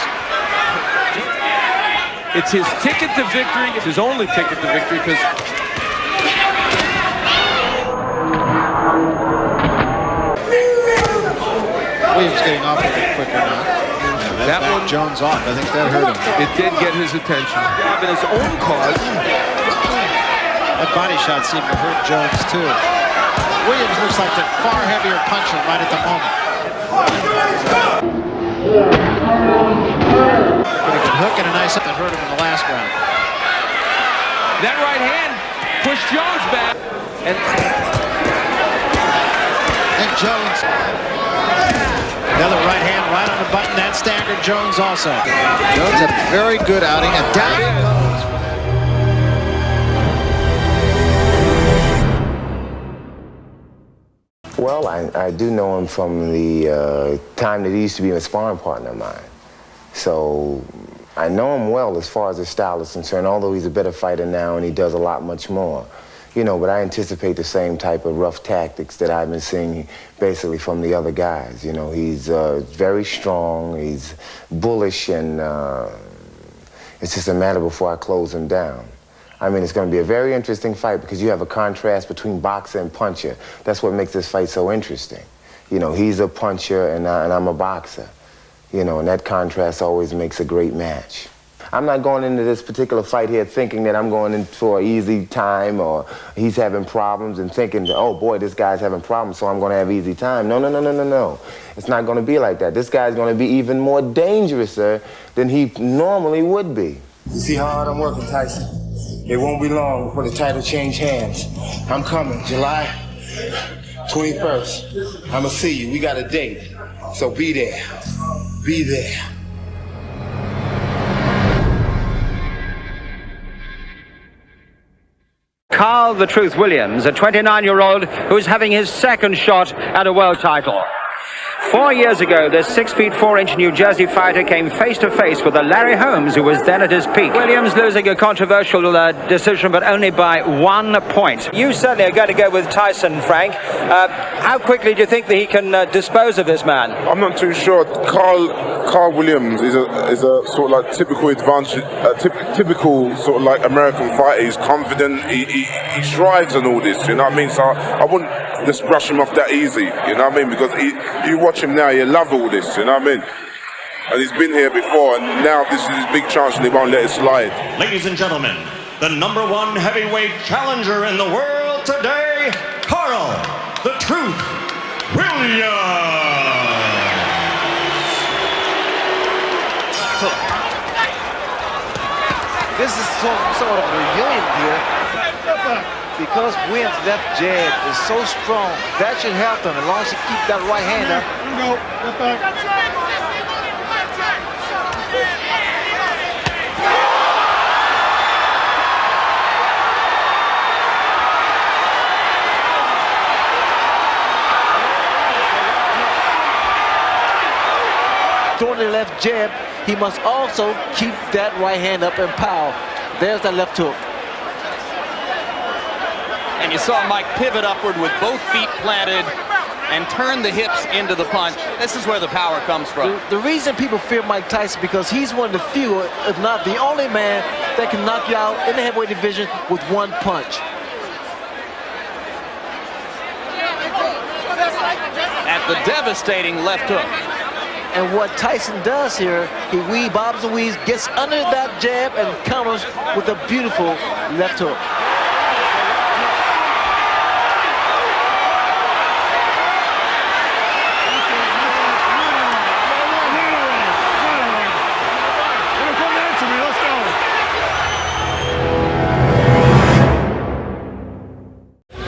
It's his ticket to victory. It's his only ticket to victory because
Williams getting off a bit quicker now.
That one,
Jones off. I think that hurt him.
It did get his attention. In his own cause.
That body shot seemed to hurt Jones too. Williams looks like the far heavier puncher right at the moment. Pretty good hook and a nice hook that hurt him in the last round.
That right hand pushed Jones back.
And Jones. Another right hand right on the button. That staggered Jones also. Jones had a very good outing. And down he goes.
Well, I do know him from the time that he used to be a sparring partner of mine. So I know him well as far as his style is concerned, although he's a better fighter now and he does a lot much more. You know, but I anticipate the same type of rough tactics that I've been seeing basically from the other guys. You know, he's very strong, he's bullish, and it's just a matter before I close him down. I mean, it's going to be a very interesting fight because you have a contrast between boxer and puncher. That's what makes this fight so interesting. You know, he's a puncher and I'm a boxer. You know, and that contrast always makes a great match. I'm not going into this particular fight here thinking that I'm going in for an easy time or he's having problems and thinking, oh boy, this guy's having problems, so I'm going to have easy time. No, no, no, no, no, no. It's not going to be like that. This guy's going to be even more dangerous, sir, than he normally would be.
You see how hard I'm working, Tyson? It won't be long before the title change hands. I'm coming, July 21st. I'ma see you. We got a date. So be there. Be there.
Carl "The Truth" Williams, a 29-year-old who's having his second shot at a world title. 4 years ago, this 6'4" New Jersey fighter came face-to-face with a Larry Holmes, who was then at his peak. Williams losing a controversial decision, but only by 1 point. You certainly are going to go with Tyson, Frank. How quickly do you think that he can dispose of this man?
I'm not too sure. Carl Williams is a sort of like typical advantage, typical sort of like American fighter. He's confident. He strives and all this. You know what I mean? So I wouldn't just brush him off that easy. You know what I mean? Because you watch him now, you love all this. You know what I mean? And he's been here before, and now this is his big chance, and he won't let it slide.
Ladies and gentlemen, the #1 heavyweight challenger in the world today, Carl "The Truth" Williams.
This is somewhat of a reunion here because Williams' left jab is so strong. That should help him as long as he keeps that right hand up. Throwing the left jab, he must also keep that right hand up and power. There's that left hook.
And you saw Mike pivot upward with both feet planted and turn the hips into the punch. This is where the power comes from.
The reason people fear Mike Tyson because he's one of the few, if not the only man, that can knock you out in the heavyweight division with 1 punch.
At the devastating left hook.
And what Tyson does here, he bobs and weaves, gets under that jab and counters with a beautiful left hook.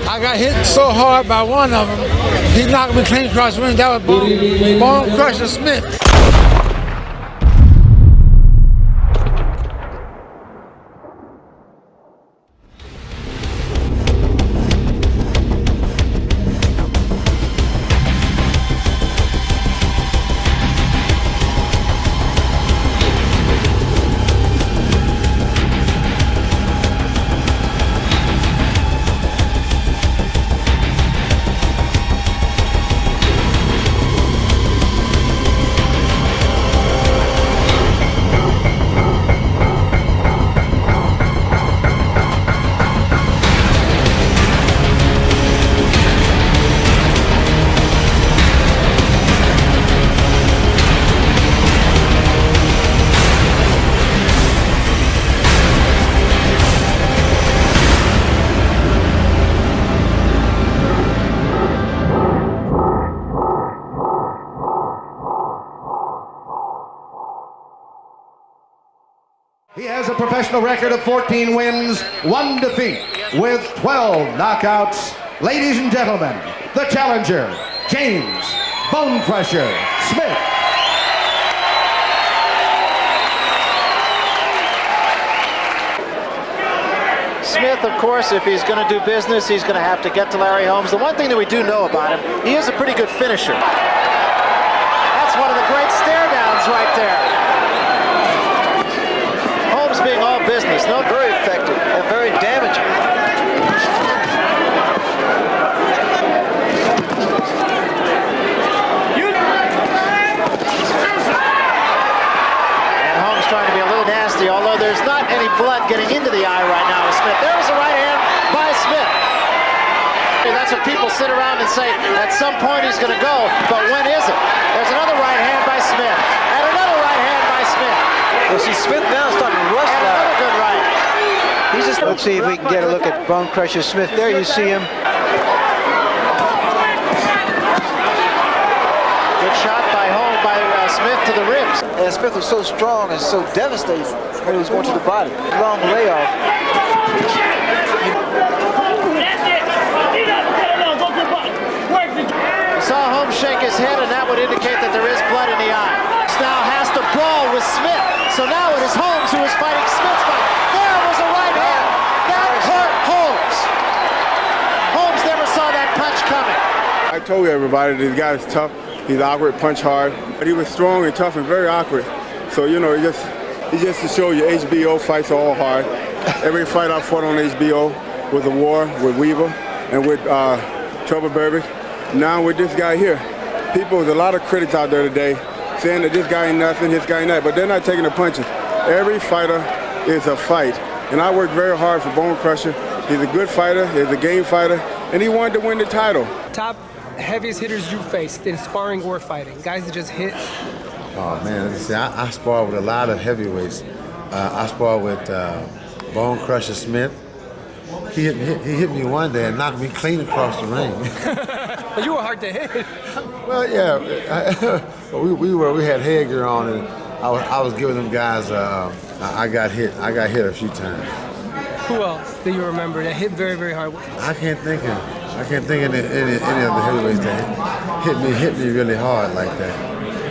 I got hit so hard by one of them, he knocked me clean across the ring. That was BONECRUSHER Smith.
He has a professional record of 14 wins, 1 defeat, with 12 knockouts. Ladies and gentlemen, the challenger, James BONECRUSHER Smith.
Smith, of course, if he's going to do business, he's going to have to get to Larry Holmes. The one thing that we do know about him, he is a pretty good finisher. That's one of the great stare downs right there. Holmes being all business, no, very effective and very damaging. And Holmes trying to be a little nasty, although there's not any blood getting into the eye right now with Smith. There's a right hand by Smith. That's what people sit around and say, at some point he's going to go, but when is it? There's another right hand by Smith, and another right hand by Smith. Well, see, Smith now starting to
Let's see if we can get a look at Bone Crusher Smith. There you see him. Good shot by Smith to the ribs. And Smith was so strong and so devastating when he was going to the body. Long layoff. You saw Holmes shake his head, and that would indicate that there is blood in the eye. Now has to brawl with Smith. So now it is Holmes who is fighting Smith's fight. There was a right hand. That hurt Holmes. Holmes never saw that punch coming.
I told everybody this guy is tough. He's awkward, punch hard. But he was strong and tough and very awkward. So, you know, it's just to show you HBO fights are all hard. Every fight I fought on HBO was a war with Weaver and with Trouble Burbage. Now with this guy here, there's a lot of critics out there today saying that this guy ain't nothing, this guy ain't that, but they're not taking the punches. Every fighter is a fight. And I worked very hard for Bone Crusher. He's a good fighter, he's a game fighter, and he wanted to win the title.
Top heaviest hitters you faced in sparring or fighting? Guys that just hit?
Oh man, see, I sparred with a lot of heavyweights. I sparred with Bone Crusher Smith. He hit me one day and knocked me clean across the ring.
But you were hard to hit.
Well, yeah, we had headgear on, and I was giving them guys. I got hit a few times.
Who else do you remember that hit very, very hard?
I can't think of any of the heavyweights that hit me really hard like that.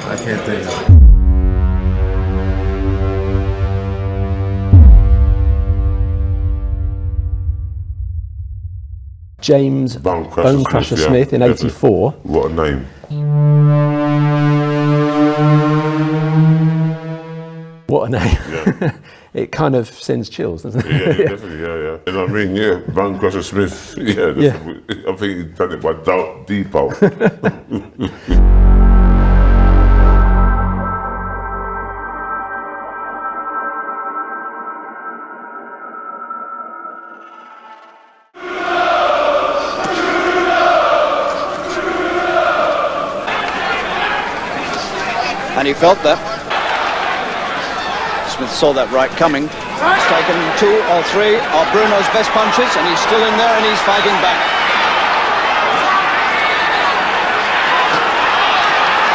I can't think of it.
James Bone Crusher Smith in '84.
What a name.
What a name.
Yeah.
It kind of sends chills, doesn't it?
Yeah, definitely, yeah. You know what I mean? Yeah, Bone Crusher Smith. Yeah, I think he's done it by Depot.
And he felt that. Smith saw that right coming. He's taken 2 or 3 of Bruno's best punches, and he's still in there and he's fighting back.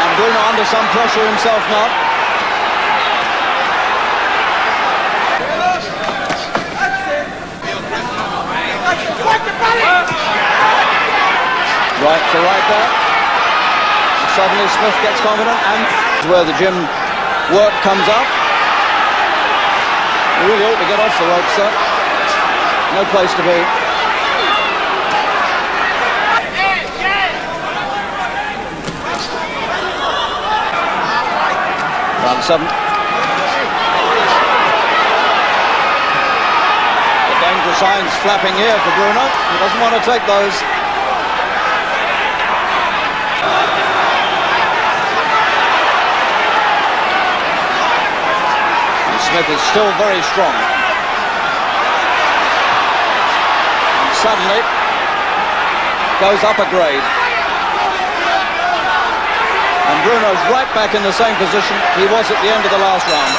And Bruno under some pressure himself now. Right for right there. Suddenly Smith gets confident, and where the gym work comes up. You really ought to get off the ropes, sir. No place to be. Round 7. The danger signs flapping here for Bruno. He doesn't want to take those. Smith is still very strong. And suddenly goes up a grade. And Bruno's right back in the same position he was at the end of the last round.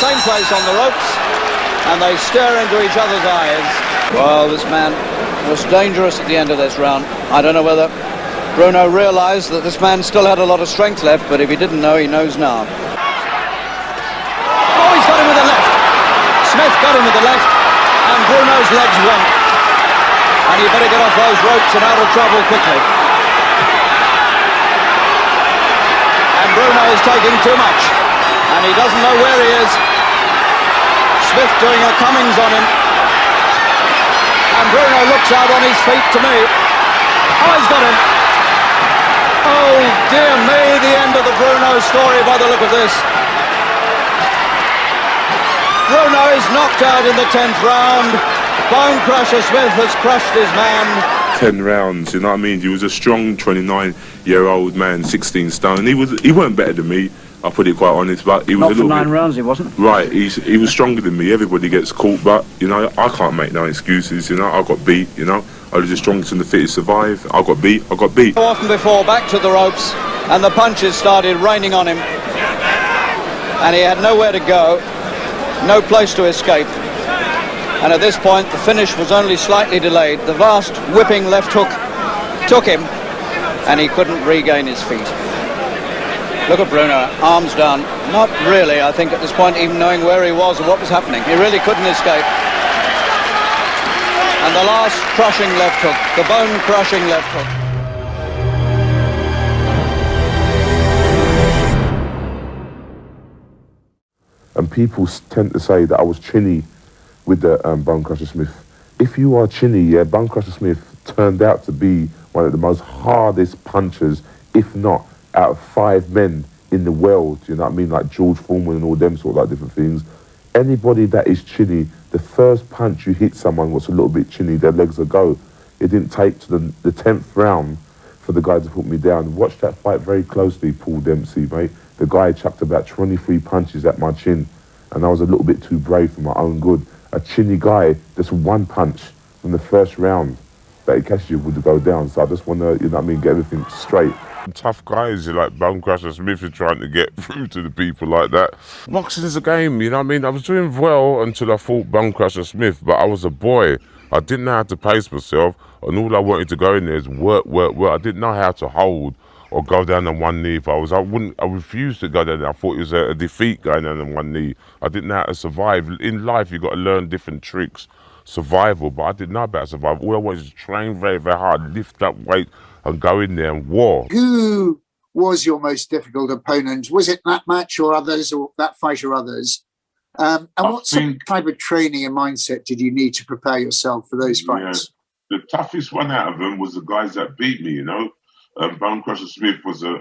Same place on the ropes, and they stare into each other's eyes. Well, this man was dangerous at the end of this round. I don't know whether Bruno realized that this man still had a lot of strength left, but if he didn't know, he knows now. Got him with the left. Smith got him with the left, and Bruno's legs went. And he better get off those ropes and out of trouble quickly. And Bruno is taking too much, and he doesn't know where he is. Smith doing a Cummings on him, and Bruno looks out on his feet to me. Oh, he's got him. Oh dear me, the end of the Bruno story by the look of this. Bruno is knocked out in the 10th round. Bone Crusher Smith has crushed his man.
10 rounds, you know what I mean? He was a strong 29-year-old man, 16 stone. He weren't better than me, I'll put it quite honest, but he was
Not
a little
for 9
bit,
rounds, he wasn't.
Right, he was stronger than me. Everybody gets caught, but, you know, I can't make no excuses, you know. I got beat, you know. I was the strongest and the fittest survive. I got beat.
So often before, back to the ropes, and the punches started raining on him. And he had nowhere to go. No place to escape. And at this point, the finish was only slightly delayed. The vast whipping left hook took him, and he couldn't regain his feet. Look at Bruno, arms down. Not really, I think, at this point, even knowing where he was or what was happening. He really couldn't escape. And the last crushing left hook, the bone-crushing left hook.
And people tend to say that I was chinny with the BONECRUSHER Smith. If you are chinny, yeah, BONECRUSHER Smith turned out to be one of the most hardest punchers, if not out of 5 men in the world, you know what I mean, like George Foreman and all them sort of like different things. Anybody that is chinny, the first punch you hit someone was a little bit chinny, their legs will go. It didn't take to the 10th round for the guy to put me down. Watch that fight very closely, Paul Dempsey, mate. The guy chucked about 23 punches at my chin, and I was a little bit too brave for my own good. A chinny guy, just one punch from the first round that he catches you would go down. So I just want to, you know what I mean, get everything straight.
Tough guys like BONECRUSHER Smith are trying to get through to the people like that. Boxing is a game, you know what I mean? I was doing well until I fought BONECRUSHER Smith, but I was a boy. I didn't know how to pace myself, and all I wanted to go in there is work. I didn't know how to hold or go down on one knee. If I refused to go down there. I thought it was a defeat going down on one knee. I didn't know how to survive. In life, you've got to learn different tricks. Survival, but I didn't know about survival. All I wanted was to train very, very hard, lift up weight, and go in there and war.
Who was your most difficult opponent? Was it that match or others, or that fight or others? And what type of training and mindset did you need to prepare yourself for those fights?
The toughest one out of them was the guys that beat me, you know. BONECRUSHER Smith was a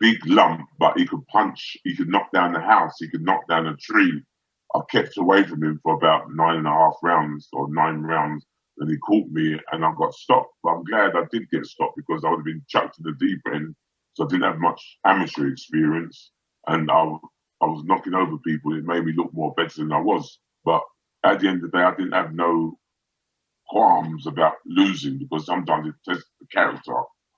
big lump, but he could punch, he could knock down the house, he could knock down a tree. I kept away from him for about 9.5 rounds or 9 rounds. And he caught me and I got stopped. But I'm glad I did get stopped because I would have been chucked to the deep end. So I didn't have much amateur experience. And I was knocking over people. It made me look more better than I was. But at the end of the day, I didn't have no qualms about losing because sometimes it tests the character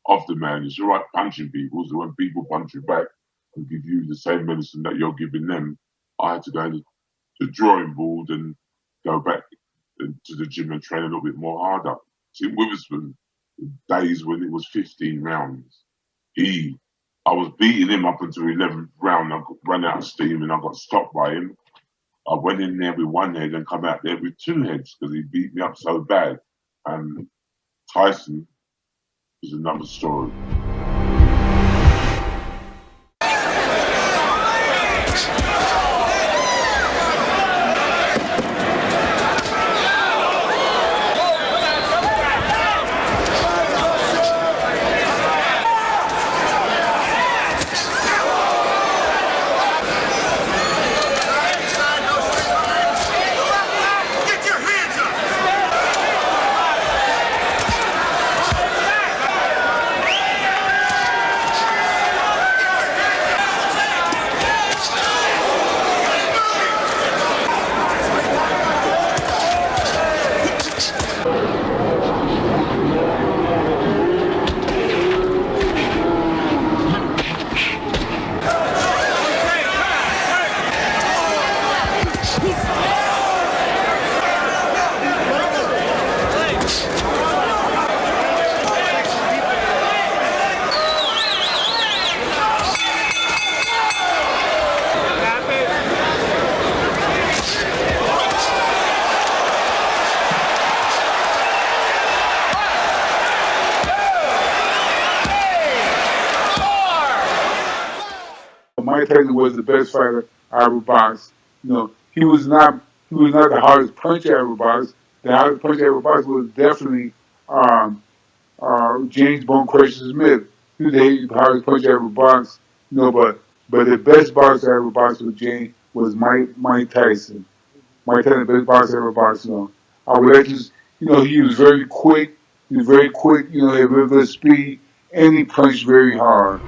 of the man. It's all right punching people. So when people punch you back and give you the same medicine that you're giving them, I had to go to the drawing board and go back to the gym and train a little bit more harder. Tim Witherspoon, the days when it was 15 rounds, I was beating him up until 11th round. I ran out of steam and I got stopped by him. I went in there with one head and come out there with 2 heads because he beat me up so bad. And Tyson is another story.
Mike Tyson was the best fighter I ever boxed. You know, he was not the hardest puncher I ever boxed. The hardest puncher I ever boxed was definitely James "BONECRUSHER" Smith. He was the hardest puncher I ever boxed. You know, but the best boxer I ever boxed was Mike Tyson. Mike Tyson, the best boxer I ever boxed. You know, I would like to, you know, he was very quick. He was very quick. You know, he had very good speed, and he punched very hard.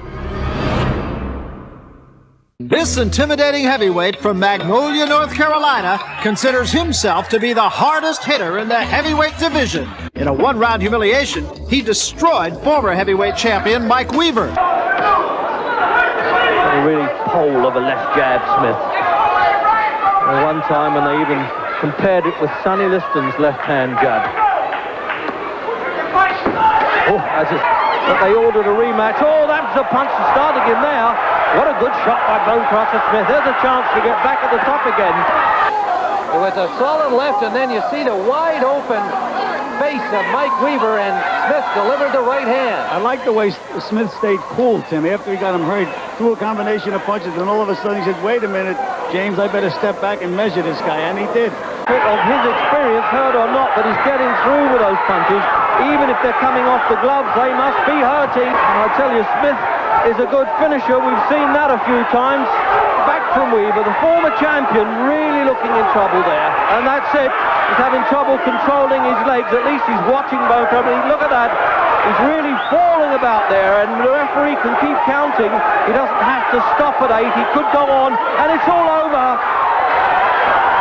This intimidating heavyweight from Magnolia, North Carolina, considers himself to be the hardest hitter in the heavyweight division. In a one-round humiliation, he destroyed former heavyweight champion Mike Weaver.
A really pole of a left jab, Smith. And one time when they even
compared it with Sonny Liston's left-hand jab. Oh, but they ordered a rematch. Oh, that's a punch that started him there. What a good shot by BONECRUSHER Smith. There's a chance to get back at the top again. With a solid left, and then you see the wide open face of Mike Weaver, and Smith delivered the right hand.
I like the way Smith stayed cool, Tim, after he got him hurt. Threw a combination of punches, and all of a sudden he said, wait a minute, James, I better step back and measure this guy, and he did.
Of his experience, hurt or not, but he's getting through with those punches. Even if they're coming off the gloves, they must be hurting. And I tell you, Smith is a good finisher. We've seen that a few times. Back from Weaver, the former champion, really looking in trouble there. And that's it. He's having trouble controlling his legs. At least he's watching BONECRUSHER. Look at that. He's really falling about there, and the referee can keep counting. He doesn't have to stop at 8. He could go on, and it's all over.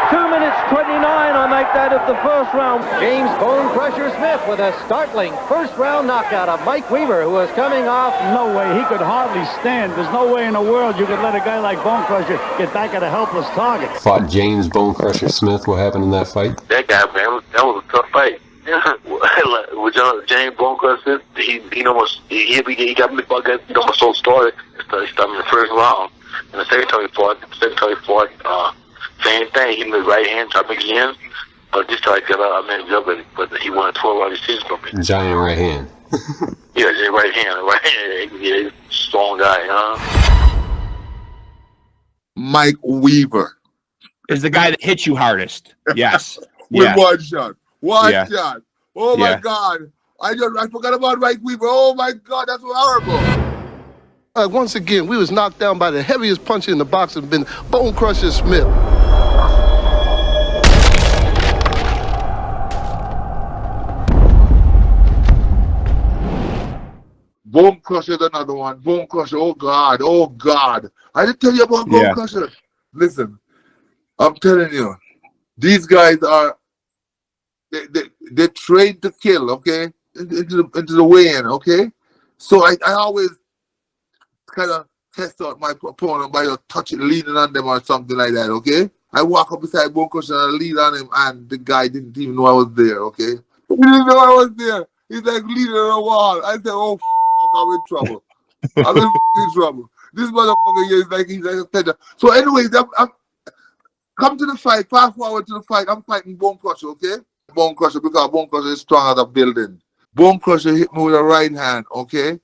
2 minutes 29, I make that of the first round.
James BONECRUSHER Smith with a startling first-round knockout of Mike Weaver, who was coming off.
No way, he could hardly stand. There's no way in the world you could let a guy like BONECRUSHER get back at a helpless target.
Fought James BONECRUSHER Smith. What happened in that fight?
That guy, man, that was a tough fight. With James BONECRUSHER, he got me bugged. He almost so started. He started in the first round, and the second time he fought. Same thing. He made right hand, tried to make it in, but this time I managed up with it. But he won a 12-round decision from me.
Giant right hand.
Yeah, just right hand. Yeah, strong guy, huh?
Mike Weaver
is the guy that hits you hardest. Yes.
With one shot. One shot. Oh my
Yeah.
God. I forgot about Mike Weaver. Oh my God, that's horrible.
Once again, we was knocked down by the heaviest puncher in the boxing, been BONECRUSHER Smith.
BONECRUSHER is another one. BONECRUSHER, oh God, oh God. I didn't tell you about BONECRUSHER. Listen, I'm telling you, these guys are, they're trained to kill, okay? Into the weigh-in, okay? So I always kind of test out my opponent by leaning on them or something like that, okay? I walk up beside BONECRUSHER and I lean on him, and the guy didn't even know I was there, okay? He didn't know I was there. He's like leaning on a wall. I said, oh, I'm in trouble. I'm in trouble. This motherfucker here is like, he's like a tender. So anyways, I'm come to the fight, fast forward to the fight. I'm fighting BONECRUSHER, okay? BONECRUSHER, because BONECRUSHER is strong as a building. BONECRUSHER hit me with a right hand, okay?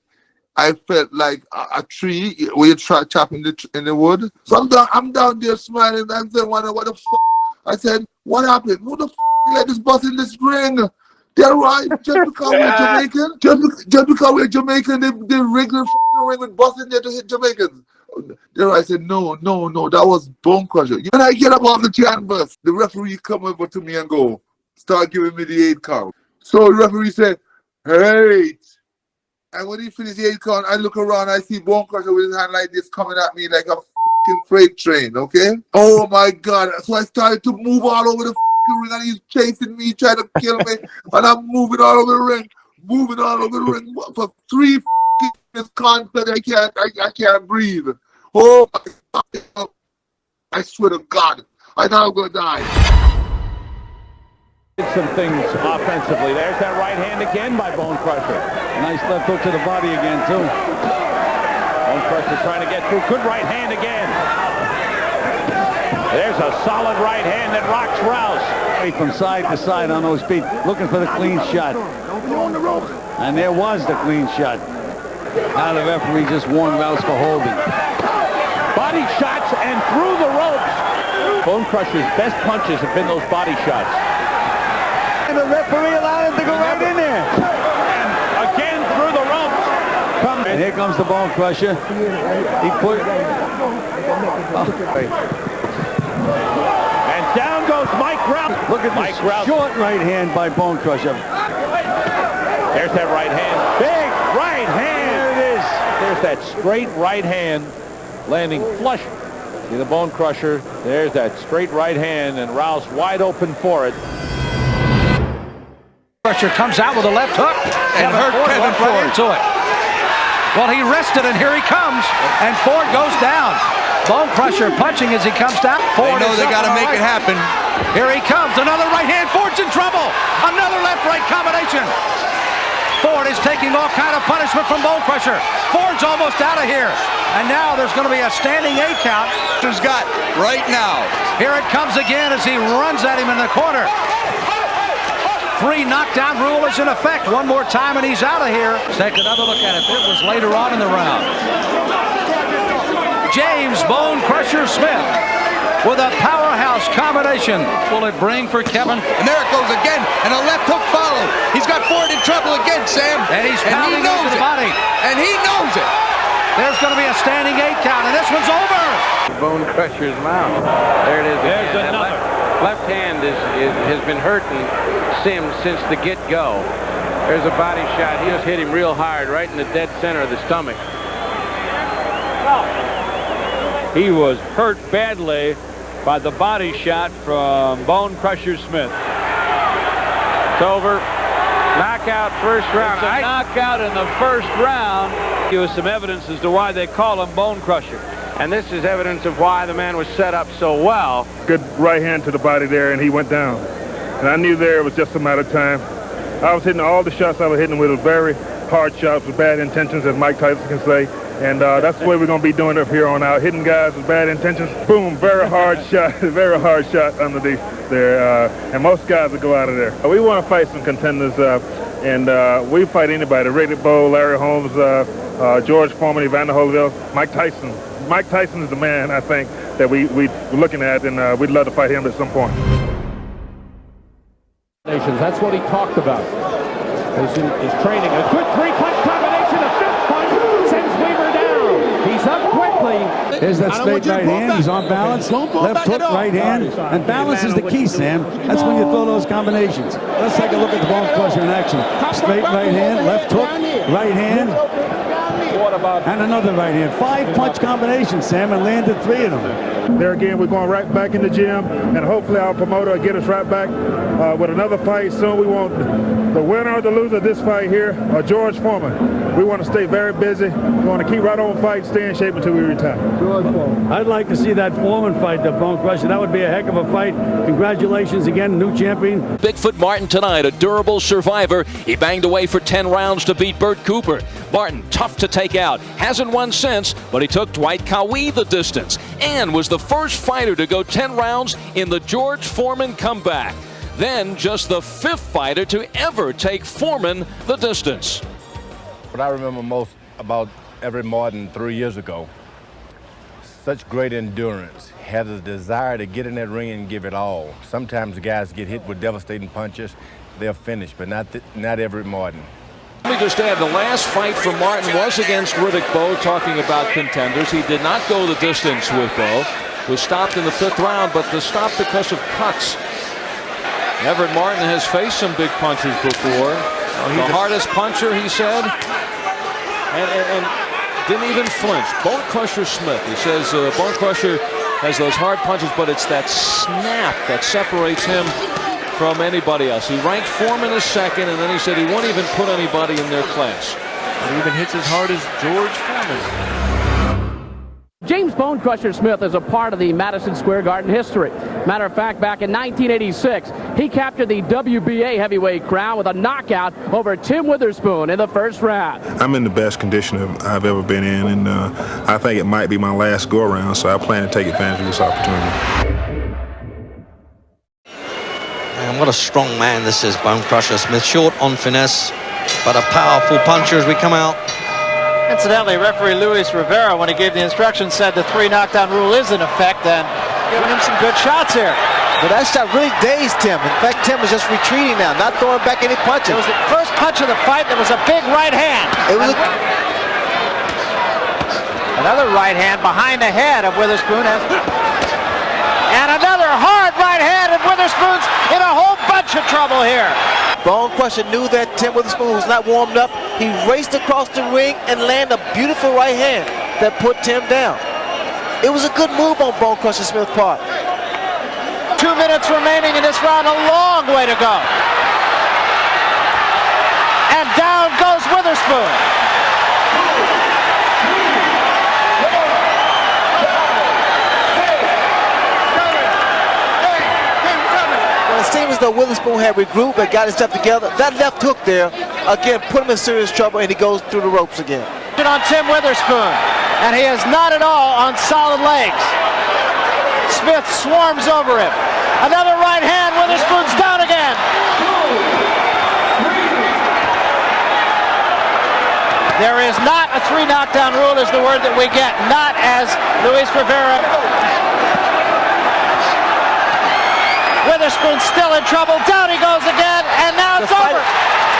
I felt like a tree where you try chopping in the wood. So I'm down there smiling and saying, what the fuck? I said, what happened? Who the fuck let this bus in this ring? They're right. Just because we're Jamaican, just because we're Jamaican, they rig the fucking ring with bus in there to hit Jamaicans. There I said, no, that was BONECRUSHER. When I get up on the canvas, the referee come over to me and go, start giving me the 8 count. So the referee said, hey. And when he finished the 8 count, I look around, I see BONECRUSHER with his hand like this coming at me like a fucking freight train, okay? Oh my God. So I started to move all over the fucking ring, and he's chasing me, trying to kill me. And I'm moving all over the ring, for 3 fucking minutes constant. I can't breathe. Oh my God. I swear to God, I thought I was going to die.
Did some things offensively. There's that right hand again by BONECRUSHER. Nice left hook to the body again, too. BONECRUSHER trying to get through. Good right hand again. There's a solid right hand that rocks Rouse. From side to side on those feet, looking for the clean shot. And there was the clean shot. Now the referee just warned Rouse for holding. Body shots and through the ropes. BONECRUSHER's best punches have been those body shots. And the referee allowed him to go right in there. And again through the ropes. And here comes the BONECRUSHER. He put. And down goes Mike Rouse. Look at Mike Rouse. Short right hand by BONECRUSHER. There's that right hand. Big right hand. There it is. There's that straight right hand landing flush. See the BONECRUSHER. There's that straight right hand, and Rouse wide open for it.
BONECRUSHER comes out with a left hook and hurt Kevin Ford into it. Well, he rested, and here he comes, and Ford goes down. Bone Crusher punching as he comes down. Ford
they know they got to make it happen.
Here he comes, another right hand. Ford's in trouble. Another left-right combination. Ford is taking all kind of punishment from Bone Crusher. Ford's almost out of here. And now there's going to be a standing 8 count.
Who's got right now?
Here it comes again as he runs at him in the corner. 3 knockdown rule is in effect. One more time and he's out of here. Let's take another look at it. It was later on in the round. James Bone Crusher Smith with a powerhouse combination. Will it bring for Kevin?
And there it goes again, and a left hook follow. He's got Ford in trouble again, Sam.
And he's pounding into the body.
And he knows it.
There's going to be a standing 8 count, and this one's over.
Bone Crusher's mouth. There it is.
There's
again.
another.
Left hand has been hurting Sims since the get-go. There's a body shot. He just hit him real hard, right in the dead center of the stomach.
He was hurt badly by the body shot from Bone Crusher Smith.
It's over. Knockout first round.
It's a knockout in the first round. Give us some evidence as to why they call him Bone Crusher.
And this is evidence of why the man was set up so well.
Good right hand to the body there, and he went down. And I knew there it was just a matter of time. I was hitting all the shots I was hitting with very hard shots with bad intentions, as Mike Tyson can say. And that's the way we're going to be doing it from here on out. Hitting guys with bad intentions. Boom, very hard shot, very hard shot underneath there. And most guys will go out of there. We want to fight some contenders, and we fight anybody. Riddick Bowe, Larry Holmes, George Foreman, Evander Holyfield, Mike Tyson. Mike Tyson is the man, I think, that we're looking at, and we'd love to fight him at some point.
That's what he talked about. He's training. A quick 3-punch combination. A 5th punch sends Weaver down. He's up quickly.
There's that straight right hand. He's on balance. Left hook, right hand. And balance is the key, Sam. That's when you throw those combinations. Let's take a look at the Bone Crusher in action. Straight right hand, left hook, right hand. And another right hand. 5-punch combination, Sam, and landed 3 of them.
There again, we're going right back in the gym, and hopefully our promoter will get us right back with another fight soon. We want the winner or the loser of this fight here, George Foreman. We want to stay very busy. We want to keep right on fighting, stay in shape until we retire.
George Foreman. I'd like to see that Foreman fight, the Bone Crusher. That would be a heck of a fight. Congratulations again, new champion.
Bigfoot Martin tonight, a durable survivor. He banged away for 10 rounds to beat Bert Cooper. Martin, tough to take out. Hasn't won since, but he took Dwight Cowie the distance and was the first fighter to go 10 rounds in the George Foreman comeback. Then just the 5th fighter to ever take Foreman the distance.
What I remember most about Everett Martin 3 years ago, such great endurance, had a desire to get in that ring and give it all. Sometimes the guys get hit with devastating punches, they're finished, but not Everett Martin.
Let me just add, the last fight for Martin was against Riddick Bowe, talking about contenders. He did not go the distance with Bowe. Was stopped in the 5th round, but was stopped because of cuts. Everett Martin has faced some big punches before. The hardest puncher, he said, and didn't even flinch. Bone Crusher Smith, he says Bone Crusher has those hard punches, but it's that snap that separates him from anybody else. He ranked Foreman as 2nd, and then he said he won't even put anybody in their class.
He even hits as hard as George Foreman.
James Bone Crusher Smith is a part of the Madison Square Garden history. Matter of fact, back in 1986, he captured the WBA heavyweight crown with a knockout over Tim Witherspoon in the 1st round.
I'm in the best condition I've ever been in, and I think it might be my last go-around, so I plan to take advantage of this opportunity.
And what a strong man this is, Bone Crusher Smith. Short on finesse, but a powerful puncher as we come out.
Incidentally, referee Luis Rivera, when he gave the instructions, said the 3 knockdown rule is in effect and giving him some good shots here.
But that shot really dazed Tim. In fact, Tim was just retreating now, not throwing back any punches.
It was the first punch of the fight. There was a big right hand.
It was
another right hand behind the head of Witherspoon. And another hard right hand, and Witherspoon's in a whole bunch of trouble here.
Bone Crusher knew that Tim Witherspoon was not warmed up. He raced across the ring and landed a beautiful right hand that put Tim down. It was a good move on Bone Crusher Smith's part.
2 minutes remaining in this round, a long way to go. And down goes Witherspoon.
though Witherspoon had regrouped and got himself together. That left hook there, again, put him in serious trouble, and he goes through the ropes again.
On Tim Witherspoon, and he is not at all on solid legs. Smith swarms over him. Another right hand, Witherspoon's down again. There is not a 3 knockdown rule is the word that we get, not as Luis Rivera. Witherspoon still in trouble, down he goes again, and now it's over.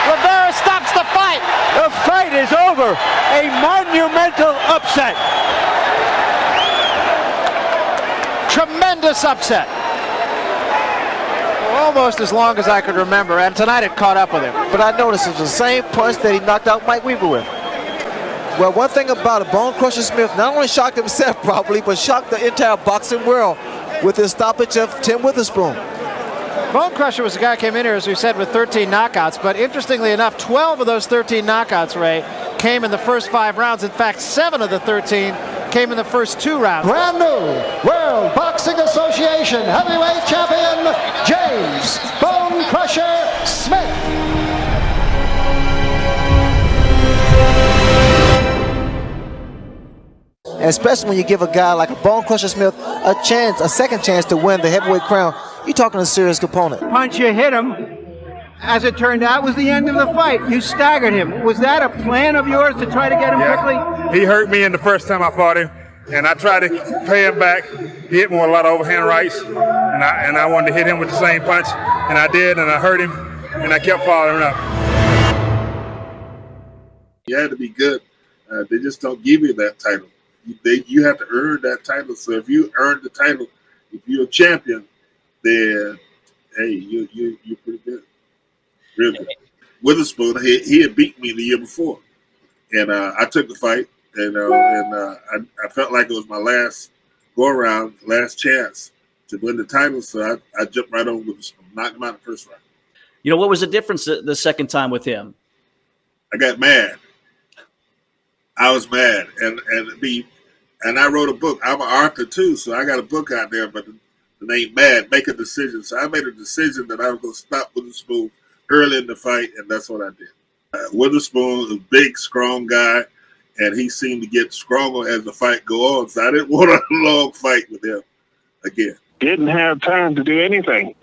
Rivera stops the fight.
The fight is over. A monumental upset.
Tremendous upset. Almost as long as I could remember, and tonight it caught up with him.
But I noticed it was the same punch that he knocked out Mike Weaver with. Well, one thing about it, Bone Crusher Smith not only shocked himself probably, but shocked the entire boxing world with his stoppage of Tim Witherspoon.
Bone Crusher was the guy who came in here, as we said, with 13 knockouts. But interestingly enough, 12 of those 13 knockouts, Ray, came in the first 5 rounds. In fact, 7 of the 13 came in the first 2 rounds. Brand new World Boxing Association heavyweight champion, James Bone Crusher Smith.
And especially when you give a guy like a Bone Crusher Smith a second chance to win the heavyweight crown, you're talking a serious opponent.
Punch you hit him, as it turned out, was the end of the fight. You staggered him. Was that a plan of yours to try to get him quickly?
He hurt me in the first time I fought him, and I tried to pay him back. He hit me with a lot of overhand rights, and I wanted to hit him with the same punch, and I did, and I hurt him, and I kept following up.
You had to be good. They just don't give you that title. You have to earn that title. So if you earn the title, if you're a champion, then hey, you're pretty good, real good. Witherspoon, he had beat me the year before, and I took the fight, and I felt like it was my last go around, last chance to win the title. So I jumped right on Witherspoon, knocked him out in the first round.
You know, what was the difference the second time with him?
I got mad. I was mad, and I wrote a book. I'm an author too, so I got a book out there, but the name Mad, Make a Decision. So I made a decision that I was going to stop Witherspoon early in the fight, and that's what I did. Witherspoon is a big, strong guy, and he seemed to get stronger as the fight go on. So I didn't want a long fight with him again.
Didn't have time to do anything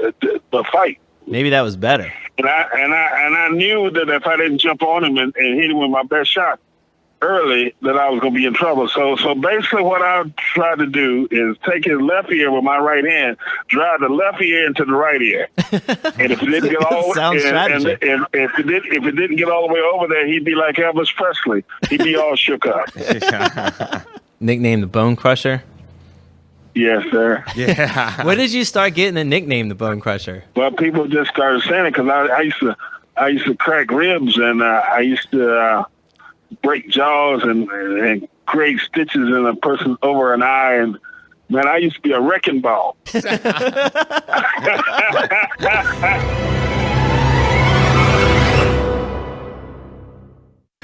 but fight.
Maybe that was better.
And I knew that if I didn't jump on him and hit him with my best shot early, that I was going to be in trouble. So basically what I tried to do is take his left ear with my right hand, drive the left ear into the right ear. And if it didn't get all if it didn't get all the way over there, he'd be like Elvis Presley. He'd be all shook up.
Nicknamed the Bone Crusher?
Yes, sir.
Yeah. When did you start getting the nickname the Bone Crusher?
Well, people just started saying it because I used to crack ribs, and I used to break jaws and create stitches in a person over an eye, and man, I used to be a wrecking ball.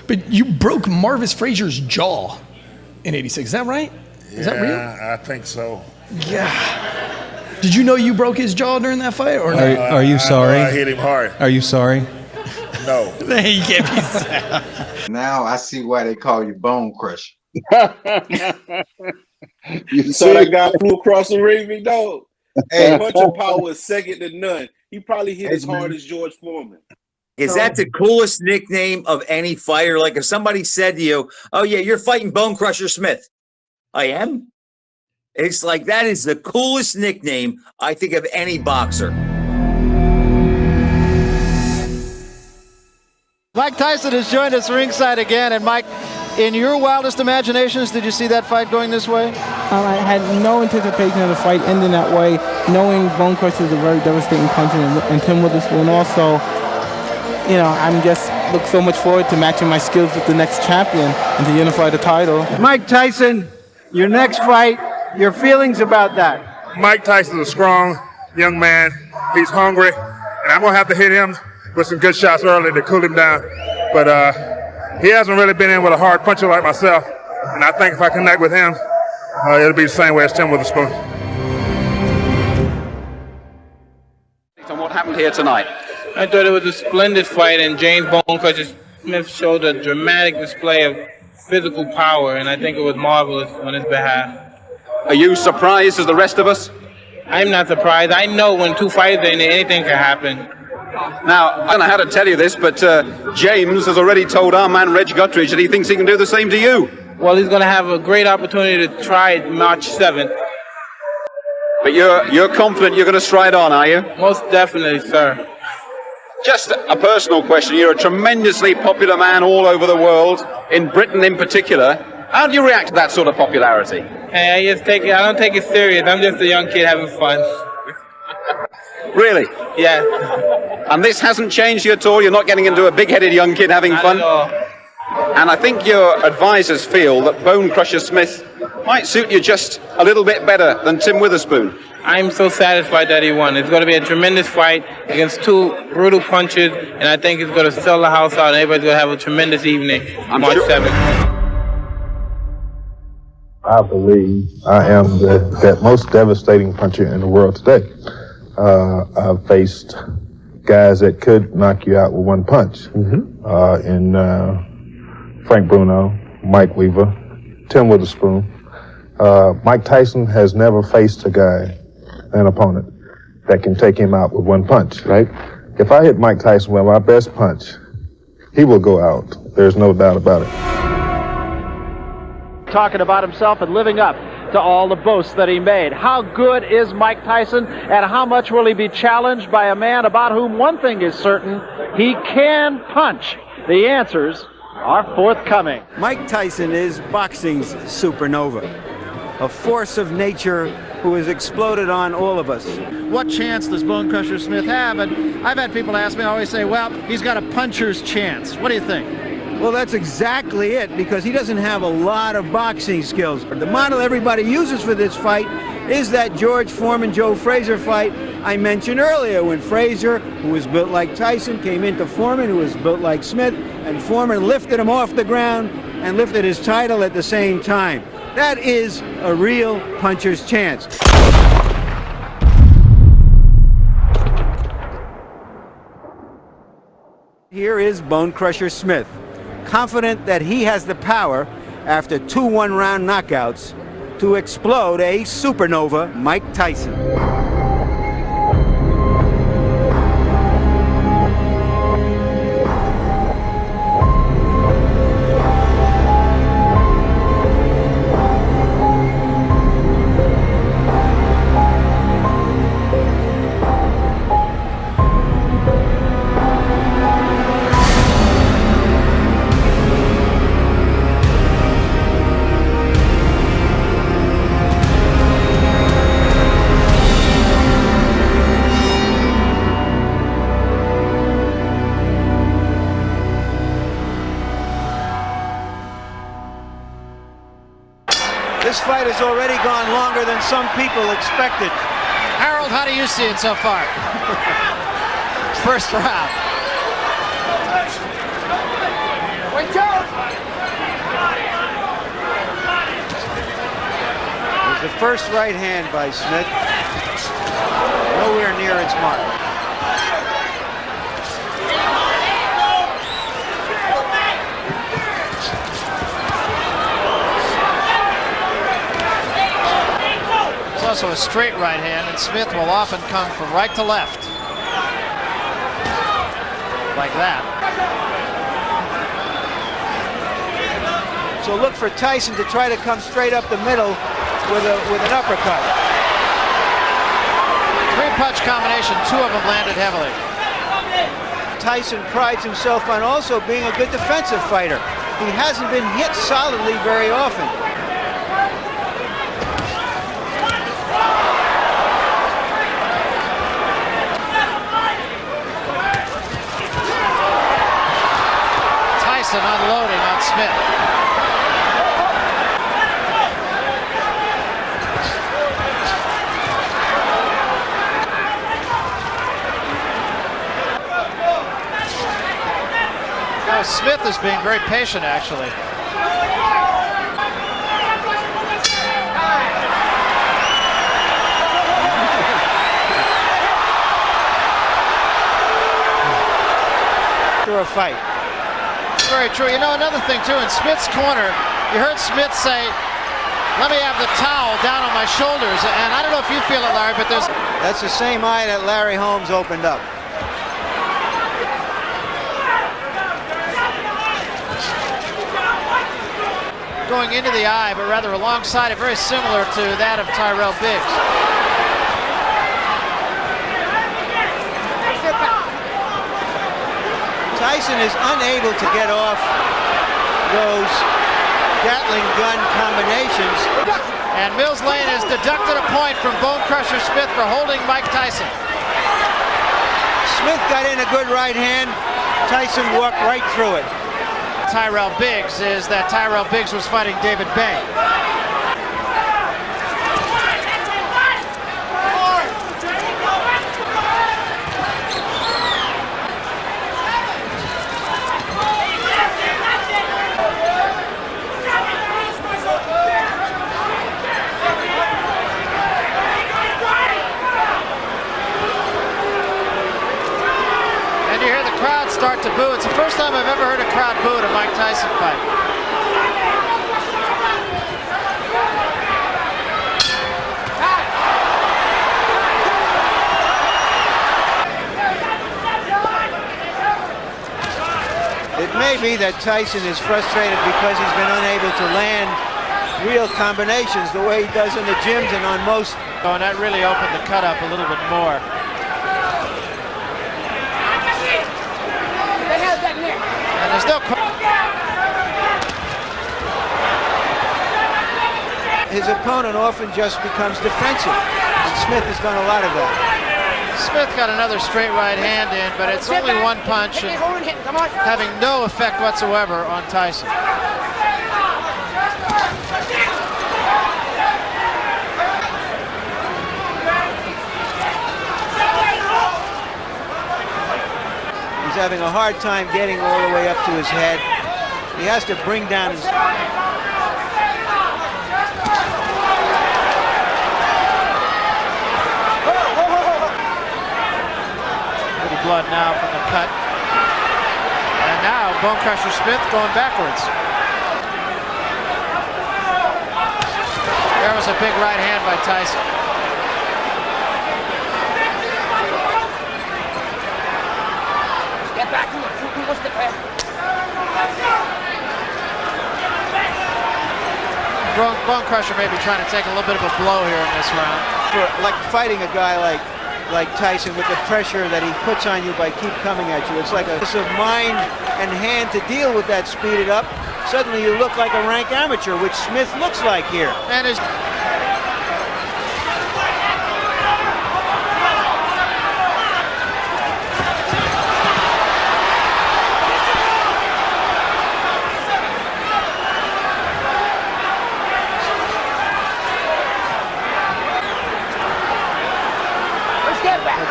But you broke Marvis Frazier's jaw in '86. Is that right? Is that real?
Yeah, I think so.
Yeah. Did you know you broke his jaw during that fight? Or
Are you sorry?
I hit him hard.
Are you sorry?
No.
You can't be sad.
Now I see why they call you Bone Crusher.
You saw that guy flew across the ring, big dog. Hey, punching power was second to none. He probably hit as hard as George Foreman.
Is that the coolest nickname of any fighter? Like if somebody said to you, "Oh yeah, you're fighting Bone Crusher Smith," I am. It's like that is the coolest nickname I think of any boxer.
Mike Tyson has joined us ringside again. And Mike, in your wildest imaginations, did you see that fight going this way?
I had no anticipation of the fight ending that way, knowing Bone Crusher is a very devastating puncher, and Tim Witherspoon also. You know, I'm just look so much forward to matching my skills with the next champion and to unify the title.
Mike Tyson, your next fight, your feelings about that?
Mike Tyson's a strong young man. He's hungry, and I'm going to have to hit him with some good shots early to cool him down. But he hasn't really been in with a hard puncher like myself, and I think if I connect with him, it'll be the same way as Tim Witherspoon.
On what happens
here tonight?
I thought it was a splendid fight, and James Bonecrusher Smith showed a dramatic display of physical power, and I think it was marvelous on his behalf.
Are you surprised as the rest of us?
I'm not surprised. I know when two fighters are in there, anything can happen.
Now, I don't know how to tell you this, but James has already told our man Reg Guttridge that he thinks he can do the same to you.
Well, he's going to have a great opportunity to try it March 7th.
But you're confident you're going to stride on, are you?
Most definitely, sir.
Just a personal question. You're a tremendously popular man all over the world, in Britain in particular. How do you react to that sort of popularity?
Hey, I don't take it serious. I'm just a young kid having fun.
Really?
Yeah.
And this hasn't changed you at all? You're not getting into a big-headed young kid having fun?
Not at all.
And I think your advisors feel that Bonecrusher Smith might suit you just a little bit better than Tim Witherspoon.
I'm so satisfied that he won. It's going to be a tremendous fight against two brutal punches, and I think it's going to sell the house out, and everybody's going to have a tremendous evening March 7th.
I believe I am that most devastating puncher in the world today. I've faced guys that could knock you out with one punch. In Frank Bruno, Mike Weaver, Tim Witherspoon. Mike Tyson has never faced an opponent that can take him out with one punch, right? If I hit Mike Tyson with my best punch, he will go out. There's no doubt about it.
Talking about himself and living up to all the boasts that he made. How good is Mike Tyson, and how much will he be challenged by a man about whom one thing is certain: he can punch? The answers are forthcoming.
Mike Tyson is boxing's supernova, a force of nature who has exploded on all of us.
What chance does BONECRUSHER Smith have? And I've had people ask me, I always say, well, he's got a puncher's chance. What do you think?
Well, that's exactly it, because he doesn't have a lot of boxing skills. The model everybody uses for this fight is that George Foreman-Joe Frazier fight I mentioned earlier, when Frazier, who was built like Tyson, came into Foreman, who was built like Smith, and Foreman lifted him off the ground and lifted his title at the same time. That is a real puncher's chance. Here is BONECRUSHER Smith, confident that he has the power, after 2 one-round knockouts, to explode a supernova Mike Tyson. This fight has already gone longer than some people expected.
Harold, how do you see it so far? First round.
There's the first right hand by Smith. Nowhere near its mark.
Also a straight right hand, and Smith will often come from right to left. Like that.
So look for Tyson to try to come straight up the middle with an uppercut.
3-punch combination, 2 of them landed heavily.
Tyson prides himself on also being a good defensive fighter. He hasn't been hit solidly very often.
Tyson unloading on Smith. Now Smith is being very patient, actually.
a fight.
Very true. You know, another thing too, in Smith's corner, you heard Smith say, let me have the towel down on my shoulders. And I don't know if you feel it, Larry, but there's...
That's the same eye that Larry Holmes opened up.
Going into the eye, but rather alongside it, very similar to that of Tyrell Biggs.
Tyson is unable to get off those Gatling gun combinations.
And Mills Lane has deducted a point from Bone Crusher Smith for holding Mike Tyson.
Smith got in a good right hand. Tyson walked right through it.
Tyrell Biggs is that Tyrell Biggs was fighting David Bay. Start to boo. It's the first time I've ever heard a crowd boo at a Mike Tyson fight.
It may be that Tyson is frustrated because he's been unable to land real combinations the way he does in the gyms and on most.
Oh, and that really opened the cut up a little bit more. And there's no...
His opponent often just becomes defensive, and Smith has done a lot of that.
Smith got another straight right hand in, but it's only one punch and having no effect whatsoever on Tyson.
He's having a hard time getting all the way up to his head. He has to bring down his...
Little blood now from the cut. And now Bone Crusher Smith going backwards. There was a big right hand by Tyson. Bone Crusher may be trying to take a little bit of a blow here in this round.
Like fighting a guy like Tyson with the pressure that he puts on you by keep coming at you. It's like a piece of mind and hand to deal with that speeded up. Suddenly you look like a rank amateur, which Smith looks like here.
And his...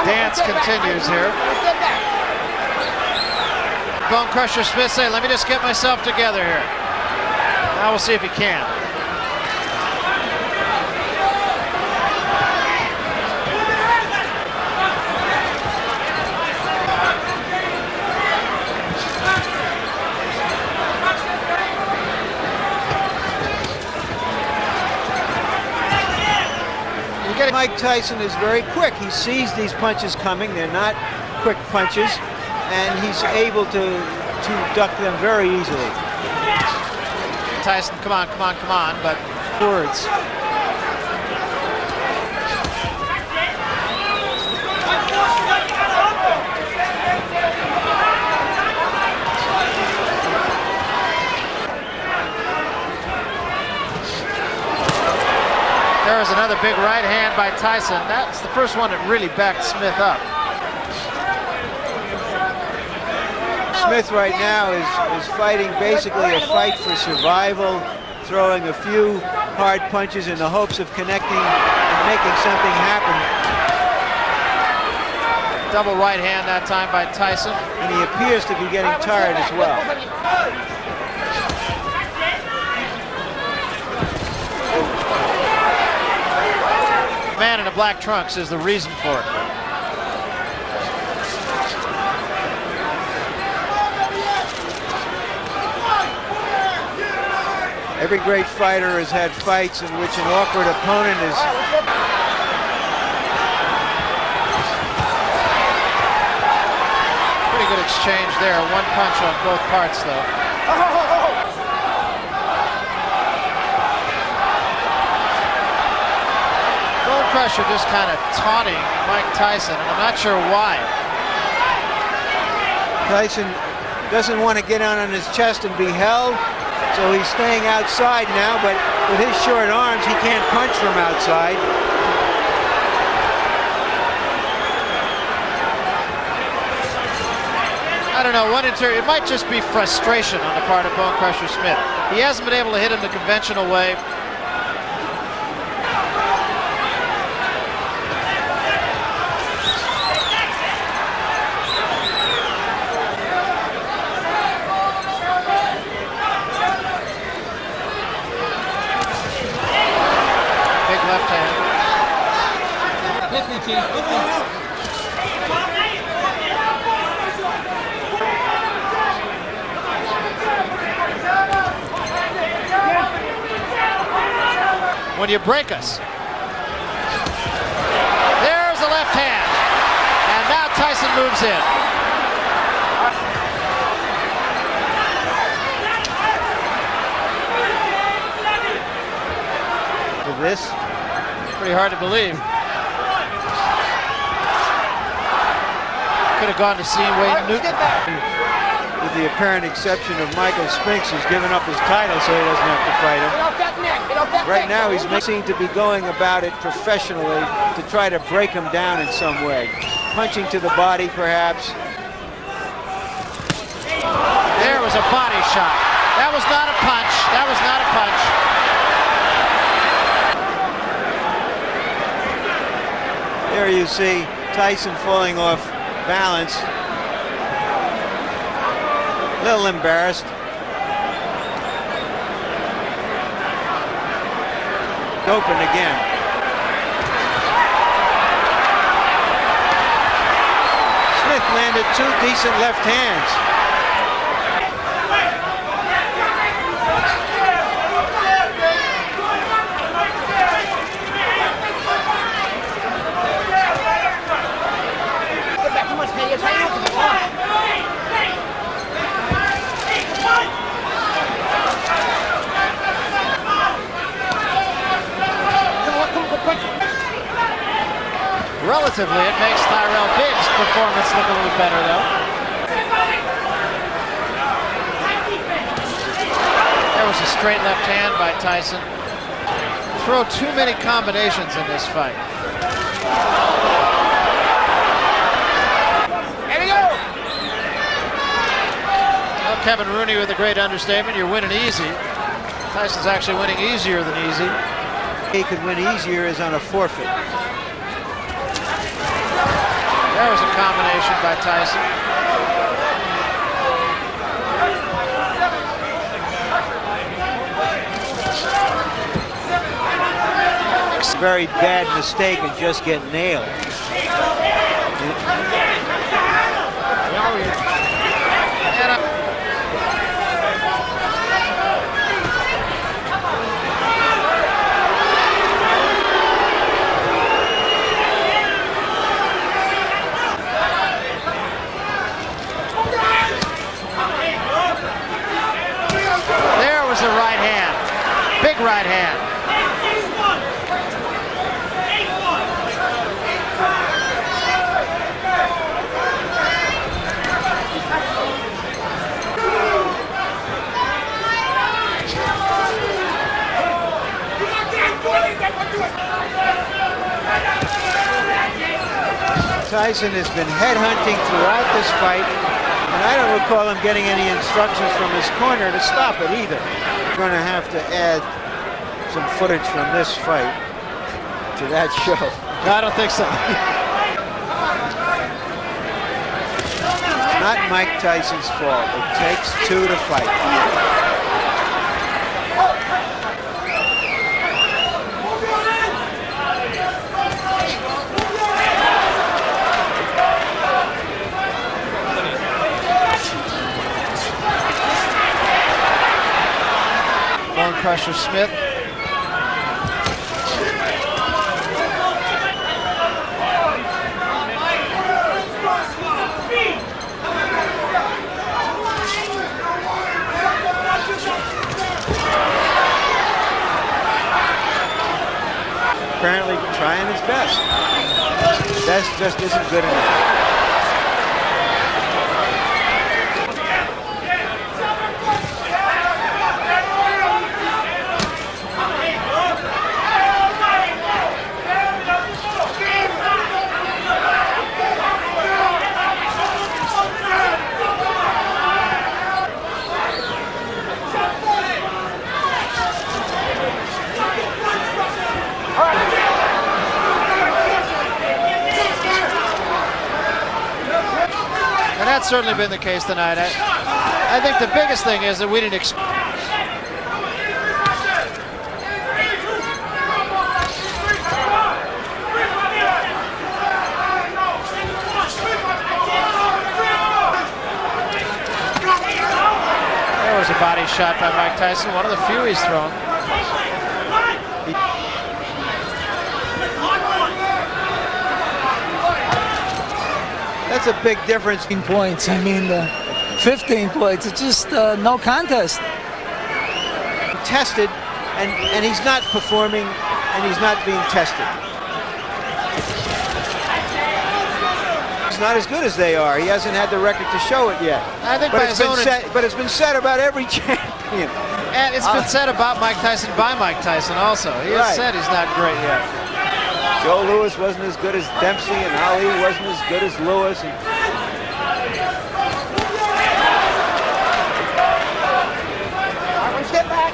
dance continues here. Bone Crusher Smith say, let me just get myself together here. Now we'll see if he can.
Mike Tyson is very quick. He sees these punches coming. They're not quick punches, and he's able to duck them very easily.
Tyson, come on, but words. There was another big right hand by Tyson. That's the first one that really backed Smith up.
Smith right now is fighting basically a fight for survival, throwing a few hard punches in the hopes of connecting and making something happen.
Double right hand that time by Tyson.
And he appears to be getting tired as well.
Man in the black trunks is the reason for it.
Every great fighter has had fights in which an awkward opponent is...
Pretty good exchange there. One punch on both parts, though. BONECRUSHER just kind of taunting Mike Tyson, and I'm not sure why.
Tyson doesn't want to get on his chest and be held, so he's staying outside now, but with his short arms, he can't punch from outside.
I don't know, it might just be frustration on the part of BONECRUSHER Smith. He hasn't been able to hit him the conventional way. Big left hand.
Hit me, Chief. Hit me.
When you break us. There's a left hand. And now Tyson moves in.
With this,
pretty hard to believe. Could have gone to see Wayne Newton.
With the apparent exception of Michael Spinks, who's given up his title so he doesn't have to fight him. Right now he's seem to be going about it professionally to try to break him down in some way. Punching to the body, perhaps.
There was a body shot. That was not a punch. That was not a punch.
There you see Tyson falling off balance. A little embarrassed. Open again. Smith landed two decent left hands.
Relatively, it makes Tyrell Biggs' performance look a little better, though. There was a straight left hand by Tyson. Throw too many combinations in this fight. Here we go! Well, Kevin Rooney with a great understatement. You're winning easy. Tyson's actually winning easier than easy.
He could win easier is on a forfeit.
There was a combination by Tyson.
It's a very bad mistake and just get nailed.
A right hand, big right hand.
Tyson has been headhunting throughout this fight, and I don't recall him getting any instructions from his corner to stop it either. We're going to have to add some footage from this fight to that show.
No, I don't think so.
It's not Mike Tyson's fault. It takes two to fight.
Crusher Smith.
Apparently trying his best. That just isn't good enough.
And that's certainly been the case tonight. I think the biggest thing is that we didn't There was a body shot by Mike Tyson, one of the few he's thrown.
That's a big difference.
15 points. I mean, 15 points. It's just no contest.
Tested, and he's not performing, and he's not being tested. He's not as good as they are. He hasn't had the record to show it yet.
I think
but it's been said about every champion.
And it's been said about Mike Tyson by Mike Tyson also. He has said he's not great yet.
Joe Louis wasn't as good as Dempsey, and Ali wasn't as good as Louis.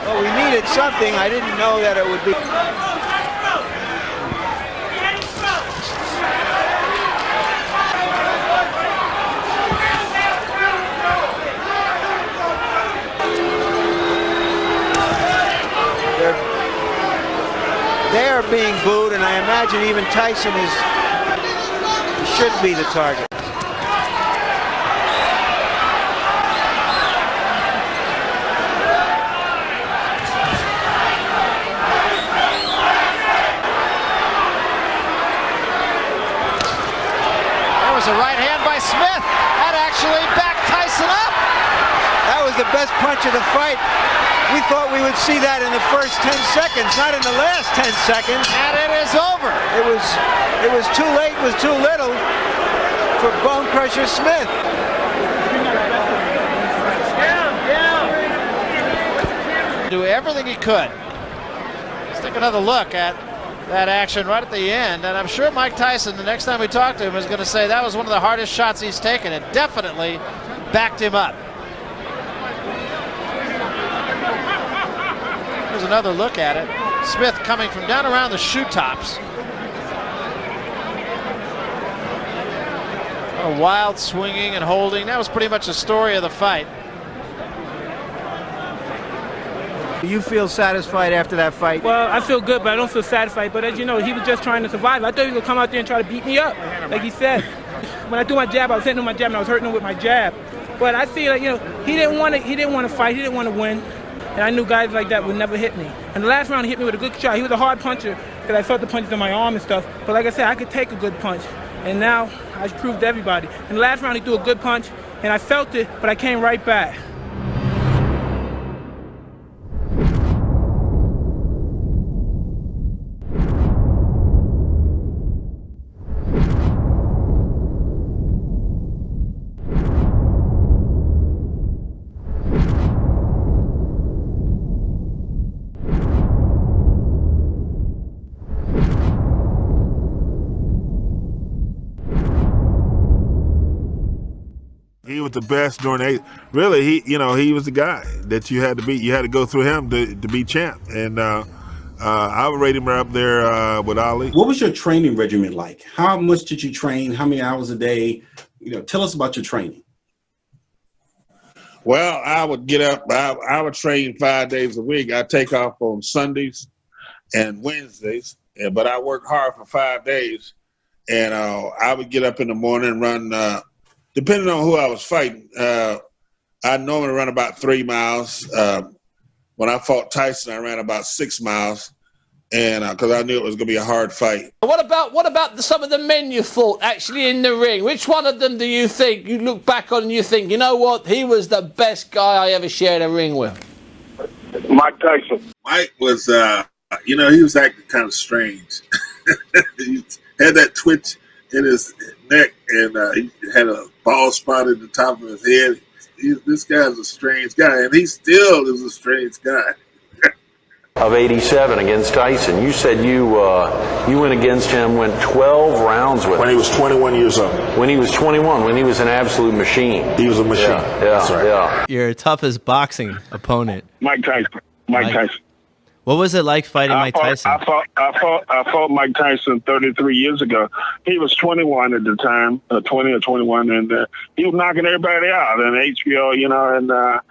Well, we needed something. I didn't know that it would be. They are being booed, and I imagine even Tyson should be the target.
There was a right hand by Smith. That actually backed Tyson up.
That was the best punch of the fight. We thought we would see that in the first 10 seconds, not in the last 10 seconds.
And it is over.
It was too late, was too little for BONECRUSHER Smith.
Do everything he could. Let's take another look at that action right at the end. And I'm sure Mike Tyson, the next time we talk to him, is going to say that was one of the hardest shots he's taken. It definitely backed him up. Here's another look at it. Smith coming from down around the shoe tops. A wild swinging and holding. That was pretty much the story of the fight.
Do you feel satisfied after that fight?
Well, I feel good, but I don't feel satisfied. But as you know, he was just trying to survive. I thought he was going to come out there and try to beat me up, like he said. When I threw my jab, I was hitting him with my jab, and I was hurting him with my jab. But I feel like, he didn't want to fight. He didn't want to win. And I knew guys like that would never hit me. And the last round, he hit me with a good shot. He was a hard puncher because I felt the punches in my arm and stuff. But like I said, I could take a good punch. And now I proved to everybody. In the last round, he threw a good punch, and I felt it, but I came right back.
He was the best during really he was the guy that you had to beat. You had to go through him to be champ, and I would rate him up there with Ali.
What was your training regimen like? How much did you train? How many hours a day? Tell us about your training.
Well, I would get up. I would train 5 days a week. I take off on Sundays and Wednesdays, but I worked hard for 5 days, and I would get up in the morning and run. Depending on who I was fighting, I normally run about 3 miles.
when I fought Tyson, I ran about 6 miles, and because I knew it was going to be a hard fight.
What about some of the men you fought actually in the ring? Which one of them do you think you look back on and you think, you know what, he was the best guy I ever shared a ring with?
Mike Tyson. Mike was, he was acting kind of strange. He had that twitch in his neck, and he had a bald spot at the top of his head. This guy's a strange guy, and he still is a strange guy.
Of 87 against Tyson, you said you went against him, went 12 rounds with him.
When he was 21 years old.
When he was 21, when he was an absolute machine.
He was a machine.
Yeah,
That's right.
Yeah.
Your toughest boxing opponent.
Mike Tyson. Mike Tyson.
What was it like fighting Mike Tyson?
I fought Mike Tyson 33 years ago. He was 21 at the time, 20 or 21, and he was knocking everybody out. And HBO,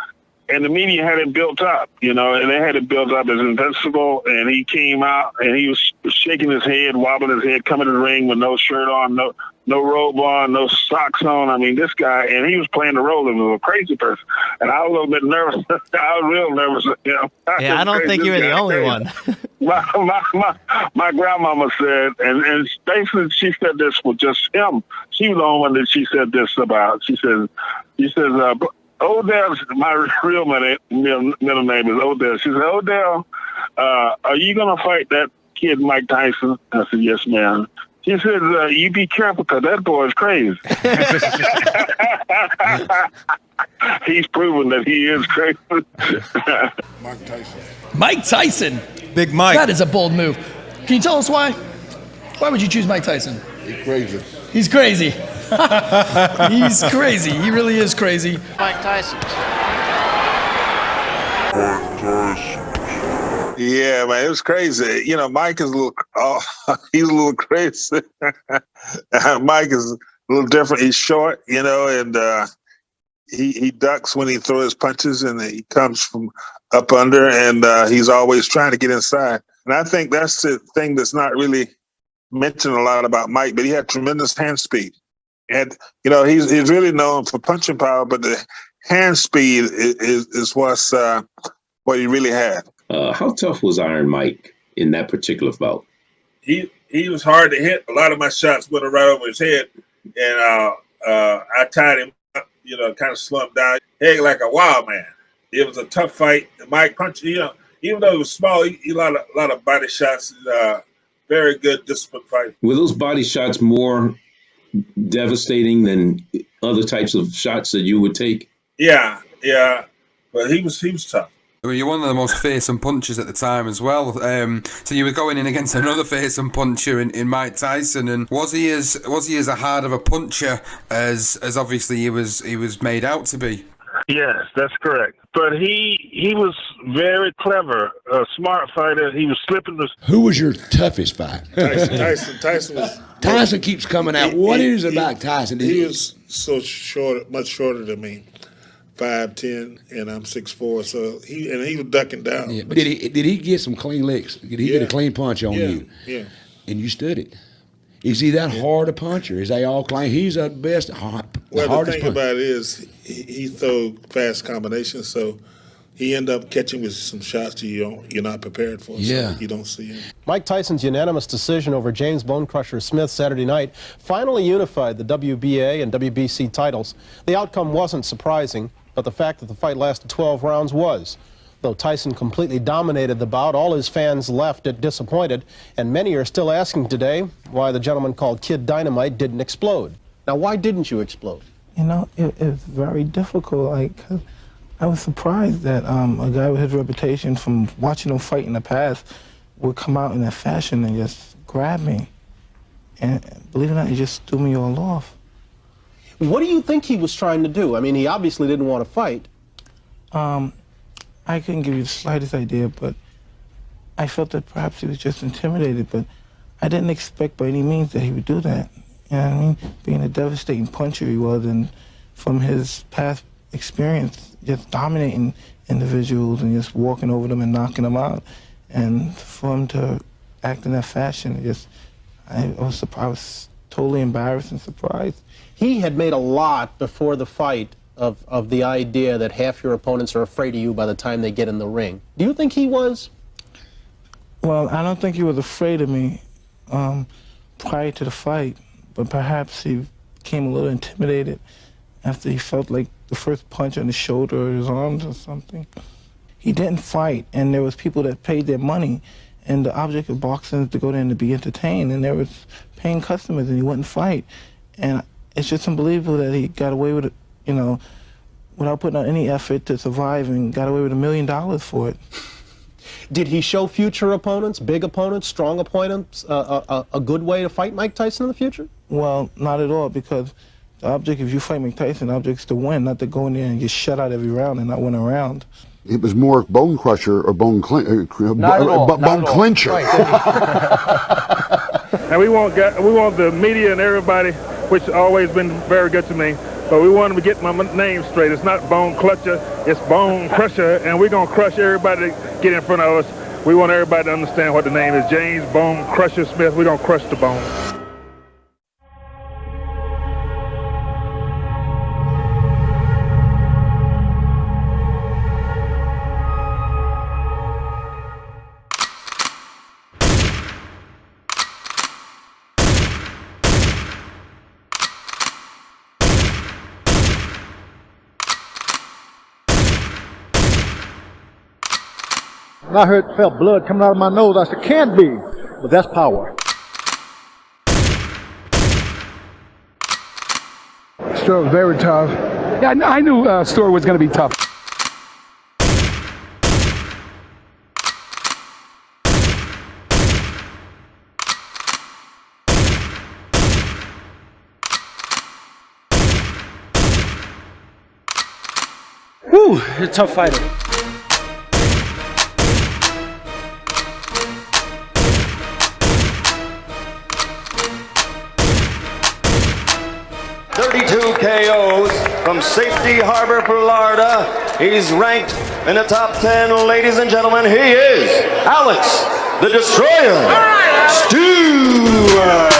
and the media had it built up, and they had it built up as invincible. And he came out and he was shaking his head, wobbling his head, coming to the ring with no shirt on, no robe on, no socks on. I mean, this guy, and he was playing the role of a crazy person. And I was a little bit nervous. I was real nervous.
Yeah, I don't think you were the only one.
My grandmama said, and basically she said this was just him. She was the only one that she said this about. She says, Odell, my real middle name is Odell. She said, Odell, are you going to fight that kid, Mike Tyson? I said, yes, ma'am. She said, you be careful because that boy is crazy. He's proven that he is crazy.
Mike Tyson.
Mike Tyson.
Big Mike.
That is a bold move. Can you tell us why? Why would you choose Mike Tyson?
He's crazy.
He's crazy. He's crazy. He really is crazy.
Mike Tyson.
Yeah, man, it was crazy. Mike is he's a little crazy. Mike is a little different. He's short, and he ducks when he throws punches, and he comes from up under, and he's always trying to get inside. And I think that's the thing that's not really mentioned a lot about Mike, but he had tremendous hand speed. And, he's really known for punching power, but the hand speed is what he really had.
How tough was Iron Mike in that particular bout?
He was hard to hit. A lot of my shots went right over his head, and I tied him up, kind of slumped down. Hey, like a wild man. It was a tough fight. Mike punched, even though he was small, he a lot of body shots. Very good disciplined fight.
Were those body shots more devastating than other types of shots that you would take?
Yeah. But he was tough.
Well, you're one of the most fearsome punchers at the time as well. So you were going in against another fearsome puncher in Mike Tyson, and was he as a hard of a puncher as obviously he was made out to be?
Yes, that's correct. But he was very clever, a smart fighter. He was slipping the.
Who was your toughest fight?
Tyson was.
Tyson keeps coming out. What is it about Tyson?
He was so short, much shorter than me. 5'10", and I'm 6'4", so he was ducking down.
Yeah, but did he get some clean licks? Did he get a clean punch on you?
Yeah.
And you stood it. Is he that hard a puncher? Is they all claim he's the best?
The thing about it is he throw fast combinations, so he end up catching with some shots you're not prepared for.
Yeah.
So you don't see him.
Mike Tyson's unanimous decision over James BONECRUSHER Smith Saturday night finally unified the WBA and WBC titles. The outcome wasn't surprising, but the fact that the fight lasted 12 rounds was. Though Tyson completely dominated the bout, all his fans left it disappointed, and many are still asking today why the gentleman called Kid Dynamite didn't explode. Now, why didn't you explode?
It's very difficult. I was surprised that a guy with his reputation from watching him fight in the past would come out in that fashion and just grab me. And believe it or not, he just threw me all off.
What do you think he was trying to do? I mean, he obviously didn't want to fight.
I couldn't give you the slightest idea, but I felt that perhaps he was just intimidated, but I didn't expect by any means that he would do that. You know what I mean? Being a devastating puncher he was, and from his past experience, just dominating individuals and just walking over them and knocking them out. And for him to act in that fashion, I was totally embarrassed and surprised.
He had made a lot before the fight of the idea that half your opponents are afraid of you by the time they get in the ring. Do you think he was?
Well, I don't think he was afraid of me prior to the fight, but perhaps he became a little intimidated after he felt like the first punch on his shoulder or his arms or something. He didn't fight, and there was people that paid their money, and the object of boxing is to go there and to be entertained, and there was paying customers, and he wouldn't fight. And it's just unbelievable that he got away with it, you know, without putting out any effort to survive, and got away with $1 million for it.
Did he show future opponents, big opponents, strong opponents, a good way to fight Mike Tyson in the future?
Well, not at all, because the object, if you fight Mike Tyson, the object is to win, not to go in there and get shut out every round and not win a round.
It was more bone crusher or bone clincher.
Right.
And we want the media and everybody, which always been very good to me, but we want them to get my name straight. It's not Bone Clutcher, it's Bone Crusher, and we're going to crush everybody that get in front of us. We want everybody to understand what the name is. James Bone Crusher Smith. We're going to crush the bone.
And I felt blood coming out of my nose. I said, can't be, but that's power.
Stewart was very tough. Yeah, I knew Stewart was going to be tough.
Whew, he's a tough fighter.
KOs from Safety Harbor, Florida. He's ranked in the top 10, ladies and gentlemen. He is Alex the Destroyer Stewart.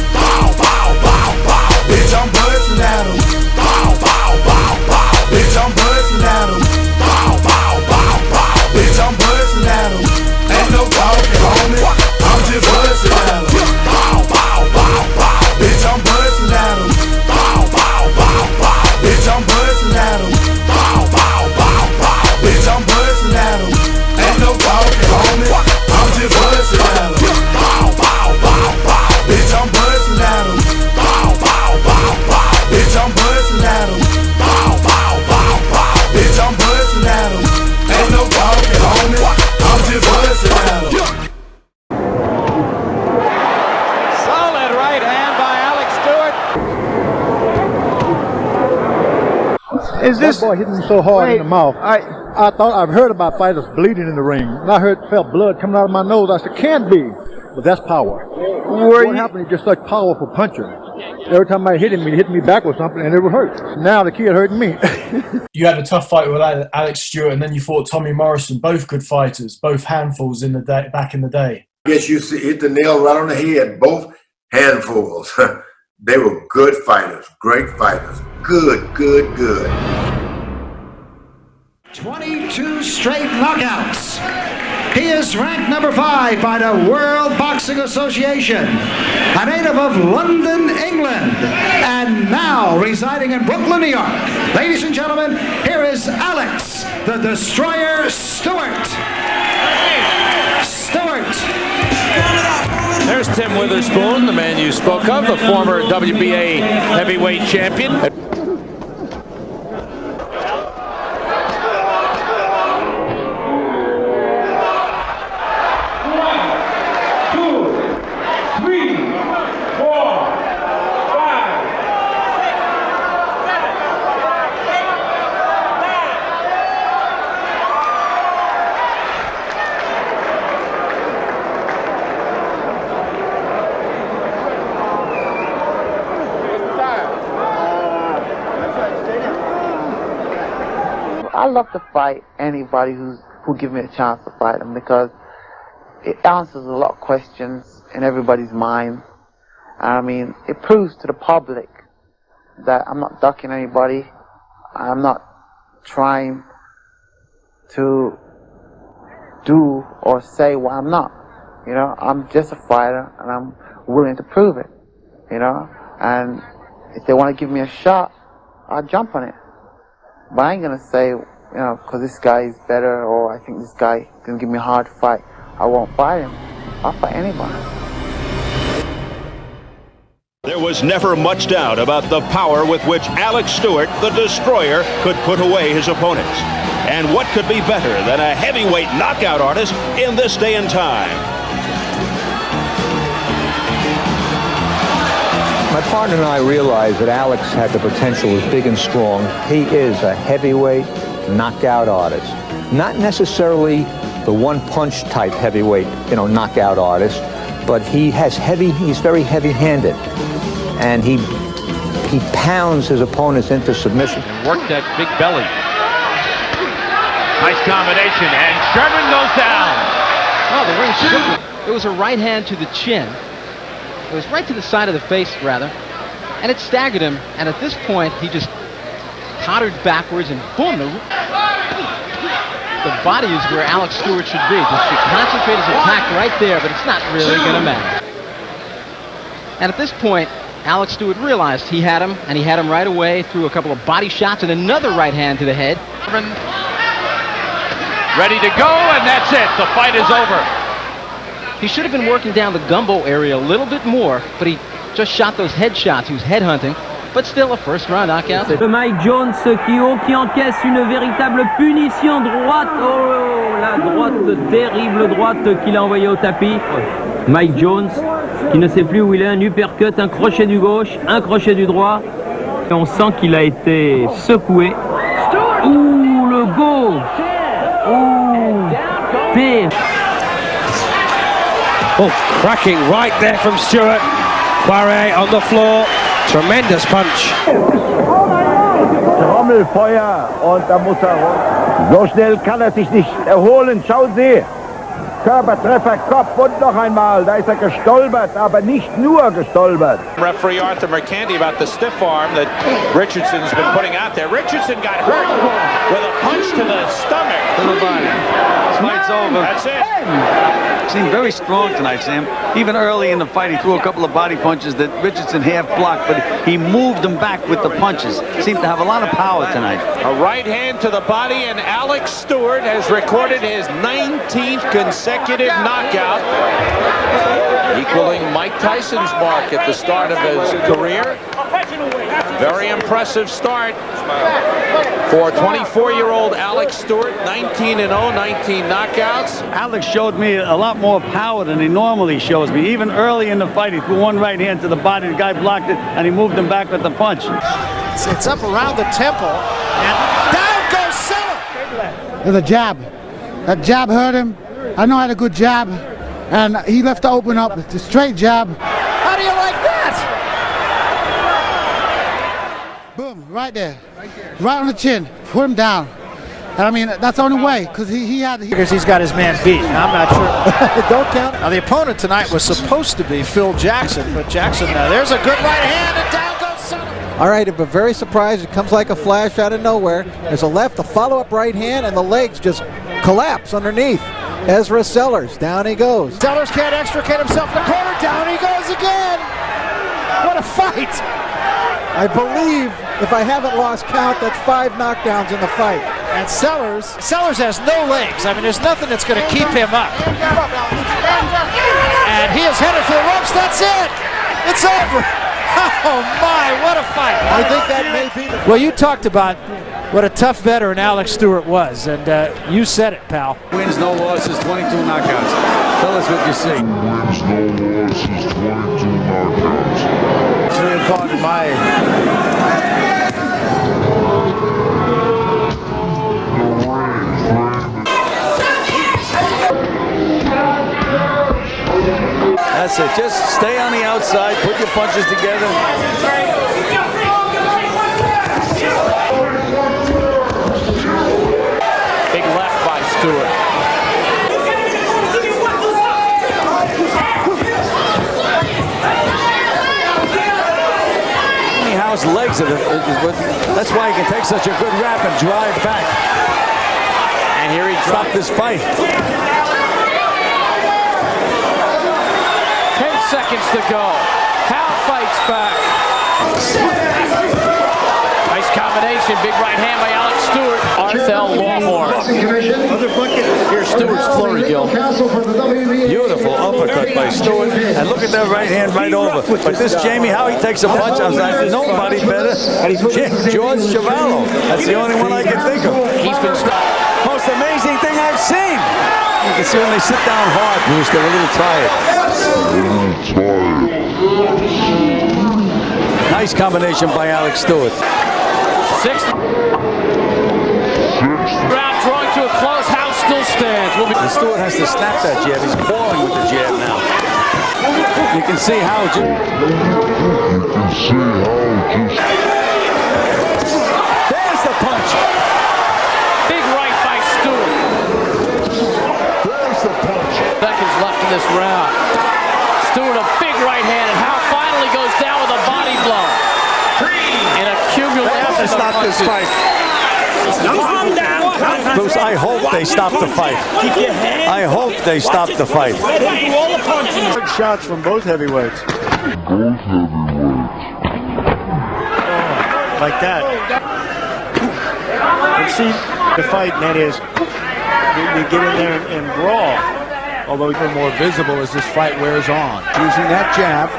Bow, bow, bow, bow. Bitch, I'm bursting at him. Bow, bow, bow, bow. Bitch, I'm bursting at him. Bow, bow, bow, bow. Bitch, I'm bursting at him. Ain't no talking, homie. I'm just bursting at him. Bow, bow, bow, bow. Bitch, I'm bursting at him. Bow, bow, bow, bow. Bitch, I'm bursting at him. Bow, bow, bow, bow. Bitch, I'm bursting at him. Ain't no talking, homie. I'm just bursting at him. Bow, bow, bow, bow. Bitch, I'm bursting at him. Bow, bow, bow, bow. Bitch, I'm bursting at him. Bow, bow, bow, bow. Bitch, I'm bursting at him. Ain't no talking, homie. I'm just bursting at him.
Solid right hand by Alex Stewart.
Is this boy hitting me so hard in the mouth? I thought I've heard about fighters bleeding in the ring. And I felt blood coming out of my nose. I said, can't be, but that's power. What happened? He's just such powerful puncher. Every time I hit him, he hit me back with something, and it would hurt. Now the kid hurting me.
You had a tough fight with Alex Stewart, and then you fought Tommy Morrison. Both good fighters, both handfuls in the day, back in the day.
Yes, you hit the nail right on the head. Both handfuls. They were good fighters, great fighters. Good, good, good.
22 straight knockouts. He is ranked number 5 by the World Boxing Association, a native of London, England, and now residing in Brooklyn, New York. Ladies and gentlemen, here is Alex the Destroyer Stewart.
There's Tim Witherspoon, the man you spoke of, the former WBA heavyweight champion.
I love to fight anybody who give me a chance to fight them, because it answers a lot of questions in everybody's mind. I mean, it proves to the public that I'm not ducking anybody. I'm not trying to do or say what I'm not. You know, I'm just a fighter, and I'm willing to prove it. You know, and if they want to give me a shot, I'll jump on it. But I ain't gonna say, you know, because this guy is better, or I think this guy can give me a hard fight, I won't fight him. I'll fight anybody.
There was never much doubt about the power with which Alex Stewart, the Destroyer, could put away his opponents. And what could be better than a heavyweight knockout artist in this day and time?
My partner and I realized that Alex had the potential, was big and strong. He is a heavyweight knockout artist. Not necessarily the one-punch type heavyweight, knockout artist, but he's very heavy-handed. And he pounds his opponents into submission.
And work that big belly. Nice combination, and Sherman goes down.
Oh, the ring shook. It was a right hand to the chin. It was right to the side of the face, rather. And it staggered him, and at this point, he just tottered backwards, and boom, the body is where Alex Stewart should be. Just to concentrate his attack right there, but it's not really going to matter. And at this point, Alex Stewart realized he had him, and he had him right away through a couple of body shots and another right hand to the head.
Ready to go, and that's it. The fight is over.
He should have been working down the gumbo area a little bit more, but he just shot those head shots. He was head hunting, but still a first round knockout.
Mike Jones qui encaisse une véritable punition droite. Oh, la droite, terrible droite qu'il a envoyée au tapis. Mike Jones qui ne sait plus où il est, un uppercut, un crochet du gauche, un crochet du droit. Et on sent qu'il a été secoué. Ouh, le go! Ouh, terrible.
Oh, cracking right there from Stewart. Poirier on the floor. Tremendous punch.
Trommelfeuer und da muss er. So schnell kann er sich nicht erholen. Schauen Sie. Körpertreffer, Kopf und noch einmal. Da ist er gestolpert, aber nicht nur gestolpert.
Referee Arthur Mercanti about the stiff arm that Richardson's been putting out there. Richardson got hurt with a punch to the stomach.
To the body. Fight's over.
That's it.
Seemed very strong tonight, Sam. Even early in the fight, he threw a couple of body punches that Richardson half blocked, but he moved them back with the punches. Seemed to have a lot of power tonight.
A right hand to the body, and Alex Stewart has recorded his 19th consecutive knockout, equaling Mike Tyson's mark at the start of his career. Very impressive start for 24-year-old Alex Stewart, 19-0, 19 knockouts.
Alex showed me a lot more power than he normally shows me. Even early in the fight, he threw one right hand to the body, the guy blocked it, and he moved him back with the punch.
It's up around the temple, and down goes Siller.
There's a jab. That jab hurt him. I know I had a good jab, and he left to open up. It's a straight jab.
How do you like that?
Boom, right there. Right on the chin. Put him down. And I mean, that's the only way, because
He's got his man beat. I'm not sure. Don't count. Now, the opponent tonight was supposed to be Phil Jackson, but Jackson, there's a good right hand, and down goes Sullivan.
All right, but very surprised. It comes like a flash out of nowhere. There's a left, a follow-up right hand, and the legs just collapse underneath. Ezra Sellers, down he goes.
Sellers can't extricate himself from the corner, down he goes again. What a fight.
I believe, if I haven't lost count, that's 5 knockdowns in the fight.
And Sellers has no legs. I mean, there's nothing that's going to keep him up. And he is headed for the ropes. That's it. It's over. Oh, my, what a fight.
I think that may be.
Well, you talked about what a tough veteran Alex Stewart was, and you said it, pal.
Wins, no losses, 22 knockouts. Tell us what you see.
Wins, no losses, 22 knockouts.
It's really important my...
That's it. Just stay on the outside, put your punches together.
Big left by Stewart.
How's legs that's why he can take such a good rap and drive back.
And here he
dropped this fight.
10 seconds to go. Hal fights back. Nice combination. Big right hand by Alex Stewart. Arthel Lawhorn. Here's Stewart's flurry, Gil.
Beautiful uppercut by Stewart. And look at that right hand right over. But this Jamie, how he takes a punch, I was like, nobody better. George Chavallo. That's the only one I can think of.
He's been
most amazing thing I've seen. You can see when they sit down hard, Bruce, they're a little tired. Nice combination by Alex Stewart.
Sixth round drawing to a close. House still stands.
Stewart has to snap that jab. He's falling with the jab now. You can see how. There's the punch.
Big right by Stewart.
There's the punch.
Seconds left in this round. Stewart a big right hand, and Howe finally goes down with a body blow. And accumulates.
They stop this fight.
Calm down.
Bruce, I hope they stop the fight. I hope they stop the fight.
Good shots from both heavyweights. Like that. And see the fight, and that is you get in there and brawl.
Although even more visible as this fight wears on. Using that jab.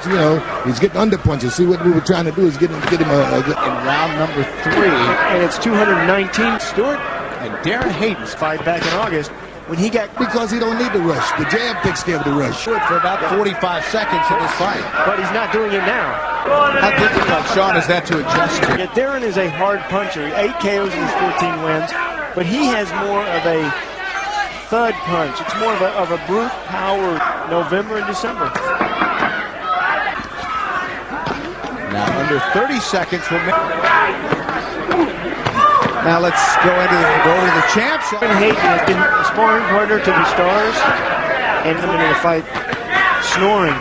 You know, he's getting under punches. See what we were trying to do is get him in
round number 3.
And it's 219 Stewart and Darren Hayden's fight back in August when he got,
because he don't need the rush. The jab takes care of the rush.
For about 45 seconds in this fight.
But he's not doing it now.
How difficult, Sean, is that to adjust to?
Yeah, Darren is a hard puncher. 8 KOs in his 14 wins, but he has more of a thud punch. It's more of a brute power November and December.
Now under 30 seconds will make. Now let's go into the champs.
Darren Hayden has been a sparring partner to the Stars and coming into the fight snoring.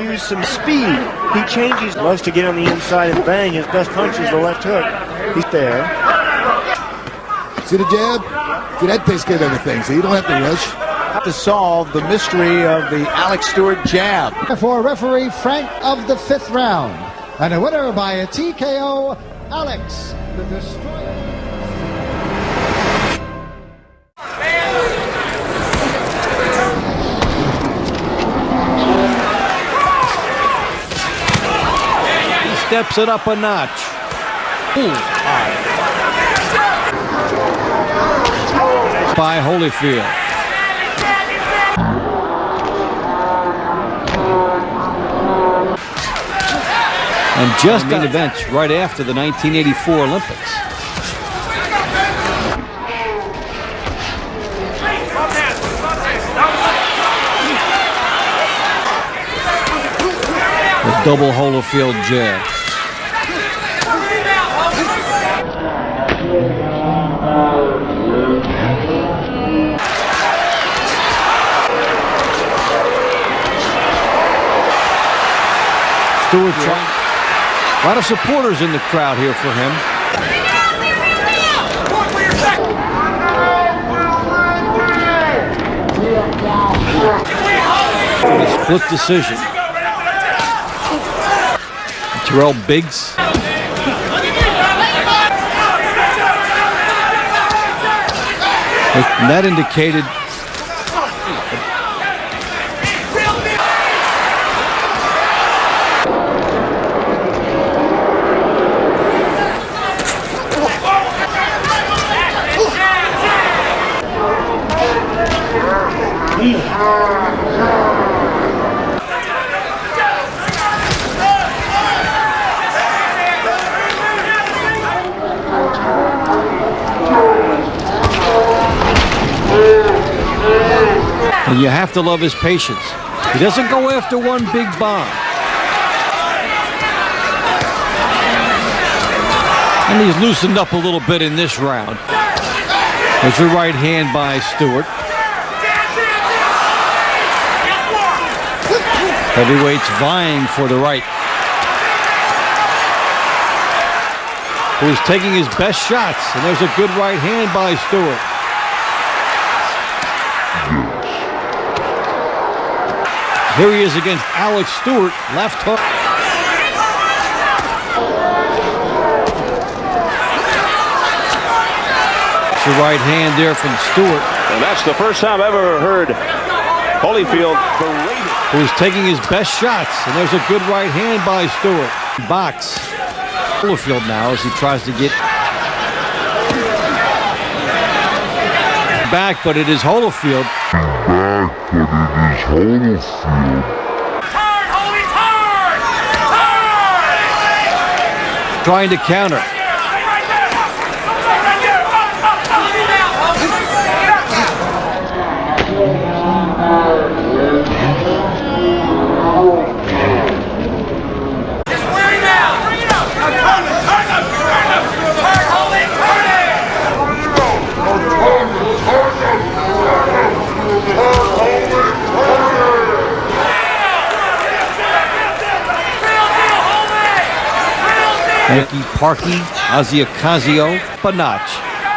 Use some speed. He changes, loves to get on the inside and bang. His best punch is the left hook. He's there.
See the jab? See, that takes care of everything, so you don't have to rush.
To solve the mystery of the Alex Stewart jab.
For referee Frank of the 5th round. And a winner by a TKO, Alex the Destroyer.
He steps it up a notch. By Holyfield. And just main events right after the 1984 Olympics. The double Holyfield jab. Stewart trying. A lot of supporters in the crowd here for him. A split decision. Terrell Biggs. And that indicated and you have to love his patience. He doesn't go after one big bomb. And he's loosened up a little bit in this round. There's a right hand by Stewart. Heavyweights vying for the right. Who's taking his best shots, and there's a good right hand by Stewart. Here he is against Alex Stewart, left hook. The right hand there from Stewart.
And that's the first time I've ever heard Holyfield berated.
Who's taking his best shots, and there's a good right hand by Stewart. Box. Holyfield now as he tries to get back, but it is Holyfield. Trying to counter. Nicky Parkey, Ocasio, Bonach.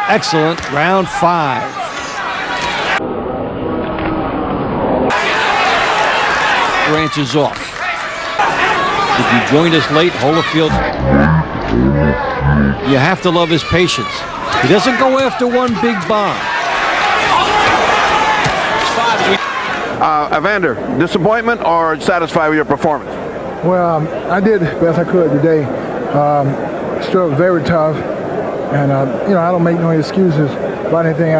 Excellent, round 5. Branches off. If you joined us late, Holyfield, you have to love his patience. He doesn't go after one big bomb.
Evander, disappointment or satisfied with your performance?
Well, I did the best I could today. Still very tough, and you know, I don't make no excuses about anything.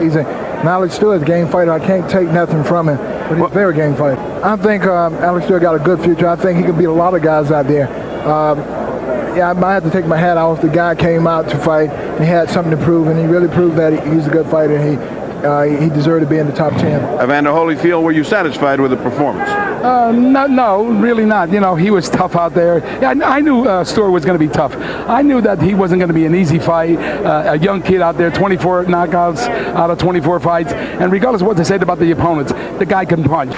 He's an Alex Stewart game fighter. I can't take nothing from him, but he's a very game fighter. I think Alex Stewart got a good future. I think he can beat a lot of guys out there. Yeah, I might have to take my hat off. The guy came out to fight, and he had something to prove, and he really proved that he's a good fighter. And he deserved to be in the top 10.
Evander Holyfield, were you satisfied with the performance?
No, really not. You know, he was tough out there. Yeah, I knew Stewart was going to be tough. I knew that he wasn't going to be an easy fight. A young kid out there, 24 knockouts out of 24 fights. And regardless of what they said about the opponents, the guy can punch.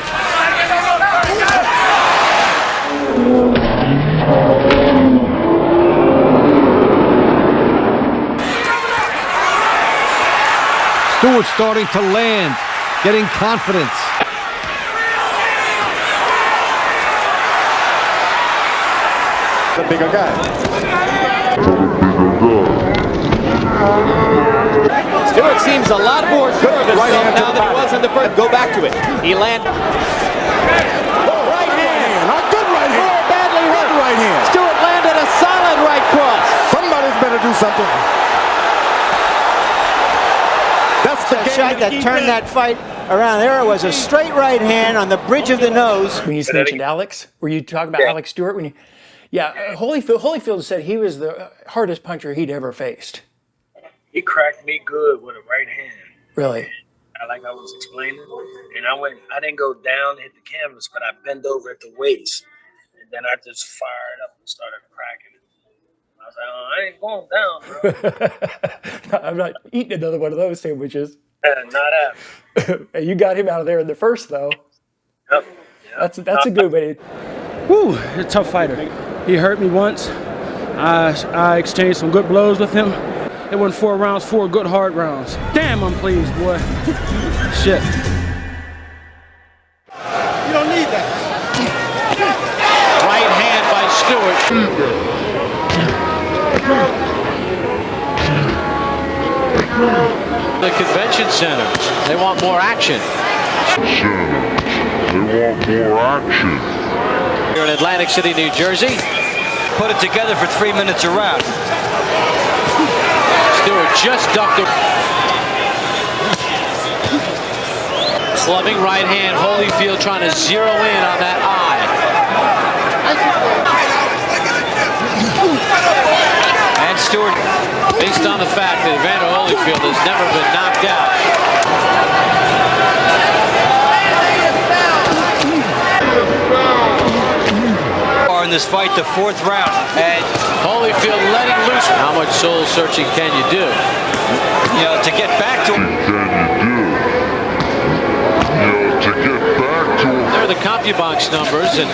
Stewart starting to land, getting confidence.
The bigger guy.
Stewart seems a lot more sure of himself now than he was in the first. Go back to it. He landed. Right hand.
A good right hand.
More badly hurt.
Right hand.
Stewart landed a solid right cross.
Somebody's better do something. That's the
shot that turned that fight around. There was a straight right hand on the bridge of the nose.
When you mentioned Alex, were you talking about Alex Stewart? When you, Holyfield said he was the hardest puncher he'd ever faced.
He cracked me good with a right hand.
Really?
Like I was explaining, and I didn't go down and hit the canvas, but I bent over at the waist, and then I just fired up and started cracking it. I was like, oh, I ain't going down, bro.
I'm not eating another one of those sandwiches.
Not after.
You got him out of there in the first, though.
Yep.
That's a good way.
Woo, he's a tough fighter. He hurt me once. I exchanged some good blows with him. It went 4 rounds, 4 good hard rounds. Damn, I'm pleased, boy. Shit.
You don't need that.
Right hand by Stewart. The convention centers, they want more action.
They want more action.
Here in Atlantic City, New Jersey.
Put it together for 3 minutes a round.
Stewart just ducked him. Clubbing right hand, Holyfield trying to zero in on that eye. And Stewart, based on the fact that Evander Holyfield has never been knocked out.
In this fight, the 4th round,
and Holyfield letting loose. How much soul searching can you do?
You know, to get back to him.
They're the CompuBox numbers, and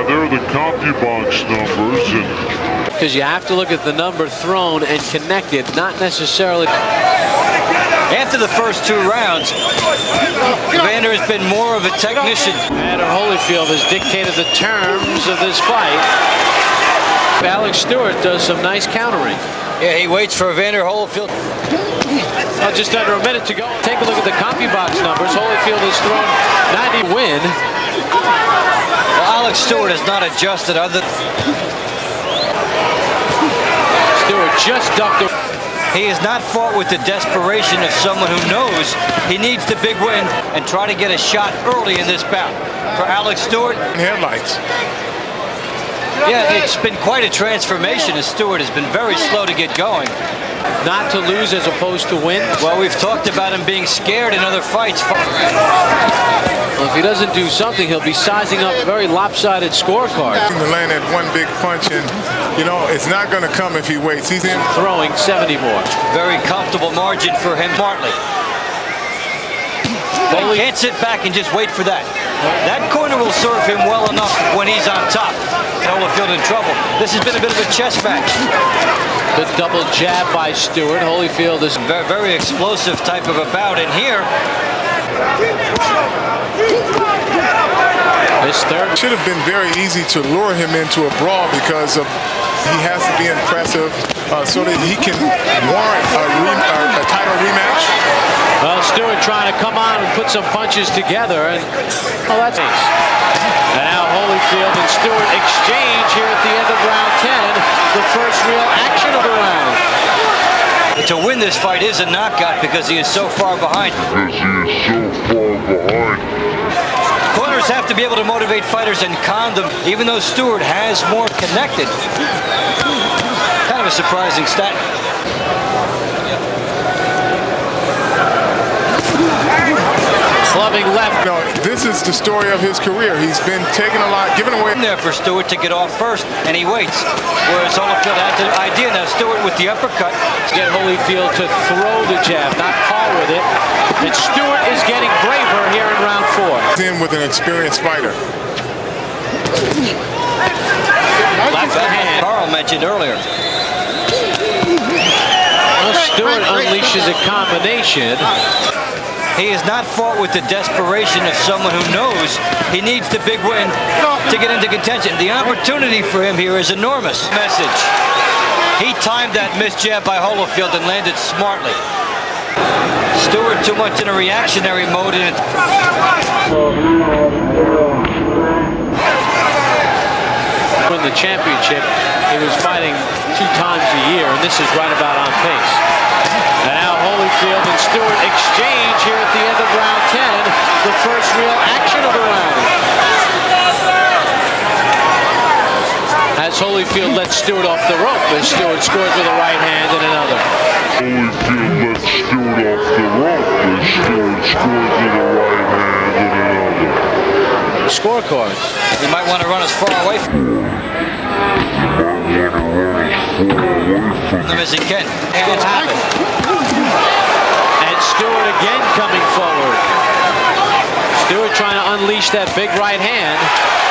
there are the CompuBox numbers, and
because you have to look at the number thrown and connected, not necessarily.
After the first 2 rounds, Evander has been more of a technician.
Evander Holyfield has dictated the terms of this fight. Alex Stewart does some nice countering.
Yeah, he waits for Evander Holyfield.
Well, just under a minute to go. Take a look at the CompuBox numbers. Holyfield has thrown 90 win.
Well, Alex Stewart has not adjusted other.
Stewart just ducked.
He has not fought with the desperation of someone who knows he needs the big win and try to get a shot early in this bout. For Alex Stewart,
headlights.
Yeah, it's been quite a transformation as Stewart has been very slow to get going.
Not to lose as opposed to win.
Well, we've talked about him being scared in other fights.
Well, if he doesn't do something, he'll be sizing up very lopsided scorecards.
To land that one big punch, and you know it's not going to come if he waits. He's in
throwing 70 more.
Very comfortable margin for him, Martley. But he can't sit back and just wait for that. That corner will serve him well enough when he's on top. Holyfield in trouble. This has been a bit of a chess match.
The double jab by Stewart. Holyfield is
very, very explosive type of a bout in here.
This third
should have been very easy to lure him into a brawl because of he has to be impressive so that he can warrant a title rematch.
Well, Stewart trying to come on and put some punches together, and well, that's nice. And now Holyfield and Stewart exchange here at the end of round 10, the first real action of the round.
To win this fight is a knockout because he is so far behind. Corners have to be able to motivate fighters and calm them, even though Stewart has more connected. Kind of a surprising stat.
Clubbing left.
No, this is the story of his career. He's been taking a lot, giving away.
There for Stewart to get off first, and he waits. Whereas Holyfield had the idea. Now Stewart with the uppercut.
Get Holyfield to throw the jab, not call with it. And Stewart is getting braver here in round 4.
He's in with an experienced fighter.
Left hand.
Carl mentioned earlier.
Well, Stewart unleashes a combination.
He has not fought with the desperation of someone who knows he needs the big win to get into contention. The opportunity for him here is enormous. Message. He timed that missed jab by Holyfield and landed smartly. Stewart too much in a reactionary mode. In
the championship, he was fighting 2 times a year, and this is right about on pace. And now Holyfield and Stewart exchange here at the end of round 10, the first real action of the round. As Holyfield lets Stewart off the rope, as Stewart scores with a right hand and another.
Holyfield lets Stewart off the rope as Stewart scores with a right hand and another.
Scorecards.
You might want to run as far away from them as he can. Hands happen.
And Stewart again coming forward. Stewart trying to unleash that big right hand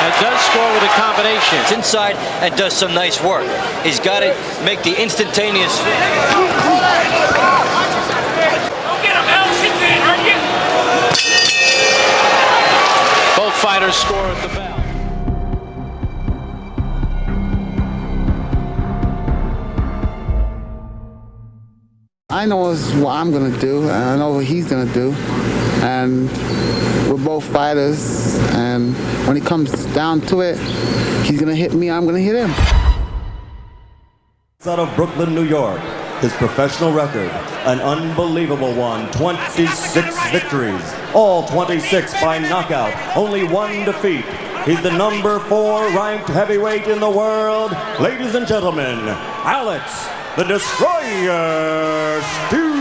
and does score with a combination.
It's inside and does some nice work. He's got to make the instantaneous.
Both fighters score at the bell.
I know what I'm going to do, and I know what he's going to do. And we're both fighters, and when it comes down to it, he's going to hit me, I'm going to hit him.
Out of Brooklyn, New York, his professional record, an unbelievable one, 26 victories, all 26 by knockout, only 1 defeat. He's the number 4 ranked heavyweight in the world. Ladies and gentlemen, Alex the Destroyer Stewart.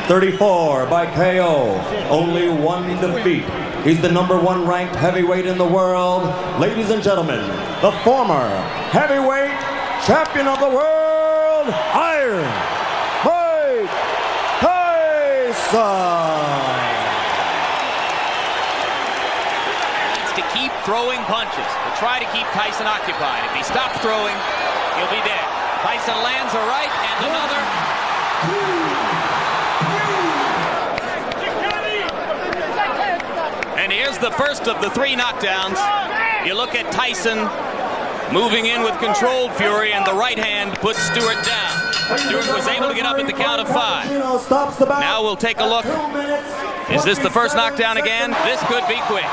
34 by KO, only 1 defeat. He's the number 1 ranked heavyweight in the world. Ladies and gentlemen, the former heavyweight champion of the world, Iron Mike Tyson. Tyson.
To keep throwing punches, to try to keep Tyson occupied. If he stops throwing, he'll be dead. Tyson lands a right and another. And here's the first of the 3 knockdowns. You look at Tyson moving in with controlled fury, and the right hand puts Stewart down. Stewart was able to get up at the count of 5. Now we'll take a look. Is this the first knockdown again? This could be quick.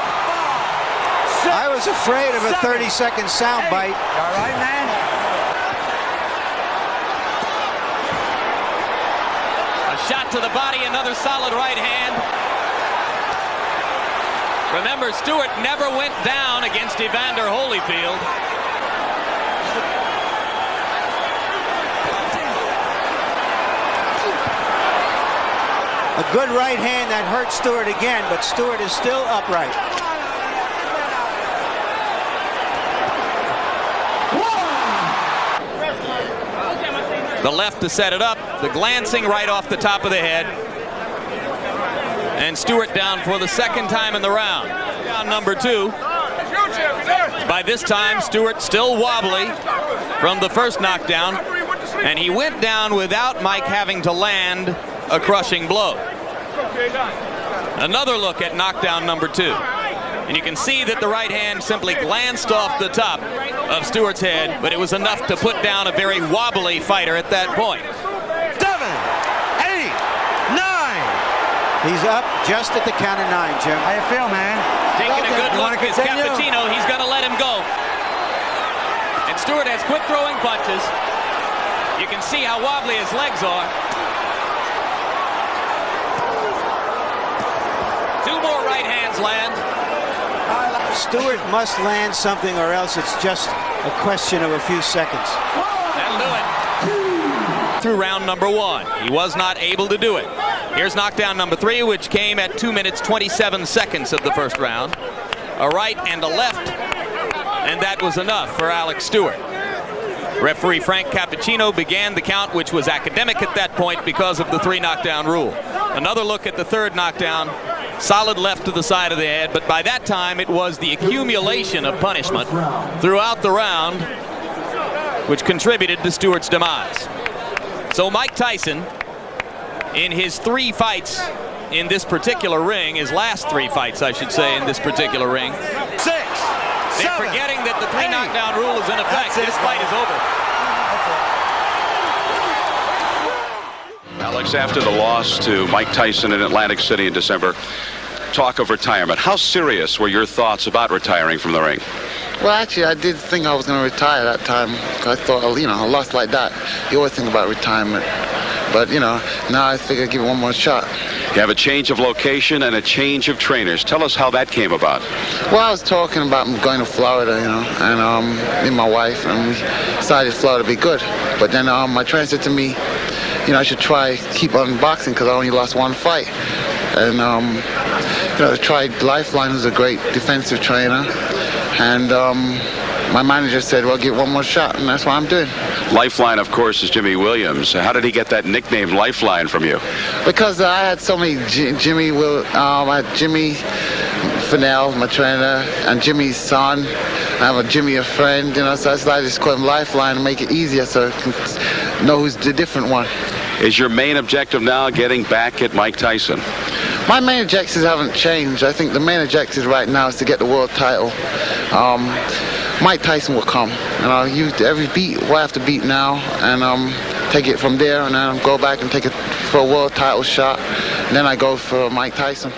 I was afraid of a 30-second soundbite.
All right, man? A shot to the body, another solid right hand. Remember, Stewart never went down against Evander Holyfield.
A good right hand that hurt Stewart again, but Stewart is still upright.
The left to set it up, the glancing right off the top of the head. And Stewart down for the second time in the round. Down number 2. By this time, Stewart still wobbly from the first knockdown. And he went down without Mike having to land a crushing blow. Another look at knockdown number 2. And you can see that the right hand simply glanced off the top of Stewart's head, but it was enough to put down a very wobbly fighter at that point.
7, 8, 9. He's up just at the count of 9, Jim. How you feel, man?
Taking a good look at Cappuccino. He's going to let him go. And Stewart has quit throwing punches. You can see how wobbly his legs are. 2 more right hands land.
Stewart must land something, or else it's just a question of a few seconds.
That'll do it. Through round number 1. He was not able to do it. Here's knockdown number 3, which came at 2 minutes 27 seconds of the first round. A right and a left, and that was enough for Alex Stewart. Referee Frank Cappuccino began the count, which was academic at that point because of the 3 knockdown rule. Another look at the third knockdown. Solid left to the side of the head, but by that time it was the accumulation of punishment throughout the round which contributed to Stewart's demise. So Mike Tyson, in his 3 fights in this particular ring, his last 3 fights, I should say, in this particular ring,
6,
they're forgetting that the 3 knockdown rule is in effect. This fight is over.
Alex, after the loss to Mike Tyson in Atlantic City in December, talk of retirement. How serious were your thoughts about retiring from the ring?
Well, actually, I did think I was going to retire that time. I thought, a loss like that, you always think about retirement. But, now I figure I'd give it one more shot.
You have a change of location and a change of trainers. Tell us how that came about.
Well, I was talking about going to Florida, and me and my wife, and we decided Florida would be good. But then my trainer said to me, I should keep on boxing because I only lost 1 fight. And, I tried Lifeline, who's a great defensive trainer. And my manager said, well, give it one more shot, and that's what I'm doing.
Lifeline, of course, is Jimmy Williams. How did he get that nickname Lifeline from you?
Because I had so many I had Jimmy Fennell, my trainer, and Jimmy's son. I have a Jimmy, a friend, so I decided to just call him Lifeline and make it easier so I can know who's the different one.
Is your main objective now getting back at Mike Tyson?
My main objectives haven't changed. I think the main objective right now is to get the world title. Mike Tyson will come. Every beat we'll have to beat now, and take it from there, and then go back and take it for a world title shot. And then I go for Mike Tyson.